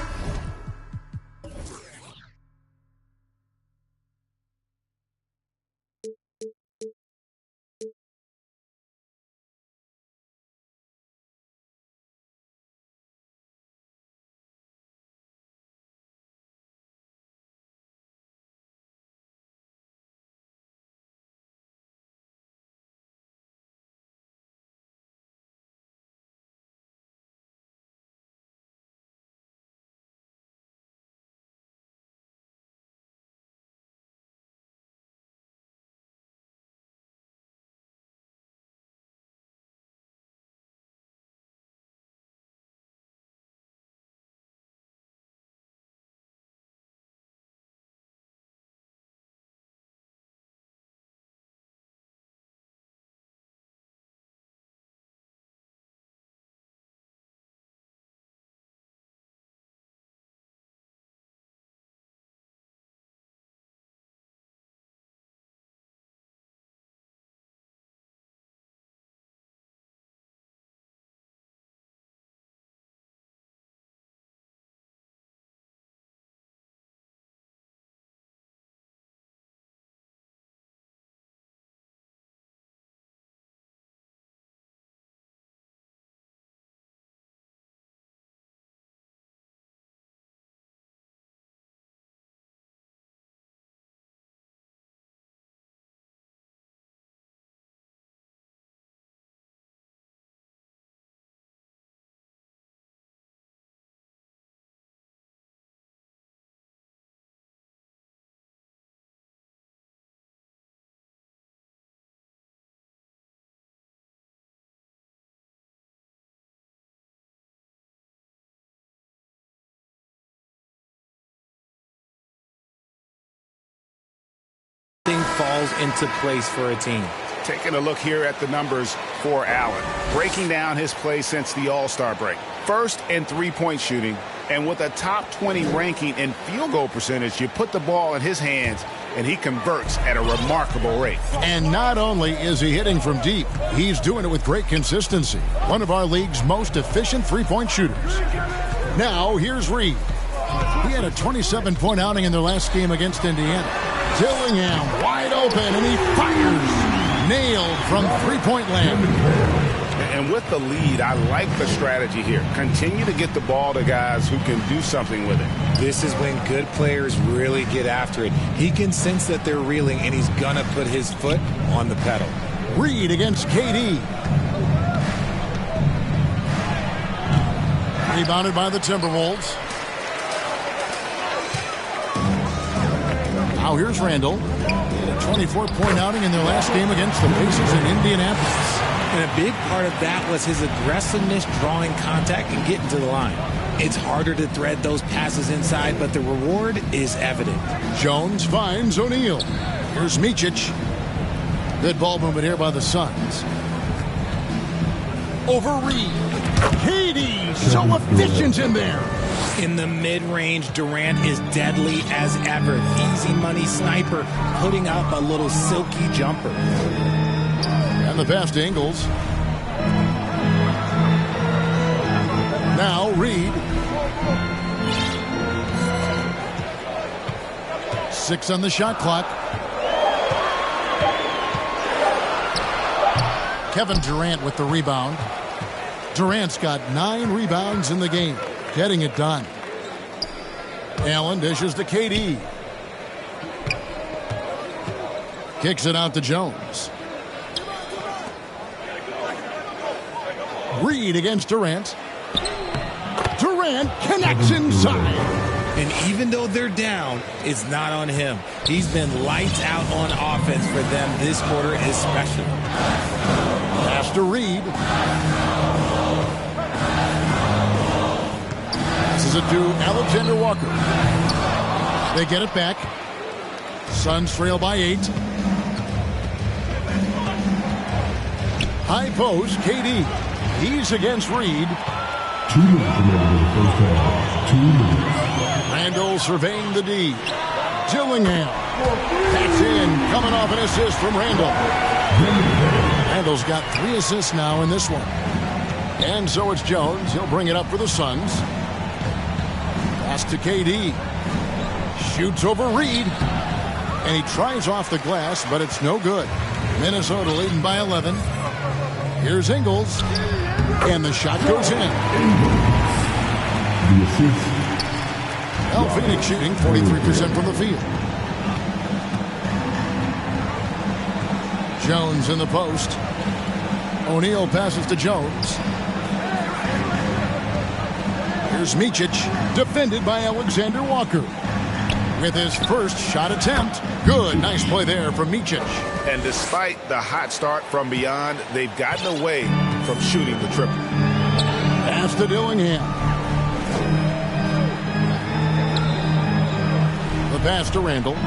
Speaker 16: falls into place for a team.
Speaker 17: Taking a look here at the numbers for Allen. Breaking down his play since the All-Star break. First in three-point shooting, and with a top 20 ranking in field goal percentage, you put the ball in his hands, and he converts at a remarkable rate.
Speaker 9: And not only is he hitting from deep, he's doing it with great consistency. One of our league's most efficient three-point shooters. Now, here's Reed. He had a 27-point outing in their last game against Indiana. Dillingham wide open, and he fires. Nailed from three-point land.
Speaker 17: And with the lead, I like the strategy here. Continue to get the ball to guys who can do something with it.
Speaker 16: This is when good players really get after it. He can sense that they're reeling, and he's going to put his foot on the pedal.
Speaker 9: Reed against KD. Rebounded by the Timberwolves. Now here's Randall. 24-point outing in their last game against the Pacers in Indianapolis.
Speaker 16: And a big part of that was his aggressiveness, drawing contact, and getting to the line. It's harder to thread those passes inside, but the reward is evident.
Speaker 9: Jones finds O'Neal. Here's Micic. Good ball movement here by the Suns. Over Reed. KD, so efficient in there.
Speaker 16: In the mid-range, Durant is deadly as ever. Easy money sniper, putting up a little silky jumper.
Speaker 9: And the pass to Ingles. Now Reed. 6 on the shot clock. Kevin Durant with the rebound. Durant's got 9 rebounds in the game. Getting it done. Allen dishes to KD. Kicks it out to Jones. Reed against Durant. Durant connects inside.
Speaker 16: And even though they're down, it's not on him. He's been lights out on offense for them this quarter especially.
Speaker 9: Pass to Reed. Passes it to Alexander Walker. They get it back. Suns trail by 8. High post, KD. He's against Reed.
Speaker 18: 2 minutes remaining in the first half. 2 minutes.
Speaker 9: Randall surveying the D. Dillingham. That's in. Coming off an assist from Randall. Randall's got 3 assists now in this one. And so it's Jones. He'll bring it up for the Suns. Pass to KD. Shoots over Reed. And he tries off the glass, but it's no good. Minnesota leading by 11. Here's Ingles. And the shot goes in.
Speaker 18: The assist.
Speaker 9: El Phoenix shooting 43% from the field. Jones in the post. O'Neal passes to Jones. Here's Micic, defended by Alexander Walker. With his first shot attempt. Good, nice play there from Micic.
Speaker 17: And despite the hot start from beyond, they've gotten away from shooting the triple.
Speaker 9: Pass to Dillingham. The pass to Randall.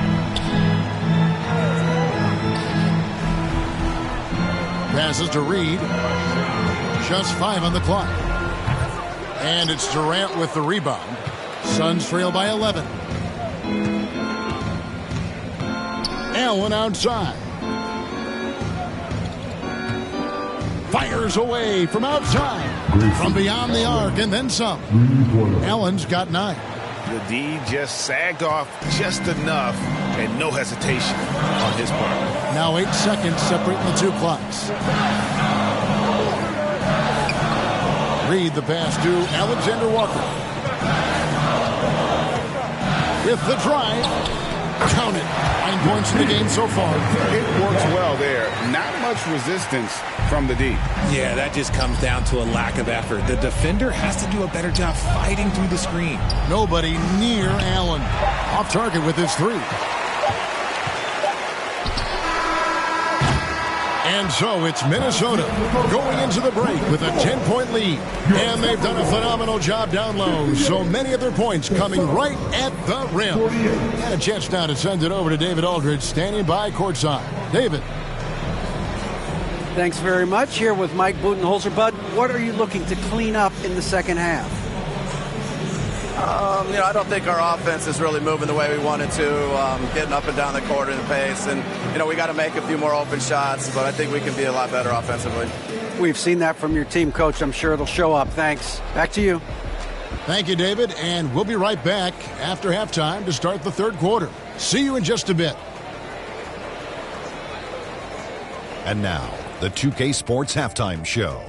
Speaker 9: Passes to Reed. Just 5 on the clock. And it's Durant with the rebound. Suns trail by 11. Allen outside. Fires away from outside. From beyond the arc and then some. Allen's got 9.
Speaker 17: The D just sagged off just enough and no hesitation on his part.
Speaker 9: Now 8 seconds separating the 2 clocks. Reed the pass to Alexander Walker. With the drive. Count it. 9 points in the game so far.
Speaker 17: It works well there. Not much resistance from the D.
Speaker 16: Yeah, that just comes down to a lack of effort. The defender has to do a better job fighting through the screen.
Speaker 9: Nobody near Allen. Off target with his 3. And so it's Minnesota going into the break with a 10-point lead. And they've done a phenomenal job down low. So many of their points coming right at the rim. And a chance now to send it over to David Aldridge standing by courtside. David.
Speaker 15: Thanks very much. Here with Mike Budenholzer. Bud, what are you looking to clean up in the second half?
Speaker 19: I don't think our offense is really moving the way we wanted to, getting up and down the court in the pace. And, we got to make a few more open shots, but I think we can be a lot better offensively.
Speaker 15: We've seen that from your team, Coach. I'm sure it'll show up. Thanks. Back to you.
Speaker 9: Thank you, David. And we'll be right back after halftime to start the third quarter. See you in just a bit.
Speaker 20: And now, the 2K Sports Halftime Show.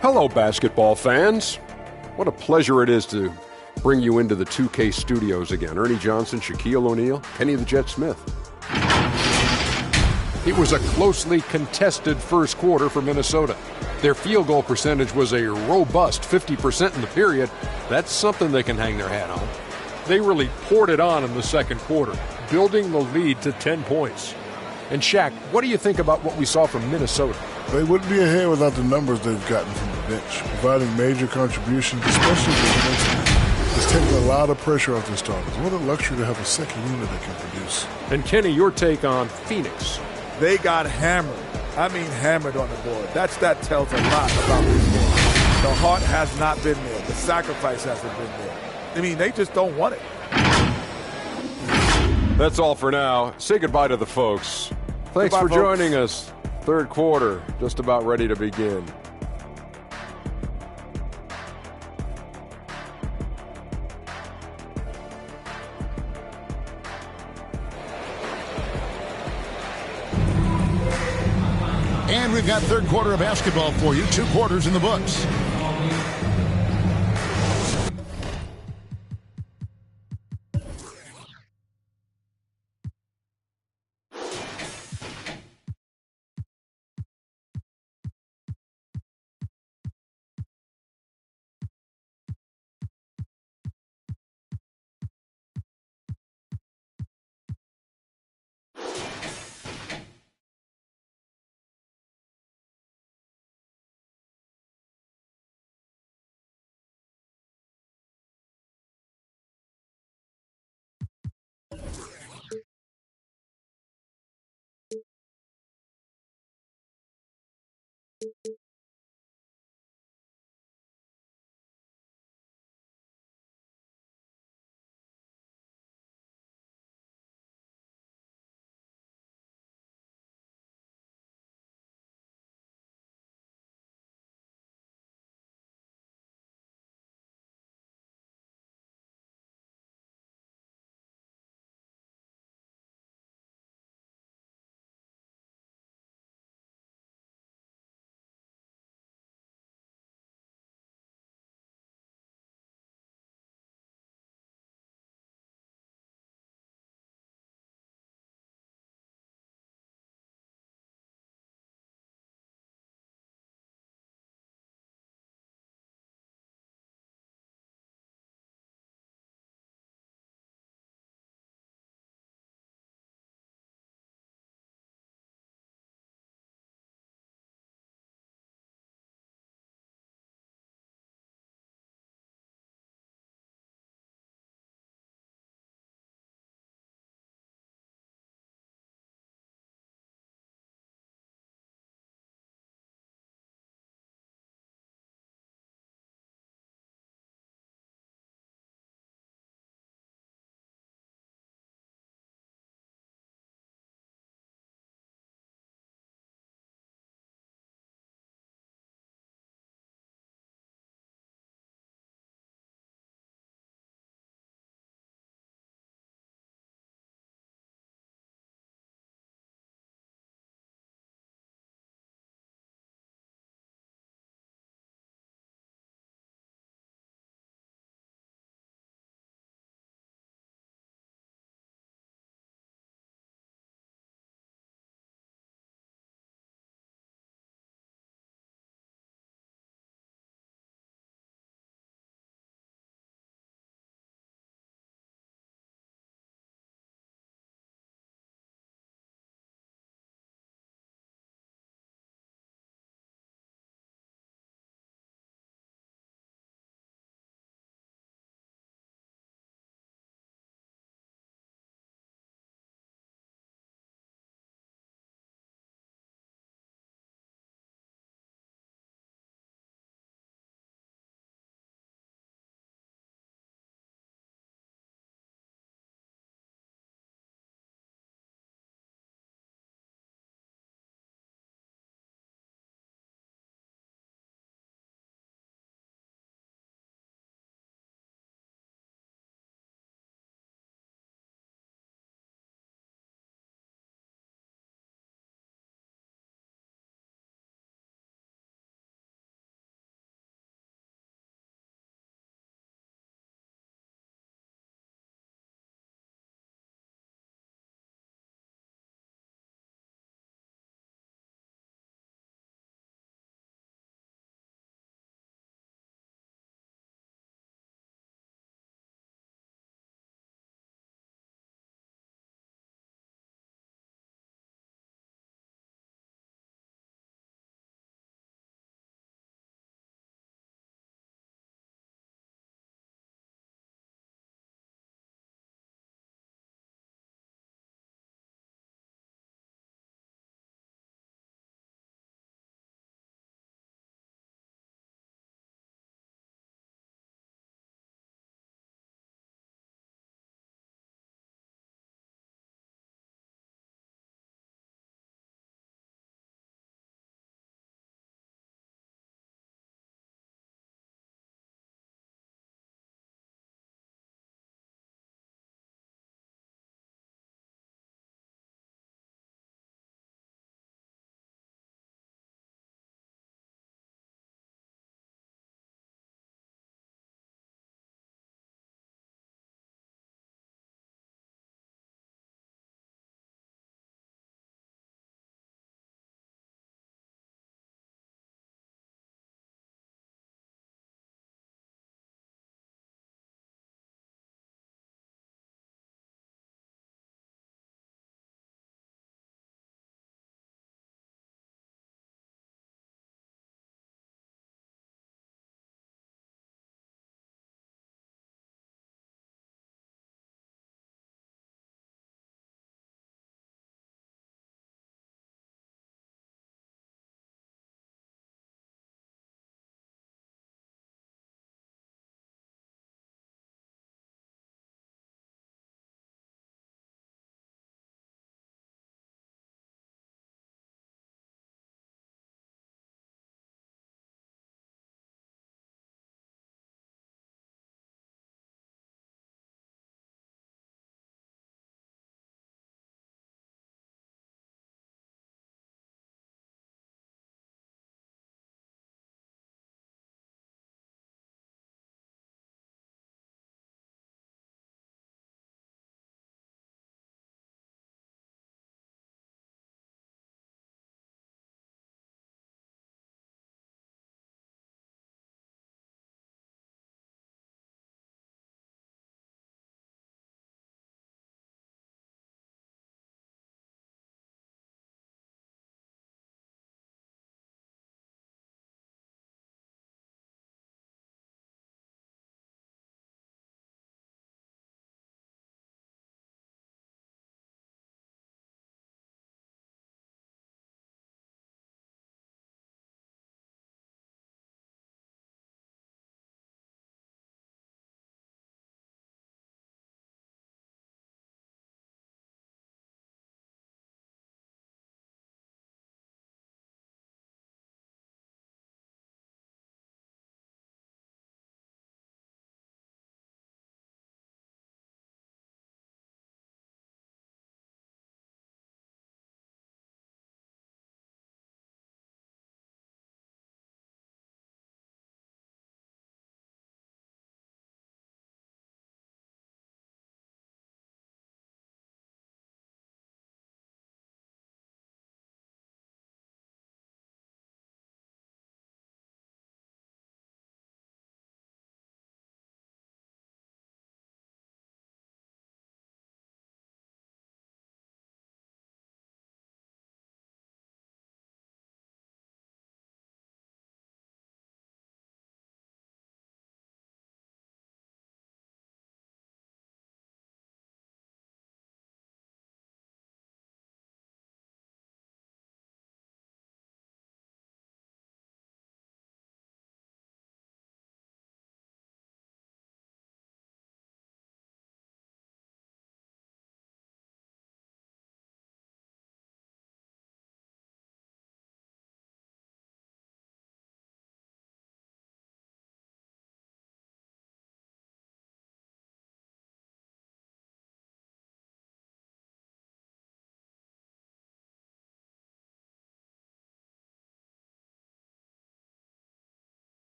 Speaker 10: Hello, basketball fans. What a pleasure it is to bring you into the 2K studios again. Ernie Johnson, Shaquille O'Neal, Kenny the Jet Smith. It was a closely contested first quarter for Minnesota. Their field goal percentage was a robust 50% in the period. That's something they can hang their hat on. They really poured it on in the second quarter, building the lead to 10 points. And Shaq, what do you think about what we saw from Minnesota?
Speaker 12: They wouldn't be ahead without the numbers they've gotten from the bench, providing major contributions, especially defensively. It's taking a lot of pressure off the starters. What a luxury to have a second unit that can produce.
Speaker 10: And Kenny, your take on Phoenix?
Speaker 11: They got hammered. I mean hammered on the board. That tells a lot about this game. The heart has not been there. The sacrifice hasn't been there. I mean, they just don't want it.
Speaker 10: That's all for now. Say goodbye to the folks. Thanks
Speaker 11: Goodbye,
Speaker 10: for
Speaker 11: folks.
Speaker 10: joining us. Third quarter, just about ready to begin.
Speaker 9: And we've got third quarter of basketball for you. 2 quarters in the books.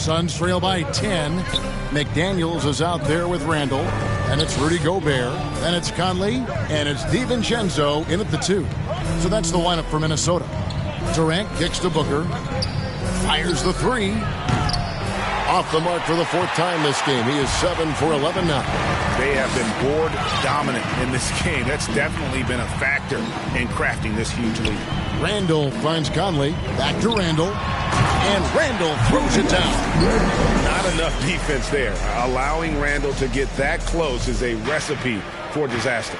Speaker 9: Suns trail by 10. McDaniels is out there with Randall. And it's Rudy Gobert. Then it's Conley. And it's DiVincenzo in at the 2. So that's the lineup for Minnesota. Durant kicks to Booker. Fires the 3.
Speaker 20: Off the mark for the 4th time this game. He is 7 for 11 now.
Speaker 17: They have been board dominant in this game. That's definitely been a factor in crafting this huge lead.
Speaker 9: Randall finds Conley. Back to Randall. And Randall throws it down.
Speaker 17: Not enough defense there. Allowing Randall to get that close is a recipe for disaster.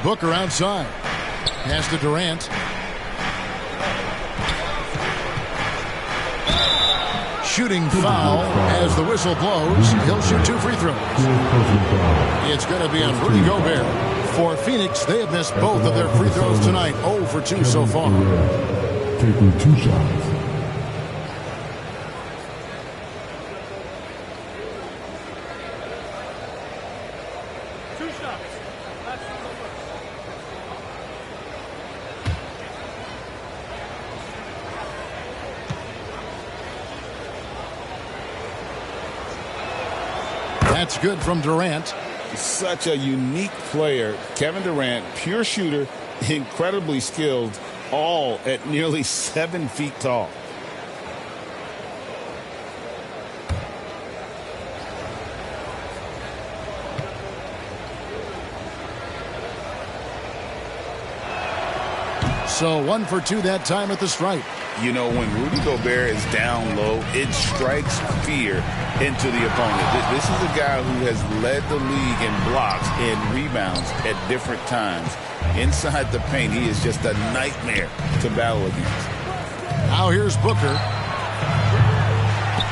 Speaker 9: Booker outside. Pass to Durant. Shooting foul as the whistle blows. He'll shoot 2 free throws. It's going to be on Rudy Gobert. For Phoenix, they have missed both of their free throws tonight. 0 for 2 so far.
Speaker 18: Taking 2 shots.
Speaker 9: That's good from Durant.
Speaker 14: Such a unique player. Kevin Durant, pure shooter, incredibly skilled, all at nearly 7 feet tall.
Speaker 9: So 1 for 2 that time at the stripe.
Speaker 14: You know, when Rudy Gobert is down low, it strikes fear into the opponent. This is a guy who has led the league in blocks and rebounds at different times. Inside the paint, he is just a nightmare to battle against.
Speaker 9: Now here's Booker.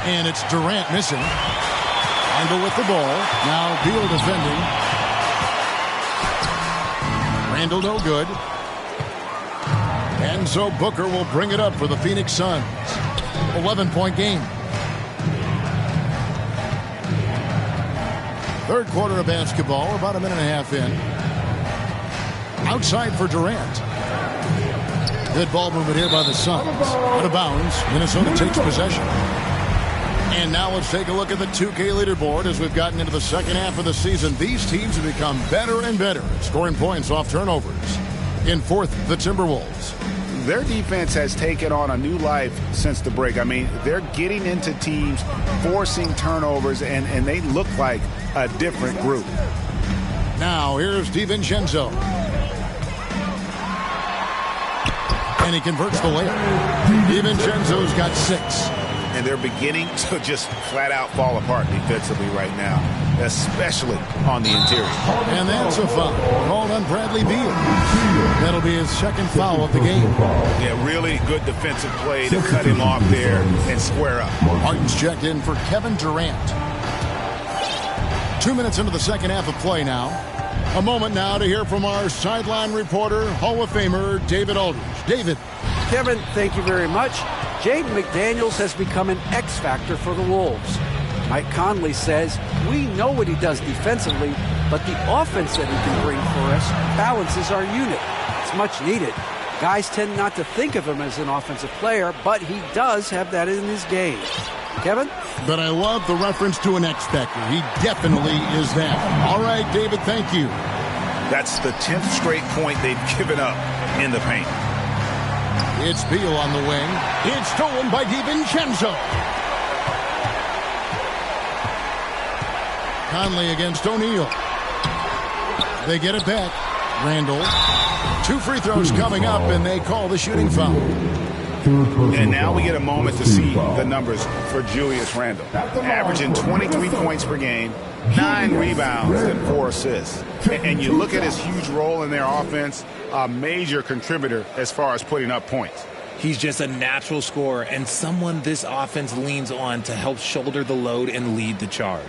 Speaker 9: And it's Durant missing. Randall with the ball. Now Beal defending. Randall no good. And so Booker will bring it up for the Phoenix Suns. 11-point game. Third quarter of basketball. We're about a minute and a half in. Outside for Durant. Good ball movement here by the Suns. Out of bounds. Minnesota takes possession. And now let's take a look at the 2K leaderboard as we've gotten into the second half of the season. These teams have become better and better at scoring points off turnovers. In fourth, the Timberwolves.
Speaker 17: Their defense has taken on a new life since the break. I mean, they're getting into teams, forcing turnovers, and they look like a different group.
Speaker 9: Now, here's DiVincenzo. And he converts the layup. DiVincenzo's got 6.
Speaker 17: And they're beginning to just flat out fall apart defensively right now, especially on the interior.
Speaker 9: And that's a foul called on Bradley Beal. That'll be his second foul of the game.
Speaker 17: Yeah, really good defensive play to cut him off there and square up.
Speaker 9: Martin's checked in for Kevin Durant. 2 minutes into the second half of play now. A moment now to hear from our sideline reporter, Hall of Famer David Aldridge. David.
Speaker 15: Kevin, thank you very much. Jaden McDaniels has become an X factor for the Wolves. Mike Conley says, we know what he does defensively, but the offense that he can bring for us balances our unit. It's much needed. Guys tend not to think of him as an offensive player, but he does have that in his game. Kevin?
Speaker 9: But I love the reference to an X factor. He definitely is that. All right, David, thank you.
Speaker 17: That's the 10th straight point they've given up in the paint.
Speaker 9: It's Beal on the wing. It's stolen by DiVincenzo. Conley against O'Neal. They get it back. Randall. 2 free throws coming up, and they call the shooting foul.
Speaker 17: And now we get a moment to see the numbers for Julius Randle. Averaging 23 points per game, 9 rebounds, and 4 assists. And you look at his huge role in their offense, a major contributor as far as putting up points.
Speaker 16: He's just a natural scorer and someone this offense leans on to help shoulder the load and lead the charge.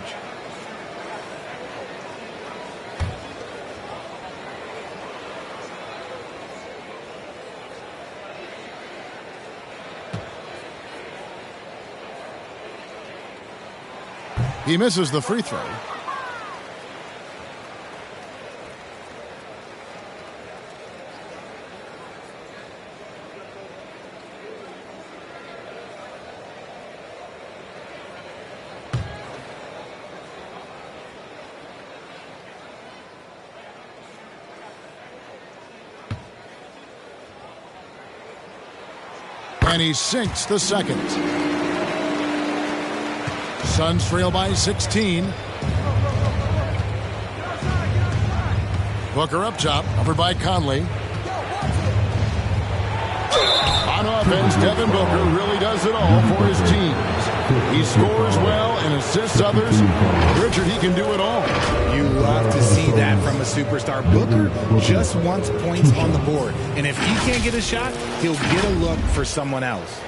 Speaker 9: He misses the free throw. And he sinks the second. Suns trail by 16. Booker up top, covered by Conley. On offense, Devin Booker really does it all for his team. He scores well and assists others. Richard, he can do it all.
Speaker 16: You love to see that from a superstar. Booker just wants points on the board. And if he can't get a shot, he'll get a look for someone else.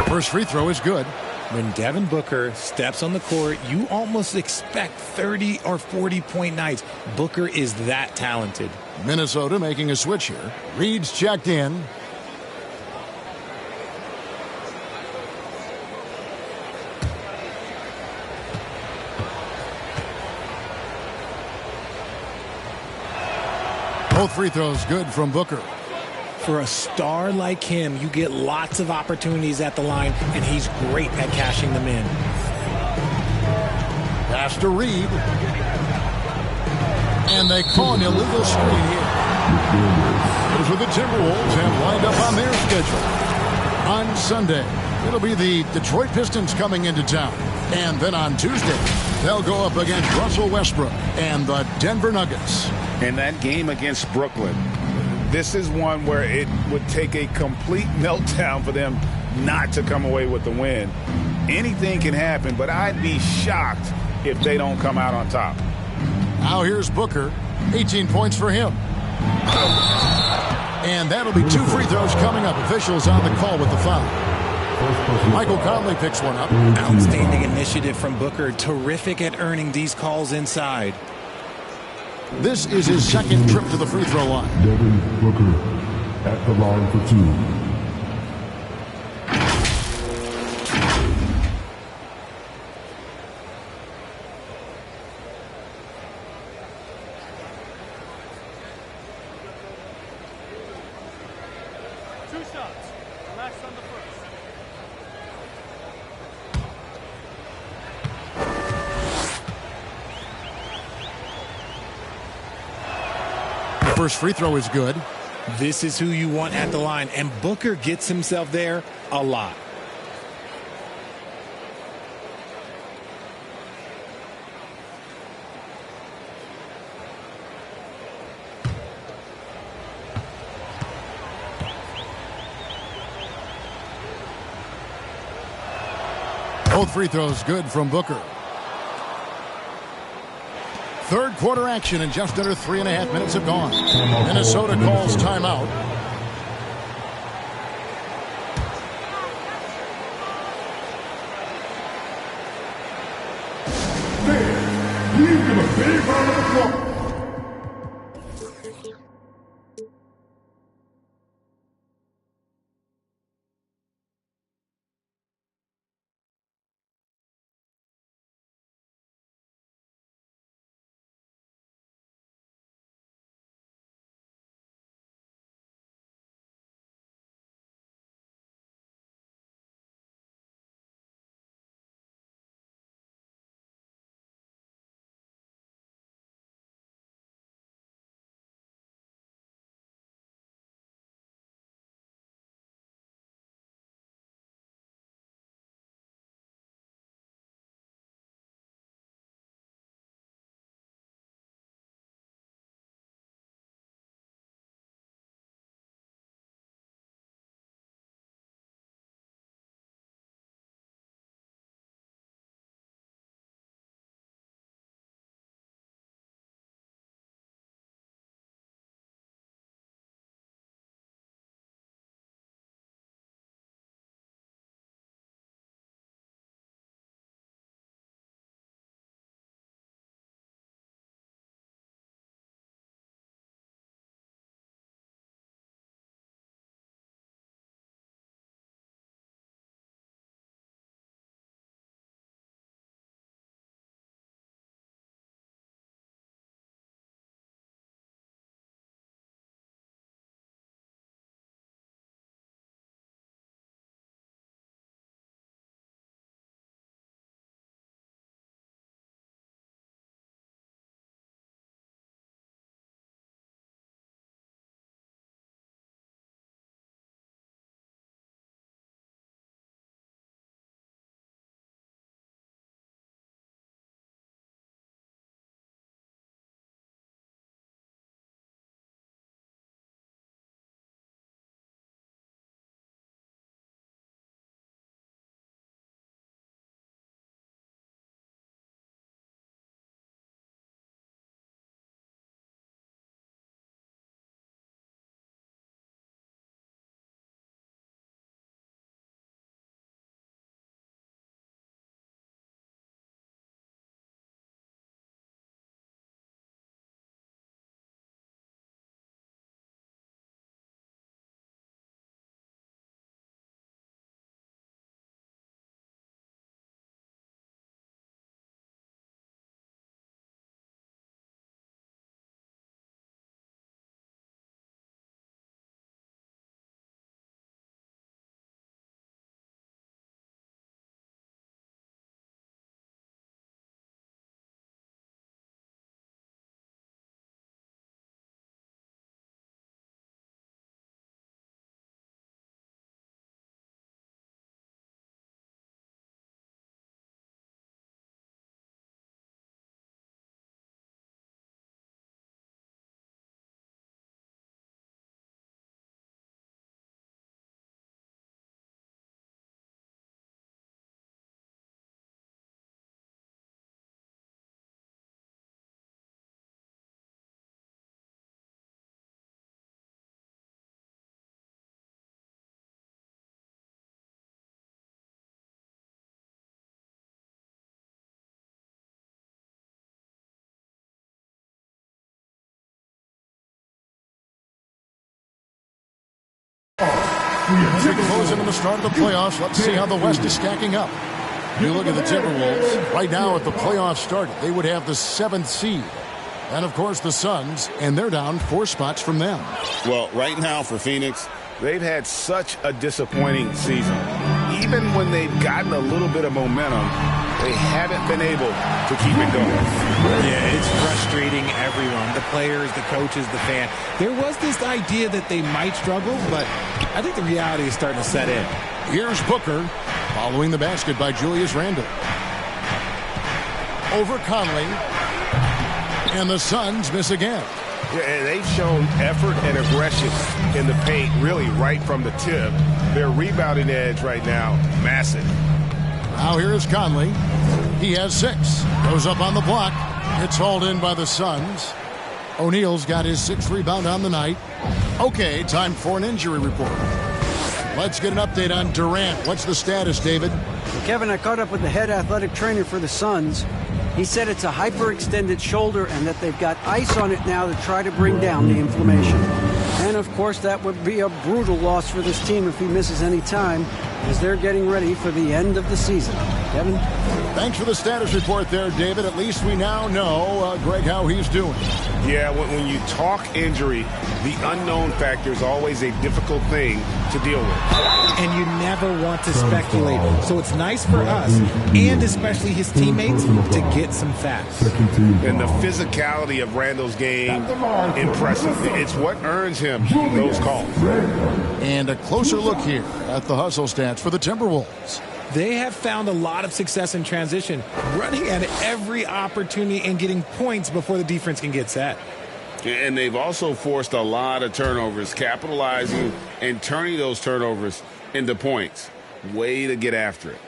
Speaker 9: First free throw is good.
Speaker 16: When Devin Booker steps on the court, you almost expect 30 or 40-point nights. Booker is that talented.
Speaker 9: Minnesota making a switch here. Reed's checked in. Both free throws good from Booker.
Speaker 16: For a star like him, you get lots of opportunities at the line, and he's great at cashing them in.
Speaker 9: Pass to Reed. And they call an illegal screen here. Here's what the Timberwolves have lined up on their schedule. On Sunday, it'll be the Detroit Pistons coming into town. And then on Tuesday, they'll go up against Russell Westbrook and the Denver Nuggets.
Speaker 17: In that game against Brooklyn, this is one where it would take a complete meltdown for them not to come away with the win. Anything can happen, but I'd be shocked if they don't come out on top.
Speaker 9: Now here's Booker. 18 points for him. And that'll be two free throws coming up. Officials on the call with the foul. Michael Conley picks one up.
Speaker 16: Outstanding initiative from Booker. Terrific at earning these calls inside.
Speaker 9: This is his second trip to the free throw line.
Speaker 18: Devin Booker at the line for two.
Speaker 8: Two shots. Relax on the first.
Speaker 9: First free throw is good.
Speaker 16: This is who you want at the line, and Booker gets himself there a lot.
Speaker 9: Both free throws good from Booker. Third quarter action, and just under 3.5 minutes have gone. Minnesota calls timeout.
Speaker 18: Please give a big round of applause.
Speaker 9: As we close into the start of the playoffs, let's see how the West is stacking up. You look at the Timberwolves. Right now, at the playoffs start, they would have the 7th seed. And, of course, the Suns, and they're down 4 spots from them.
Speaker 6: Well, right now for Phoenix, they've had such a disappointing season. Even when they've gotten a little bit of momentum, they haven't been able to keep it going.
Speaker 16: Yeah, it's frustrating everyone, the players, the coaches, the fan. There was this idea that they might struggle, but I think the reality is starting to set in.
Speaker 9: Here's Booker, following the basket by Julius Randle. Over Conley, and the Suns miss again.
Speaker 6: Yeah, they've shown effort and aggression in the paint, really right from the tip. Their rebounding edge right now, massive.
Speaker 9: Now here is Conley. He has 6. Goes up on the block. It's hauled in by the Suns. O'Neal's got his 6th rebound on the night. Okay, time for an injury report. Let's get an update on Durant. What's the status, David?
Speaker 15: Kevin, I caught up with the head athletic trainer for the Suns. He said it's a hyperextended shoulder and that they've got ice on it now to try to bring down the inflammation. And, of course, that would be a brutal loss for this team if he misses any time, as they're getting ready for the end of the season. Kevin?
Speaker 9: Thanks for the status report there, David. At least we now know, Greg, how he's doing.
Speaker 6: Yeah, when you talk injury, the unknown factor is always a difficult thing to deal with.
Speaker 16: And you never want to speculate. So it's nice for us, and especially his teammates, to get some facts.
Speaker 6: And the physicality of Randle's game, impressive. It's what earns him those calls.
Speaker 9: And a closer look here at the hustle stats for the Timberwolves.
Speaker 16: They have found a lot of success in transition, running at every opportunity and getting points before the defense can get set.
Speaker 6: And they've also forced a lot of turnovers, capitalizing and turning those turnovers into points. Way to get after it.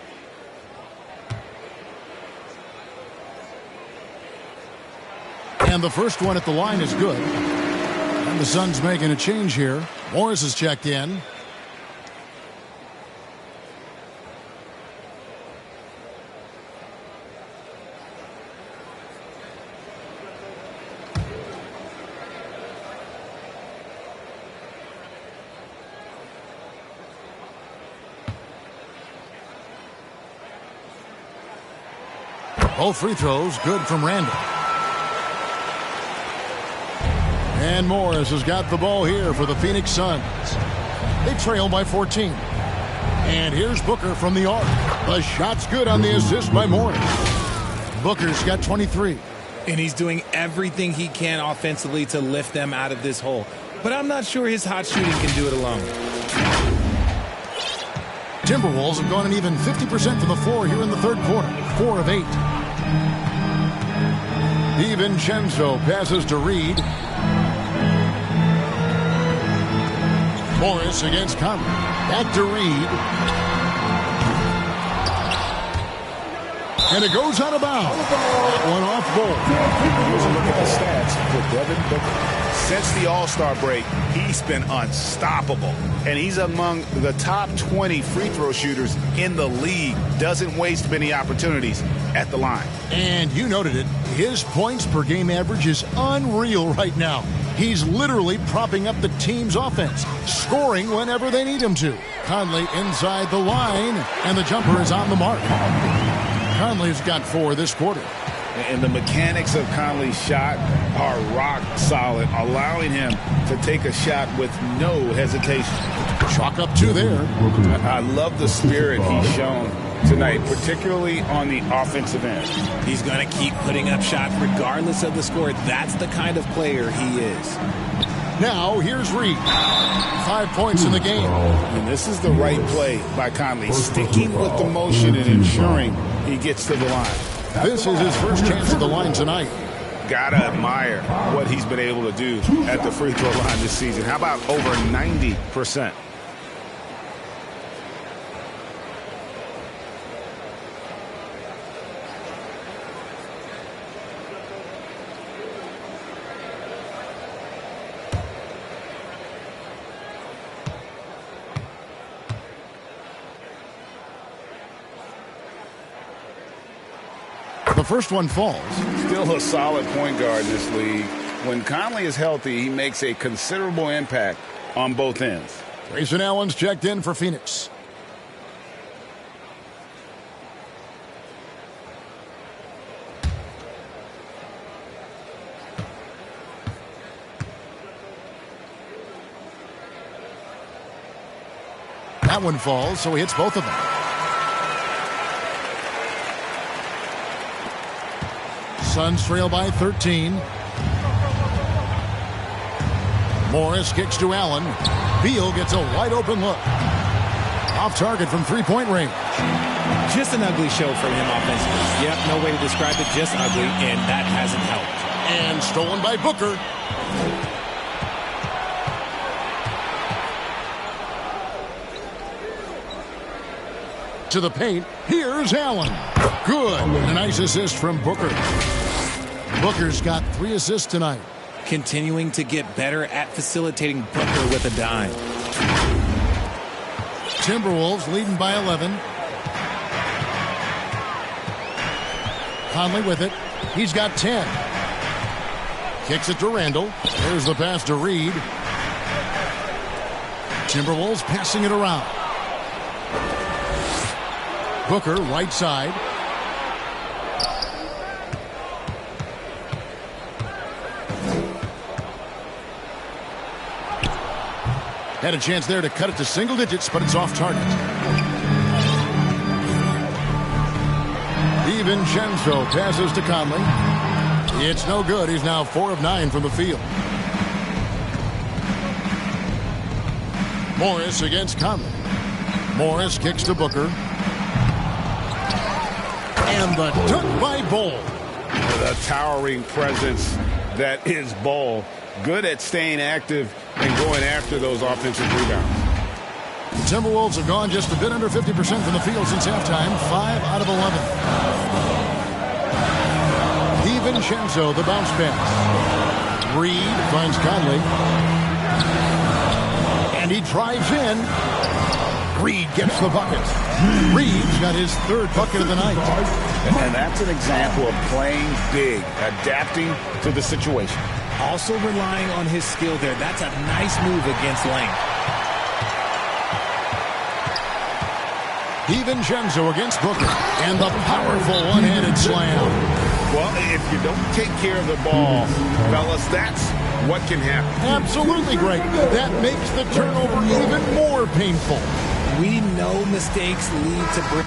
Speaker 9: And the first one at the line is good. And the Suns making a change here. Morris has checked in. Both free throws good from Randle. And Morris has got the ball here for the Phoenix Suns. They trail by 14. And here's Booker from the arc. The shot's good on the assist by Morris. Booker's got 23.
Speaker 16: And he's doing everything he can offensively to lift them out of this hole. But I'm not sure his hot shooting can do it alone.
Speaker 9: Timberwolves have gone an even 50% from the floor here in the third quarter. 4 of 8. DiVincenzo passes to Reed. Morris against Conley. Back to Reed. And it goes out of bounds. That one off goal.
Speaker 6: Here's a look at the stats for Devin Booker. Since the All-Star break, he's been unstoppable. And he's among the top 20 free throw shooters in the league. Doesn't waste many opportunities at the line.
Speaker 9: And you noted it. His points per game average is unreal right now. He's literally propping up the team's offense, scoring whenever they need him to. Conley inside the line, and the jumper is on the mark. Conley's got 4 this quarter.
Speaker 6: And the mechanics of Conley's shot are rock solid, allowing him to take a shot with no hesitation.
Speaker 9: Chalk up 2 there.
Speaker 6: I love the spirit he's shown tonight, particularly on the offensive end.
Speaker 16: He's going to keep putting up shots regardless of the score. That's the kind of player he is.
Speaker 9: Now, here's Reed. 5 points in the game.
Speaker 6: And this is the right play by Conley, sticking with the motion and ensuring he gets to the line.
Speaker 9: This is his first chance at the line tonight.
Speaker 6: Gotta admire what he's been able to do at the free throw line this season. How about over 90%?
Speaker 9: The first one falls.
Speaker 6: Still a solid point guard in this league. When Conley is healthy, he makes a considerable impact on both ends.
Speaker 9: Grayson Allen's checked in for Phoenix. That one falls, so he hits both of them. Suns trail by 13. Morris kicks to Allen. Beal gets a wide open look. Off target from three-point range.
Speaker 16: Just an ugly show for him offensively. Yep, no way to describe it, just ugly, and that hasn't helped.
Speaker 9: And stolen by Booker. To the paint, here's Allen. Good. And a nice assist from Booker. Booker's got 3 assists tonight.
Speaker 16: Continuing to get better at facilitating Booker with a dime.
Speaker 9: Timberwolves leading by 11. Conley with it. He's got 10. Kicks it to Randall. There's the pass to Reed. Timberwolves passing it around. Booker, right side. Had a chance there to cut it to single digits, but it's off target. DiVincenzo passes to Conley. It's no good. He's now 4 of 9 from the field. Morris against Conley. Morris kicks to Booker. And the dunk by Bol.
Speaker 6: The towering presence that is Bol. Good at staying active and going after those offensive rebounds.
Speaker 9: The Timberwolves have gone just a bit under 50% from the field since halftime. 5 out of 11. DiVincenzo, the bounce pass. Reed finds Conley. And he drives in. Reed gets the bucket. Reed's got his 3rd bucket of the night.
Speaker 17: And that's an example of playing big, adapting to the situation.
Speaker 16: Also relying on his skill there. That's a nice move against length.
Speaker 9: DiVincenzo against Booker. And the powerful one-handed slam.
Speaker 6: Well, if you don't take care of the ball, fellas, that's what can happen.
Speaker 9: Absolutely great. That makes the turnover even more painful.
Speaker 16: We know mistakes lead to break.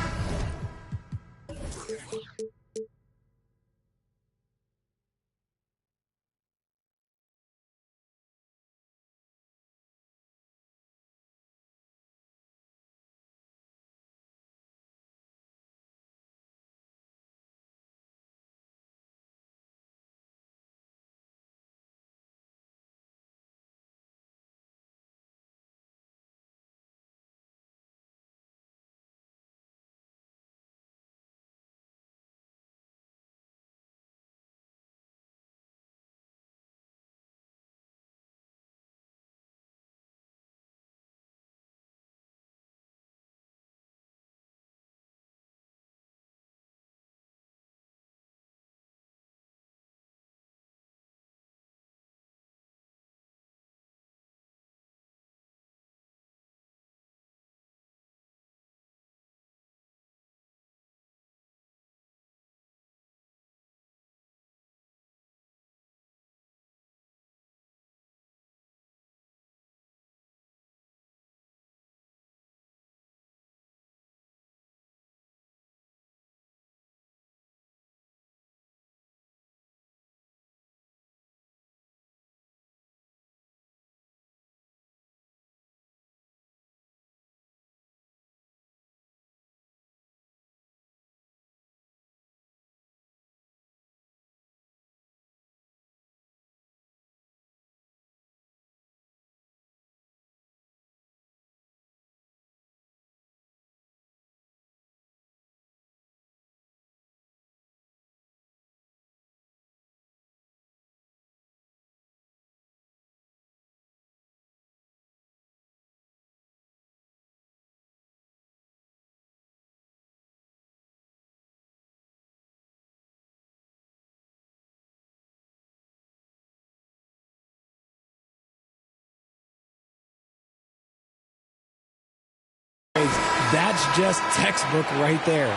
Speaker 16: That's just textbook right there.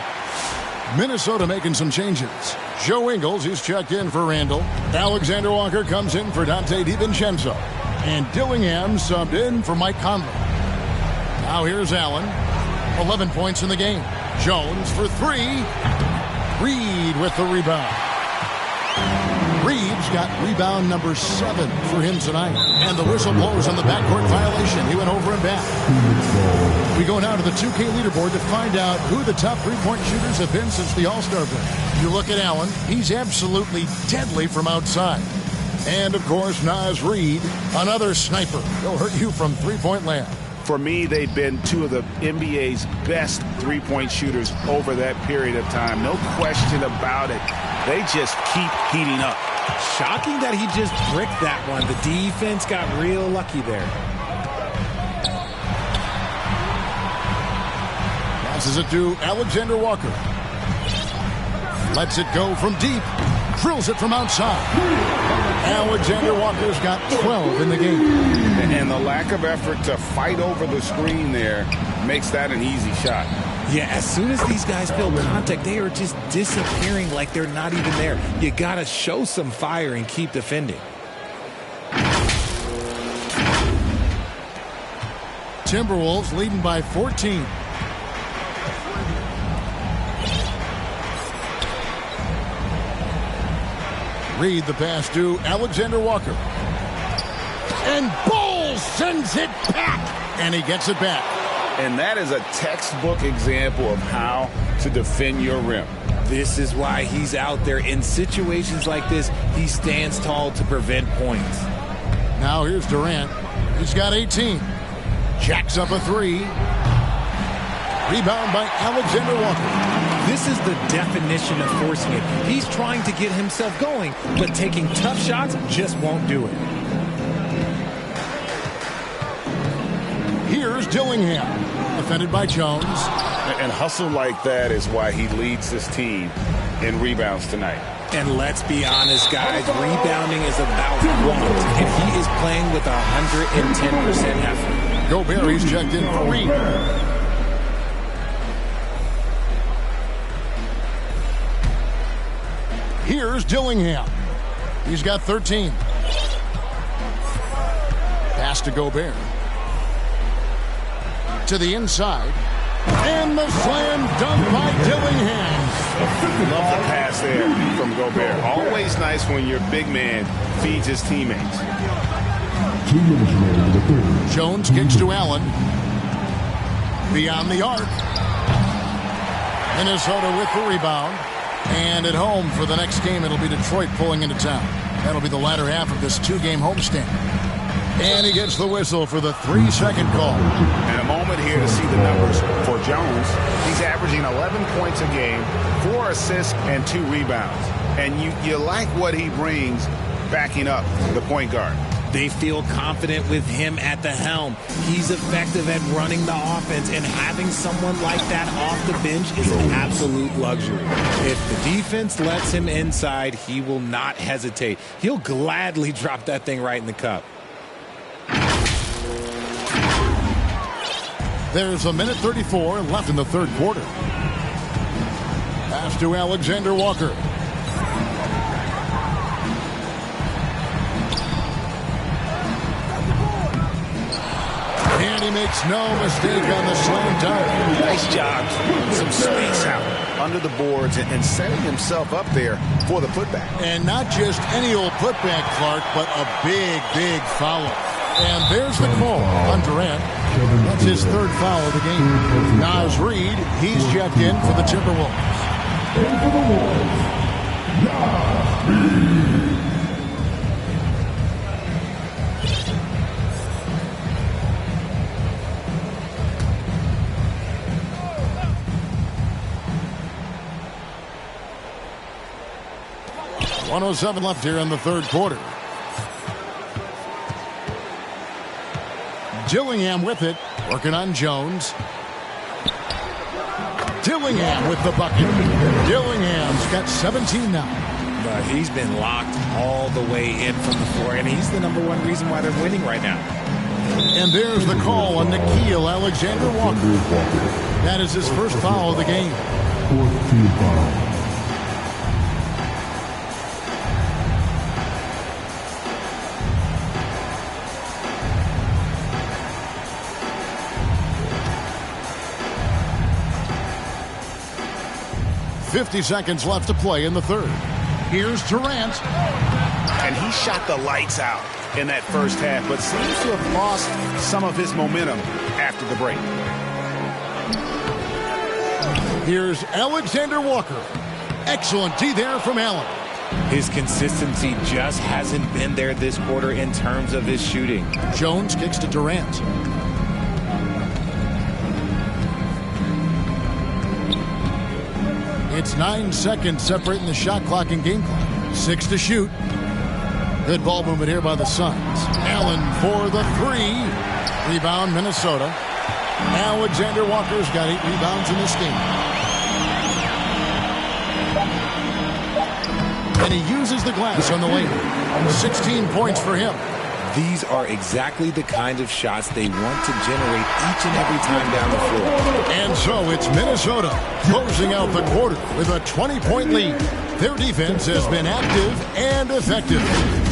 Speaker 9: Minnesota making some changes. Joe Ingles is checked in for Randall. Alexander Walker comes in for Dante DiVincenzo. And Dillingham subbed in for Mike Conley. Now here's Allen. 11 points in the game. Jones for 3. Reed with the rebound. Reed's got rebound number 7 for him tonight. And the whistle blows on the backcourt violation. He went over and back. We go now to the 2K leaderboard to find out who the top three-point shooters have been since the All-Star break. You look at Allen, he's absolutely deadly from outside. And, of course, Naz Reid, another sniper. He'll hurt you from three-point land.
Speaker 17: For me, they've been two of the NBA's best three-point shooters over that period of time. No question about it. They just keep heating up.
Speaker 16: Shocking that he just bricked that one. The defense got real lucky there.
Speaker 9: Passes it to Alexander Walker. Lets it go from deep. Drills it from outside. Alexander Walker's got 12 in the game.
Speaker 17: And the lack of effort to fight over the screen there makes that an easy shot.
Speaker 16: Yeah, as soon as these guys feel contact, they are just disappearing like they're not even there. You got to show some fire and keep defending.
Speaker 9: Timberwolves leading by 14. Reed the pass to Alexander Walker. And Bowles sends it back. And he gets it back.
Speaker 17: And that is a textbook example of how to defend your rim.
Speaker 16: This is why he's out there. In situations like this, he stands tall to prevent points.
Speaker 9: Now here's Durant. He's got 18. Jacks up a 3. Rebound by Alexander Walker.
Speaker 16: This is the definition of forcing it. He's trying to get himself going, but taking tough shots just won't do it.
Speaker 9: Here's Dillingham, defended by Jones.
Speaker 17: And hustle like that is why he leads this team in rebounds tonight.
Speaker 16: And let's be honest, guys, rebounding is about want, and he is playing with 110% effort.
Speaker 9: Gobert, he's checked in for Reed. Here's Dillingham. He's got 13. Pass to Gobert. To the inside. And the slam dunk by Dillingham.
Speaker 17: Love the pass there from Gobert. Always nice when your big man feeds his teammates.
Speaker 9: Jones kicks to Allen. Beyond the arc. Minnesota with the rebound. And at home for the next game, it'll be Detroit pulling into town. That'll be the latter half of this two-game homestand. And he gets the whistle for the 3-second call.
Speaker 17: And a moment here to see the numbers for Jones. He's averaging 11 points a game, 4 assists, and 2 rebounds. And you like what he brings backing up the point guard.
Speaker 16: They feel confident with him at the helm. He's effective at running the offense, and having someone like that off the bench is an absolute luxury. If the defense lets him inside, he will not hesitate. He'll gladly drop that thing right in the cup.
Speaker 9: There's a minute 34 left in the third quarter. Pass to Alexander Walker. And he makes no mistake on the slam dunk.
Speaker 17: Nice job. Some space out under the boards and setting himself up there for the putback.
Speaker 9: And not just any old putback, Clark, but a big, big foul. And there's the call on Durant. That's his third foul of the game. Naz Reid, he's checked in for the Timberwolves. .107 left here in the third quarter. Dillingham with it, working on Jones. Dillingham with the bucket. Dillingham's got 17 now.
Speaker 16: But he's been locked all the way in from the floor, and he's the number one reason why they're winning right now.
Speaker 9: And there's the call on Nickeil Alexander Walker. That is his first foul of the game.
Speaker 18: Fourth team foul.
Speaker 9: .50 left to play in the third. Here's Durant.
Speaker 17: And he shot the lights out in that first half, but seems to have lost some of his momentum after the break.
Speaker 9: Here's Alexander Walker. Excellent D there from Allen.
Speaker 16: His consistency just hasn't been there this quarter in terms of his shooting.
Speaker 9: Jones kicks to Durant. It's 9 seconds separating the shot clock and game clock. 6 to shoot. Good ball movement here by the Suns. Allen for the three. Rebound, Minnesota. Alexander Walker's got 8 rebounds in this game. And he uses the glass on the layup. 16 points for him.
Speaker 16: These are exactly the kind of shots they want to generate each and every time down the floor.
Speaker 9: And so it's Minnesota closing out the quarter with a 20-point lead. Their defense has been active and effective.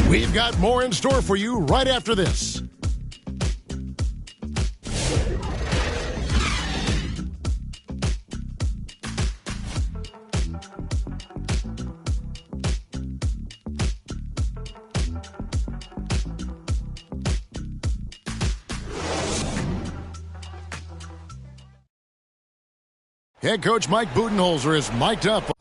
Speaker 9: We've got more in store for you right after this. Head coach Mike Budenholzer is mic'd up.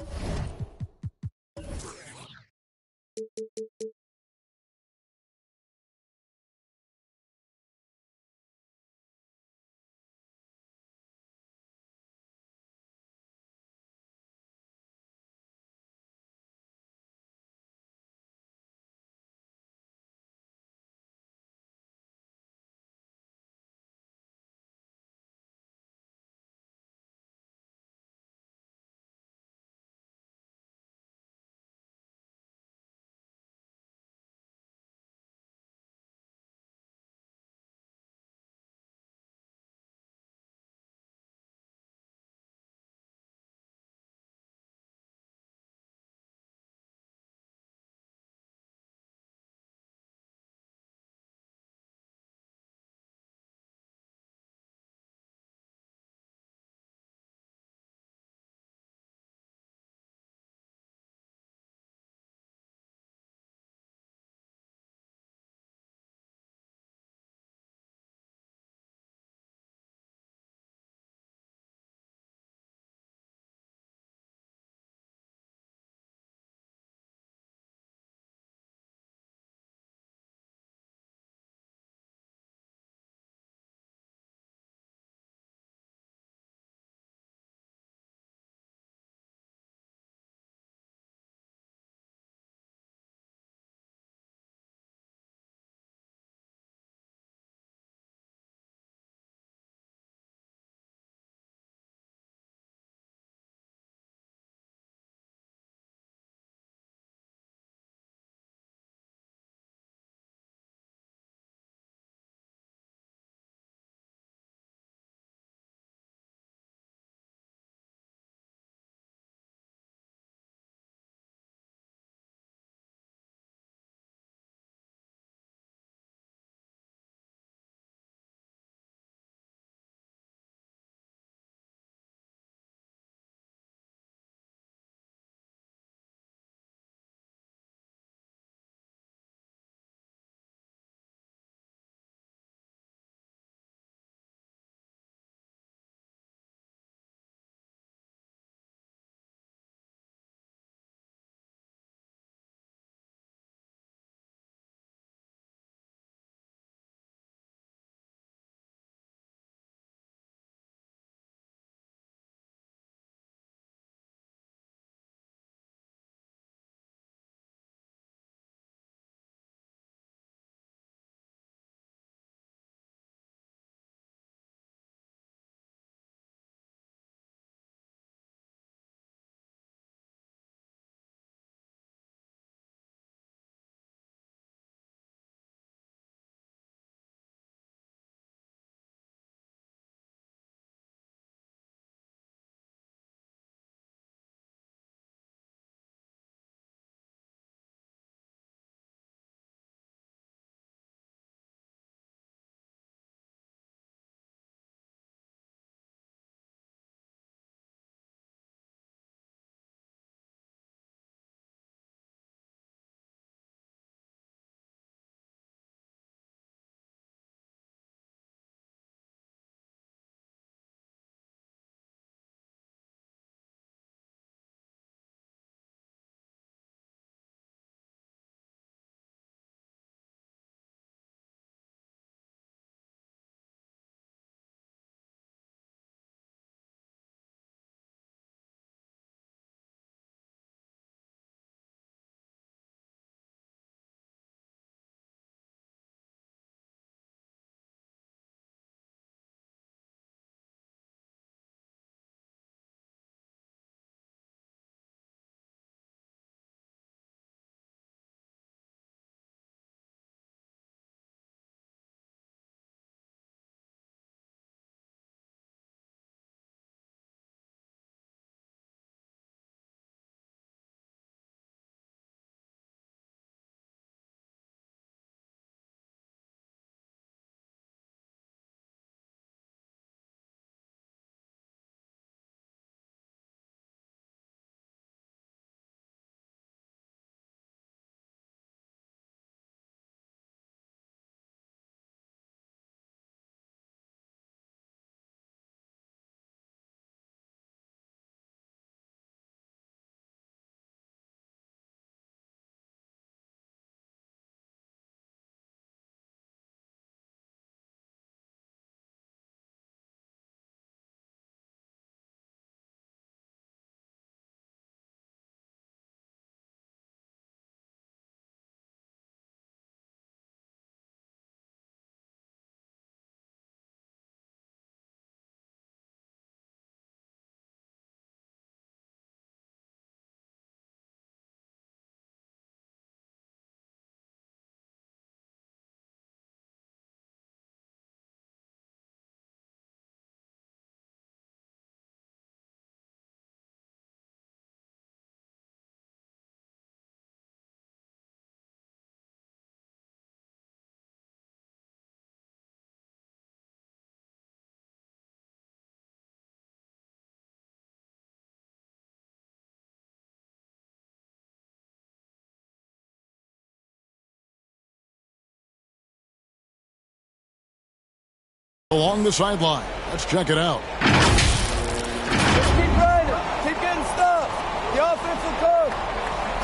Speaker 9: along the sideline. Let's check it out.
Speaker 21: Just keep grinding. Keep getting stops. The offensive coach.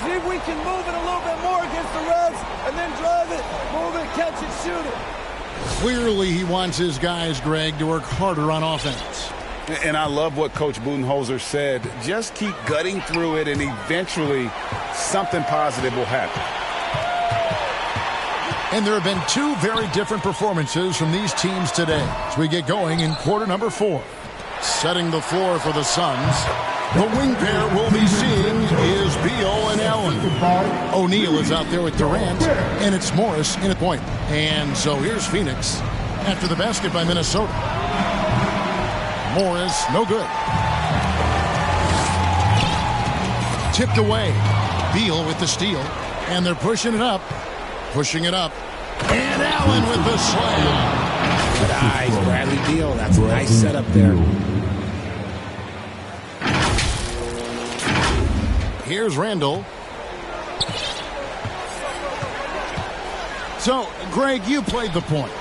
Speaker 21: See if we can move it a little bit more against the Reds and then drive it, move it, catch it, shoot it.
Speaker 9: Clearly he wants his guys, Greg, to work harder on offense.
Speaker 14: And I love what Coach Budenholzer said. Just keep gutting through it, and eventually something positive will happen.
Speaker 9: And there have been two very different performances from these teams today as we get going in quarter number 4. Setting the floor for the Suns, the wing pair we'll be seeing is Beal and Allen. O'Neal is out there with Durant, and it's Morris in a point. And so here's Phoenix after the basket by Minnesota. Morris, no good. Tipped away. Beal with the steal, and they're pushing it up. Pushing it up. And Allen with the slam.
Speaker 16: Good eyes, Bradley Beal. That's a nice setup there.
Speaker 9: Here's Randall. So, Greg, you played the point.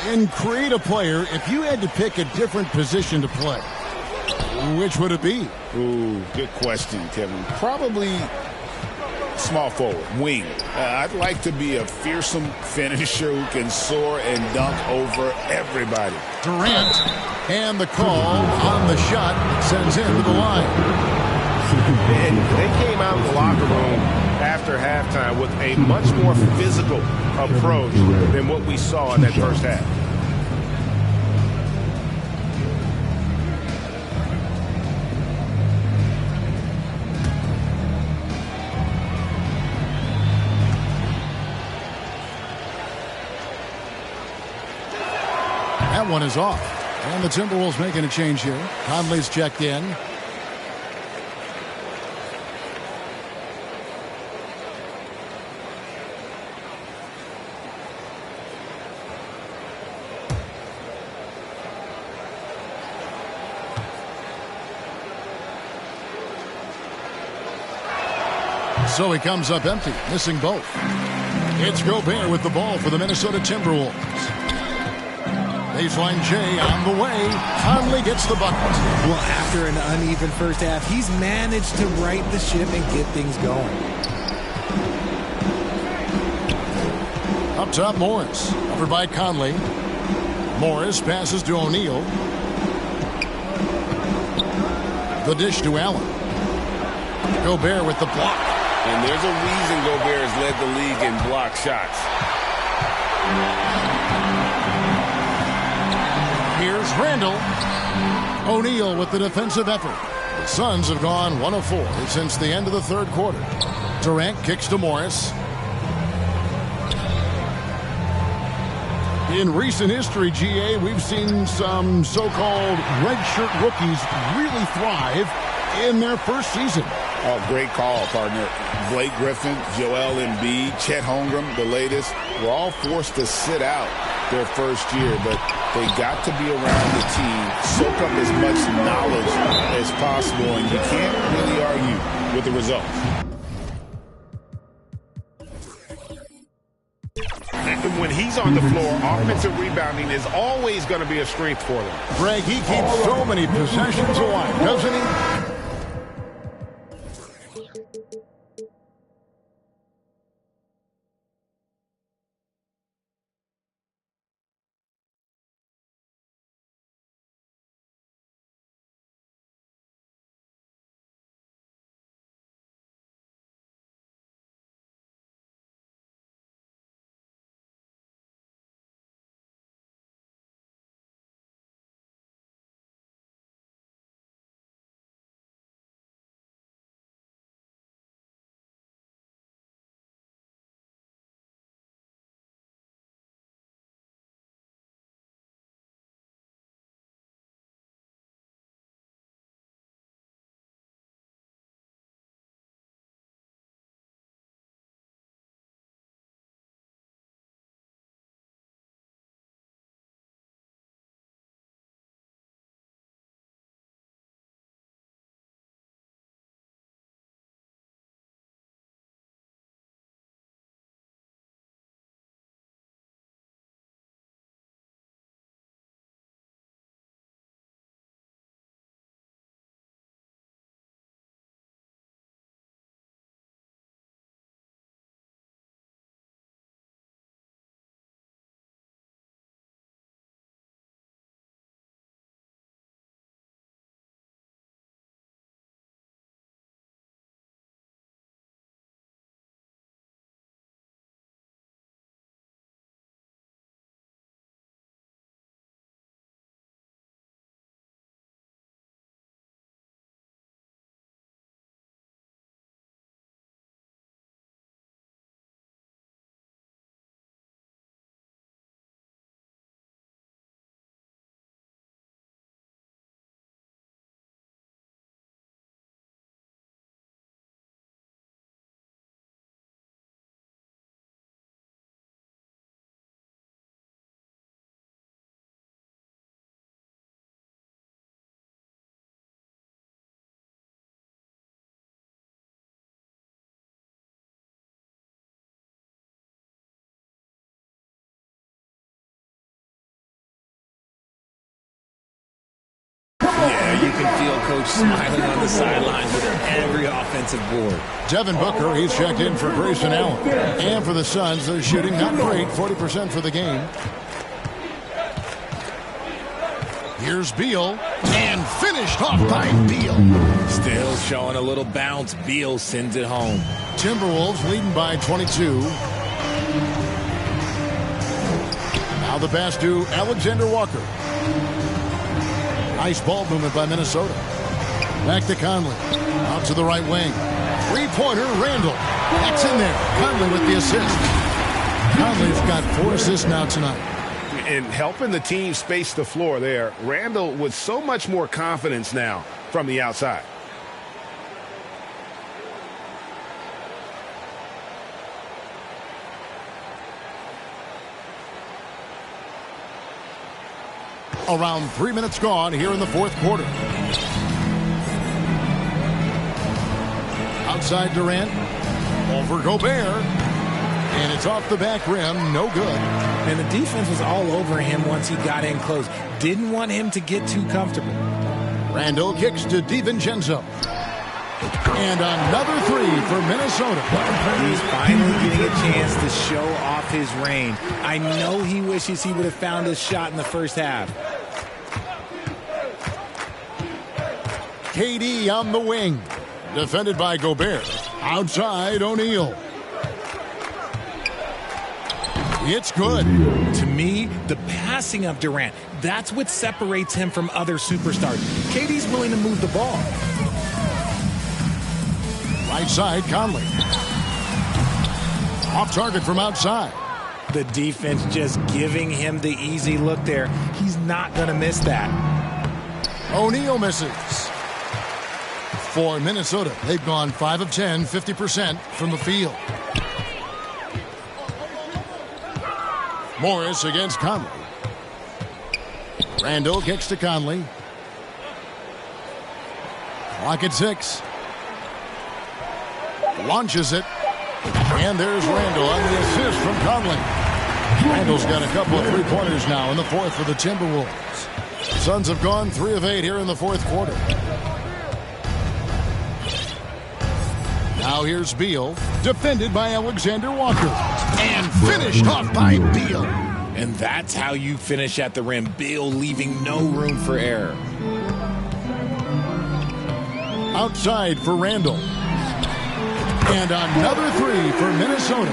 Speaker 9: In create a player, if you had to pick a different position to play, which would it be?
Speaker 14: Ooh, good question, Kevin. Probably small forward, wing. I'd like to be a fearsome finisher who can soar and dunk over everybody.
Speaker 9: Durant, and the call on the shot sends him to the line.
Speaker 3: And they came out of the locker room after halftime with a much more physical approach than what we saw in that first half.
Speaker 9: That one is off. And the Timberwolves making a change here. Conley's checked in. So he comes up empty, missing both. It's Gobert with the ball for the Minnesota Timberwolves. Baseline J on the way. Conley gets the bucket.
Speaker 16: Well, after an uneven first half, he's managed to right the ship and get things going.
Speaker 9: Up top, Morris. Over by Conley. Morris passes to O'Neal. The dish to Allen. Gobert with the block.
Speaker 14: And there's a reason Gobert has led the league in block shots.
Speaker 9: Here's Randall. O'Neal with the defensive effort. The Suns have gone 1 of 4 since the end of the third quarter. Durant kicks to Morris. In recent history, GA, we've seen some so-called redshirt rookies really thrive in their first season.
Speaker 14: Oh, great call, partner. Blake Griffin, Joel Embiid, Chet Holmgren, the latest, were all forced to sit out their first year, but they got to be around the team, soak up as much knowledge as possible, and you can't really argue with the results.
Speaker 3: And when he's on the floor, offensive rebounding is always going to be a strength for them.
Speaker 9: Greg, he keeps so many possessions alive, doesn't he?
Speaker 16: can feel Coach smiling on the sidelines with every offensive board.
Speaker 9: Devin Booker, he's checked in for Grayson Allen. And for the Suns, they're shooting not great, 40% for the game. Here's Beal, and finished off by Beal.
Speaker 16: Still showing a little bounce. Beal sends it home.
Speaker 9: Timberwolves leading by 22. Now the pass to Alexander Walker. Nice ball movement by Minnesota. Back to Conley. Out to the right wing. Three-pointer, Randall. That's in there. Conley with the assist. Conley's got 4 assists now tonight.
Speaker 17: And helping the team space the floor there, Randall with so much more confidence now from the outside.
Speaker 9: Around 3 minutes gone here in the fourth quarter. Outside Durant. Over Gobert. And it's off the back rim. No good.
Speaker 16: And the defense was all over him once he got in close. Didn't want him to get too comfortable.
Speaker 9: Randall kicks to DiVincenzo. And another three for Minnesota.
Speaker 16: He's finally getting a chance to show off his range. I know he wishes he would have found his shot in the first half.
Speaker 9: KD on the wing. Defended by Gobert. Outside O'Neal. It's good.
Speaker 16: To me, the passing of Durant, that's what separates him from other superstars. KD's willing to move the ball.
Speaker 9: Right side, Conley. Off target from outside.
Speaker 16: The defense just giving him the easy look there. He's not going to miss that.
Speaker 9: O'Neal misses. For Minnesota, they've gone 5 of 10, 50% from the field. Morris against Conley. Randall kicks to Conley. Clock at 6. Launches it. And there's Randall on the assist from Conley. Randall's got a couple of three-pointers now in the fourth for the Timberwolves. Suns have gone 3 of 8 here in the fourth quarter. Now here's Beal, defended by Alexander Walker, and finished off by Beal.
Speaker 16: And that's how you finish at the rim. Beal leaving no room for error.
Speaker 9: Outside for Randall. And another three for Minnesota.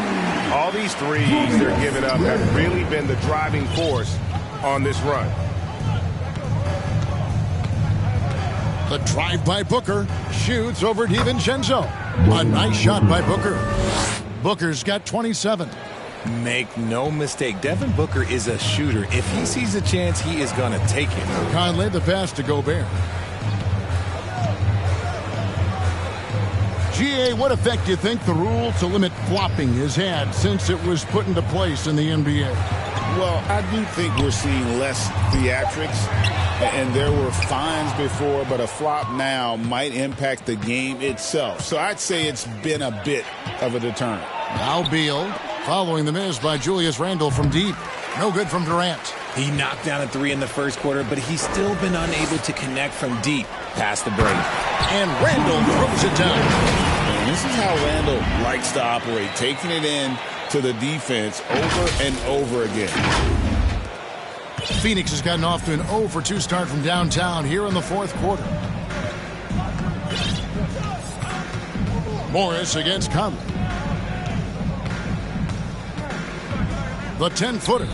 Speaker 17: All these threes they're giving up have really been the driving force on this run.
Speaker 9: The drive by Booker. Shoots over DiVincenzo. A nice shot by Booker. Booker's got 27.
Speaker 16: Make no mistake, Devin Booker is a shooter. If he sees a chance, he is going to take it.
Speaker 9: Conley, the pass to Gobert. GA, what effect do you think the rule to limit flopping has had since it was put into place in the NBA?
Speaker 6: Well, I do think we're seeing less theatrics, and there were fines before, but a flop now might impact the game itself. So I'd say it's been a bit of a deterrent.
Speaker 9: Now Beal, following the miss by Julius Randle from deep. No good from Durant.
Speaker 16: He knocked down a 3 in the first quarter, but he's still been unable to connect from deep past the break.
Speaker 9: And Randle throws it down.
Speaker 6: And this is how Randle likes to operate, taking it in to the defense over and over again.
Speaker 9: Phoenix has gotten off to an 0 for 2 start from downtown here in the fourth quarter. Morris against Conley. The 10-footer.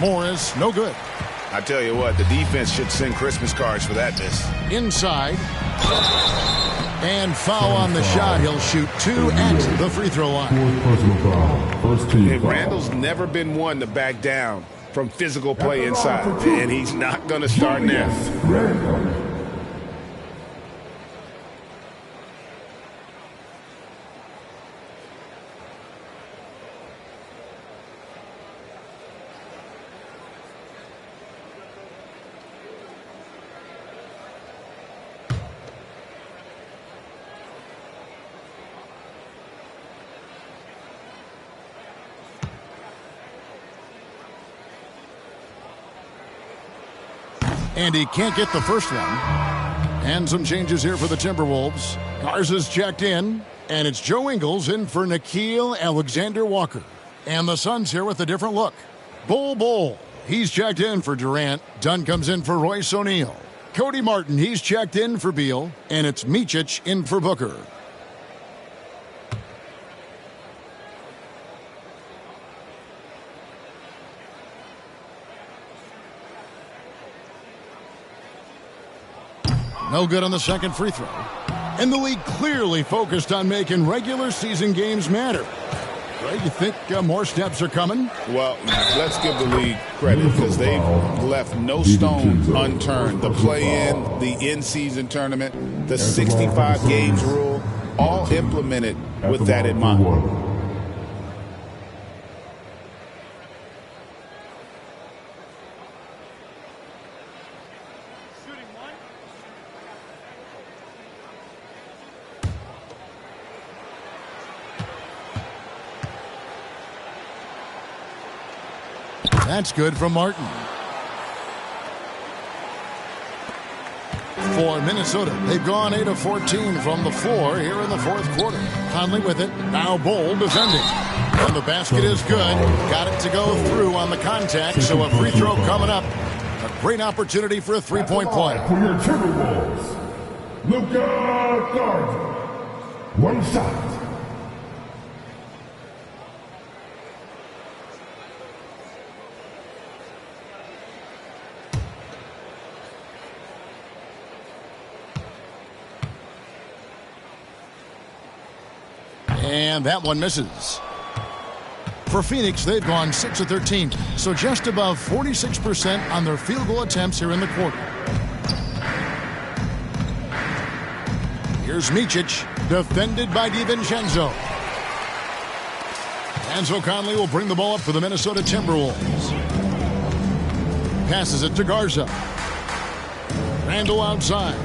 Speaker 9: Morris, no good.
Speaker 17: I tell you what, the defense should send Christmas cards for that miss.
Speaker 9: Inside. And foul on the shot. He'll shoot 2 at the free throw line.
Speaker 17: And Randall's never been one to back down from physical play inside, and he's not going to start now.
Speaker 9: And he can't get the first one. And some changes here for the Timberwolves. Garza's checked in, and it's Joe Ingles in for Nickeil Alexander-Walker. And the Suns here with a different look. Bol, he's checked in for Durant. Dunn comes in for Royce O'Neal. Cody Martin, he's checked in for Beal, and it's Micic in for Booker. No good on the second free throw. And the league clearly focused on making regular season games matter. Right, you think more steps are coming?
Speaker 6: Well, let's give the league credit because they've left no stone unturned. The play-in, the in-season tournament, the 65 games rule, all implemented with that in mind.
Speaker 9: That's good from Martin. For Minnesota, they've gone 8 of 14 from the floor here in the fourth quarter. Conley with it. Now Bol defending. And the basket is good. Got it to go through on the contact, so a free throw coming up. A great opportunity for a three-point play.
Speaker 18: For your Timberwolves, Luka Garza. One shot.
Speaker 9: And that one misses. For Phoenix, they've gone 6 of 13, so just above 46% on their field goal attempts here in the quarter. Here's Micic, defended by DiVincenzo. Enzo Conley will bring the ball up for the Minnesota Timberwolves. Passes it to Garza. Randle outside.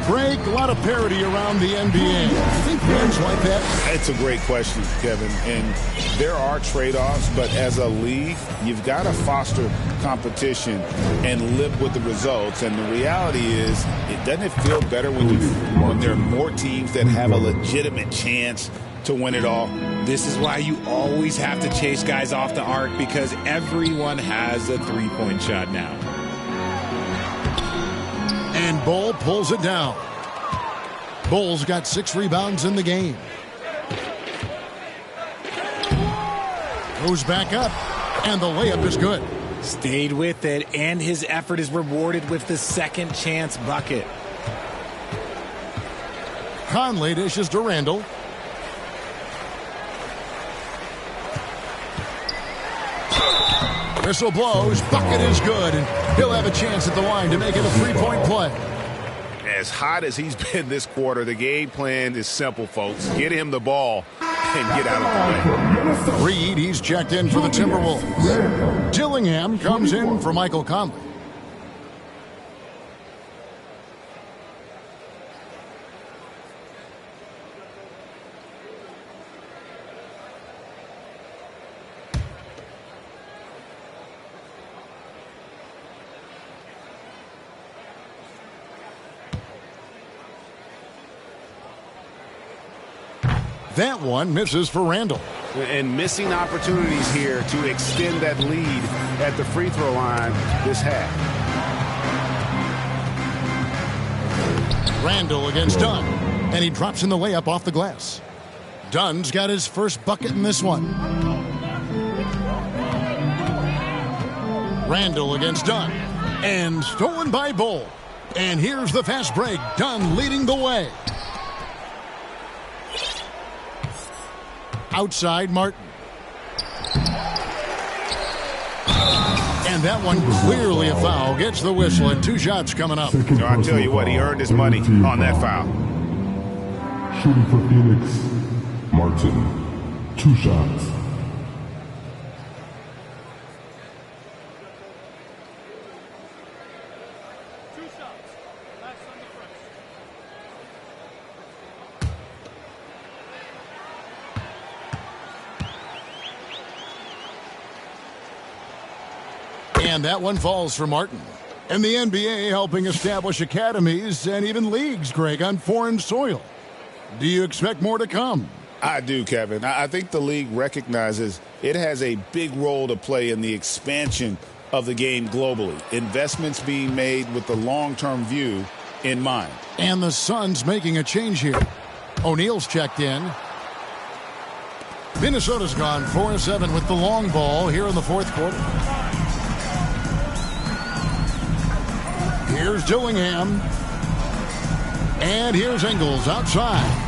Speaker 9: Greg, a lot of parity around the NBA. Do you think fans like that?
Speaker 6: It's a great question, Kevin. And there are trade-offs, but as a league, you've got to foster competition and live with the results. And the reality is, doesn't it feel better when there are more teams that have a legitimate chance to win it all?
Speaker 16: This is why you always have to chase guys off the arc, because everyone has a three-point shot now.
Speaker 9: And Bol pulls it down. Bol's got 6 rebounds in the game. Goes back up, and the layup is good.
Speaker 16: Stayed with it, and his effort is rewarded with the second chance bucket.
Speaker 9: Conley dishes to Randle. Whistle blows, bucket is good, and he'll have a chance at the line to make it a three-point play.
Speaker 17: As hot as he's been this quarter, the game plan is simple, folks. Get him the ball and get out of the way.
Speaker 9: Reed, he's checked in for the Timberwolves. Dillingham comes in for Michael Conley. That one misses for Randle.
Speaker 17: And missing opportunities here to extend that lead at the free throw line this half.
Speaker 9: Randle against Dunn, and he drops in the layup off the glass. Dunn's got his first bucket in this one. Randle against Dunn, and stolen by Bol. And here's the fast break. Dunn leading the way. Outside Martin. And that one clearly a foul. Gets the whistle, and 2 shots coming up.
Speaker 17: I'll tell you what, he earned his money on that foul.
Speaker 18: Shooting for Phoenix, Martin. 2 shots.
Speaker 9: And that one falls for Martin. And the NBA helping establish academies and even leagues, Greg, on foreign soil. Do you expect more to come?
Speaker 6: I do, Kevin. I think the league recognizes it has a big role to play in the expansion of the game globally. Investments being made with the long-term view in mind.
Speaker 9: And the Suns making a change here. O'Neal's checked in. Minnesota's gone 4-7 with the long ball here in the fourth quarter. Here's Dillingham. And here's Ingles outside.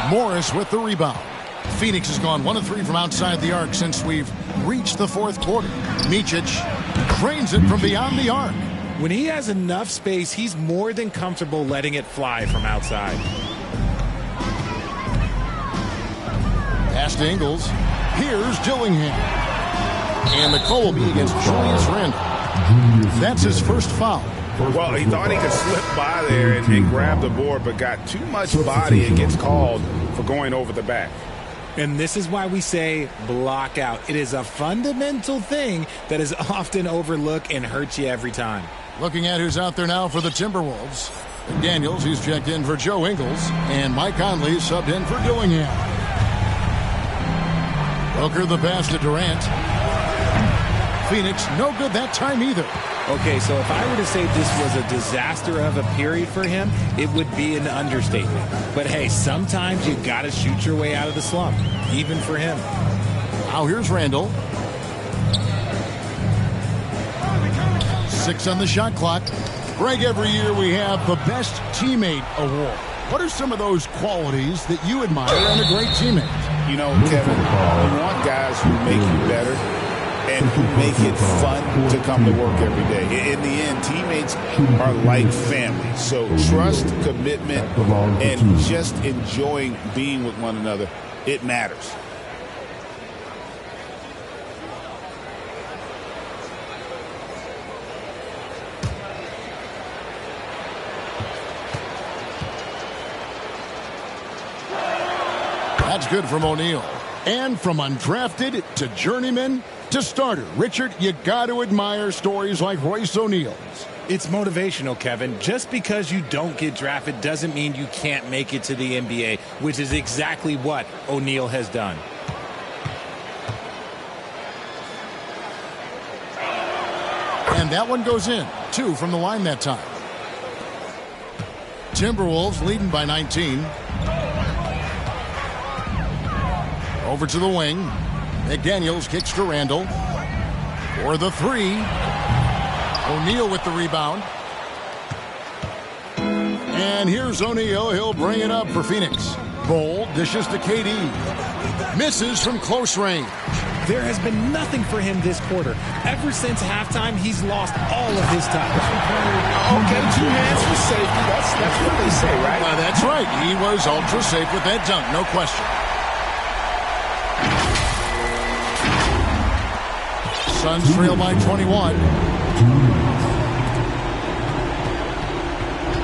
Speaker 9: Morris with the rebound. Phoenix has gone 1 of 3 from outside the arc since we've reached the fourth quarter. Micic drains it from beyond the arc.
Speaker 16: When he has enough space, he's more than comfortable letting it fly from outside.
Speaker 9: Pass to Ingles. Here's Dillingham. And the call will be against Julius Randle. That's his first foul.
Speaker 6: Well, he thought he could slip by there and grab the board, but got too much body and gets called for going over the back.
Speaker 16: And this is why we say block out. It is a fundamental thing that is often overlooked and hurts you every time.
Speaker 9: Looking at who's out there now for the Timberwolves. Daniels, he's checked in for Joe Ingles. And Mike Conley subbed in for Dillingham. Booker the pass to Durant. Phoenix, no good that time either.
Speaker 16: Okay, so if I were to say this was a disaster of a period for him, it would be an understatement. But hey, sometimes you got to shoot your way out of the slump, even for him.
Speaker 9: Now here's Randle. 6 on the shot clock. Greg, every year we have the Best Teammate Award. What are some of those qualities that you admire in a great teammate?
Speaker 6: You know, Kevin, you want guys who make you better and who make it fun to come to work every day. In the end, teammates are like family. So trust, commitment, and just enjoying being with one another, it matters.
Speaker 9: That's good from O'Neal. And from undrafted to journeyman to starter. Richard, you got to admire stories like Royce O'Neal's.
Speaker 16: It's motivational, Kevin. Just because you don't get drafted doesn't mean you can't make it to the NBA, which is exactly what O'Neal has done.
Speaker 9: And that one goes in. 2 from the line that time. Timberwolves leading by 19. Over to the wing. McDaniels kicks to Randle. For the 3. O'Neal with the rebound. And here's O'Neal. He'll bring it up for Phoenix. Bold dishes to KD. Misses from close range.
Speaker 16: There has been nothing for him this quarter. Ever since halftime, he's lost all of his touch.
Speaker 6: Okay, 2 hands for safety. That's what they say, right?
Speaker 9: That's right. He was ultra safe with that dunk, no question. Suns trail by 21.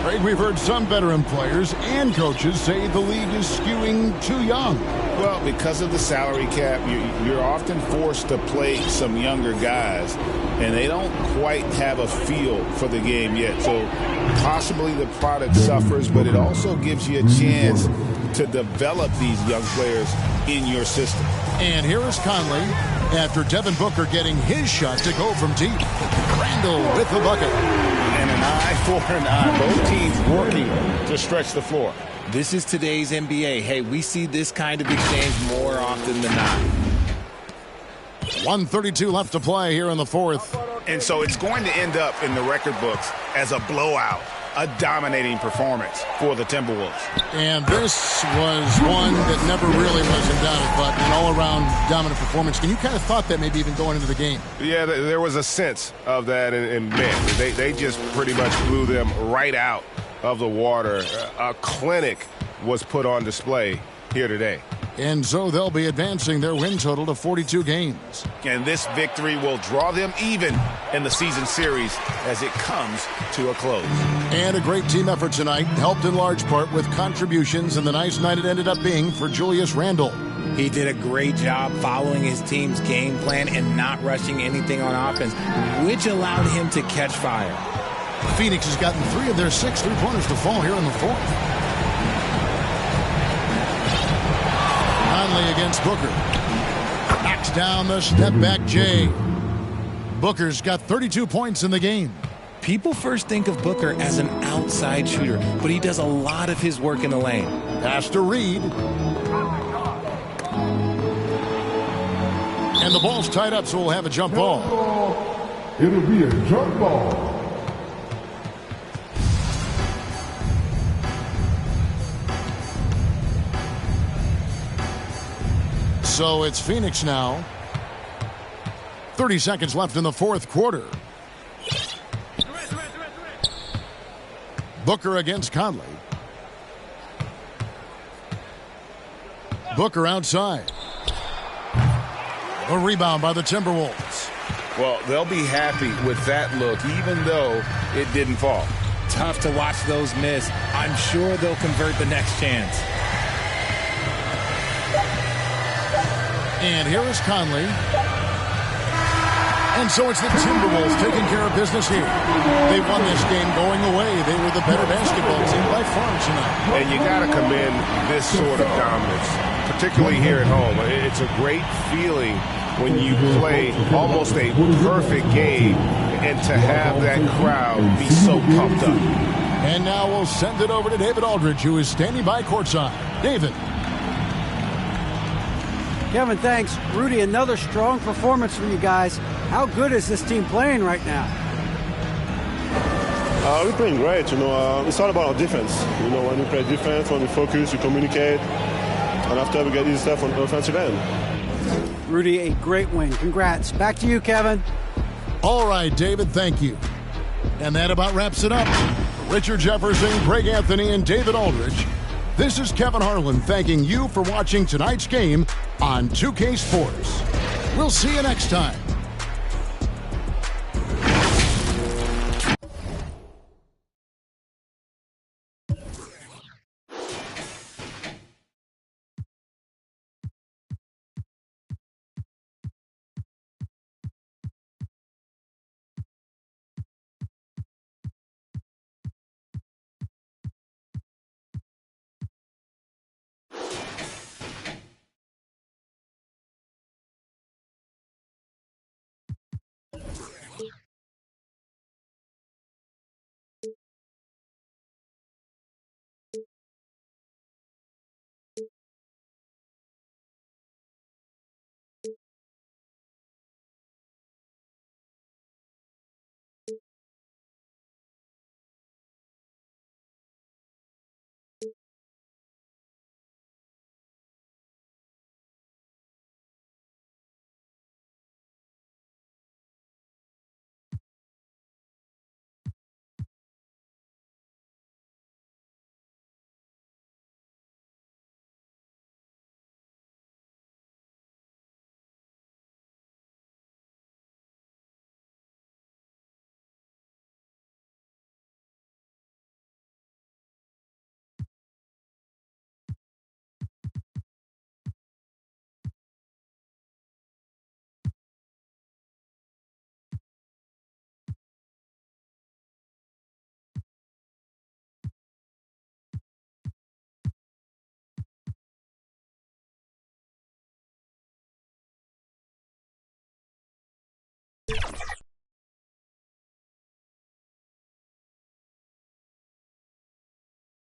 Speaker 9: Greg, we've heard some veteran players and coaches say the league is skewing too young.
Speaker 6: Well, because of the salary cap, you're often forced to play some younger guys, and they don't quite have a feel for the game yet. So possibly the product suffers, but it also gives you a chance to develop these young players in your system.
Speaker 9: And here is Conley after Devin Booker getting his shot to go from deep. Randle with the bucket.
Speaker 6: And an eye for an eye. Both teams working to stretch the floor.
Speaker 16: This is today's NBA. Hey, we see this kind of exchange more often than not.
Speaker 9: 1:32 left to play here in the fourth.
Speaker 6: And so it's going to end up in the record books as a blowout, a dominating performance for the Timberwolves.
Speaker 9: And this was one that never really was in doubt, but an all-around dominant performance. And you kind of thought that maybe even going into the game.
Speaker 3: Yeah, there was a sense of that, and man, they just pretty much blew them right out of the water. A clinic was put on display here today.
Speaker 9: And so they'll be advancing their win total to 42 games.
Speaker 6: And this victory will draw them even in the season series as it comes to a close.
Speaker 9: And a great team effort tonight, helped in large part with contributions, and the nice night it ended up being for Julius Randle.
Speaker 16: He did a great job following his team's game plan and not rushing anything on offense, which allowed him to catch fire.
Speaker 9: Phoenix has gotten 3 of their 6 3-pointers to fall here in the fourth. Conley against Booker. Knocks down the step-back Jay. Booker's got 32 points in the game.
Speaker 16: People first think of Booker as an outside shooter, but he does a lot of his work in the lane.
Speaker 9: Pass to Reed. And the ball's tied up, so we'll have a jump ball.
Speaker 18: It'll be a jump ball.
Speaker 9: So it's Phoenix now. 30 seconds left in the fourth quarter. Booker against Conley. Booker outside. A rebound by the Timberwolves.
Speaker 14: Well, they'll be happy with that look, even though it didn't fall.
Speaker 16: Tough to watch those miss. I'm sure they'll convert the next chance.
Speaker 9: And here is Conley. And so it's the Timberwolves taking care of business here. They won this game going away. They were the better basketball team by far tonight.
Speaker 17: And you got to commend this sort of dominance, particularly here at home. It's a great feeling when you play almost a perfect game and to have that crowd be so pumped up.
Speaker 9: And now we'll send it over to David Aldridge, who is standing by courtside. David.
Speaker 15: Kevin, thanks. Rudy, another strong performance from you guys. How good is this team playing right now?
Speaker 7: We're playing great. It's all about our defense. When we play defense, when we focus, we communicate, and after we get easy stuff on the offensive end.
Speaker 15: Rudy, a great win. Congrats. Back to you, Kevin.
Speaker 9: All right, David, thank you. And that about wraps it up. Richard Jefferson, Greg Anthony, and David Aldridge. This is Kevin Harlan thanking you for watching tonight's game on 2K Sports. We'll see you next time.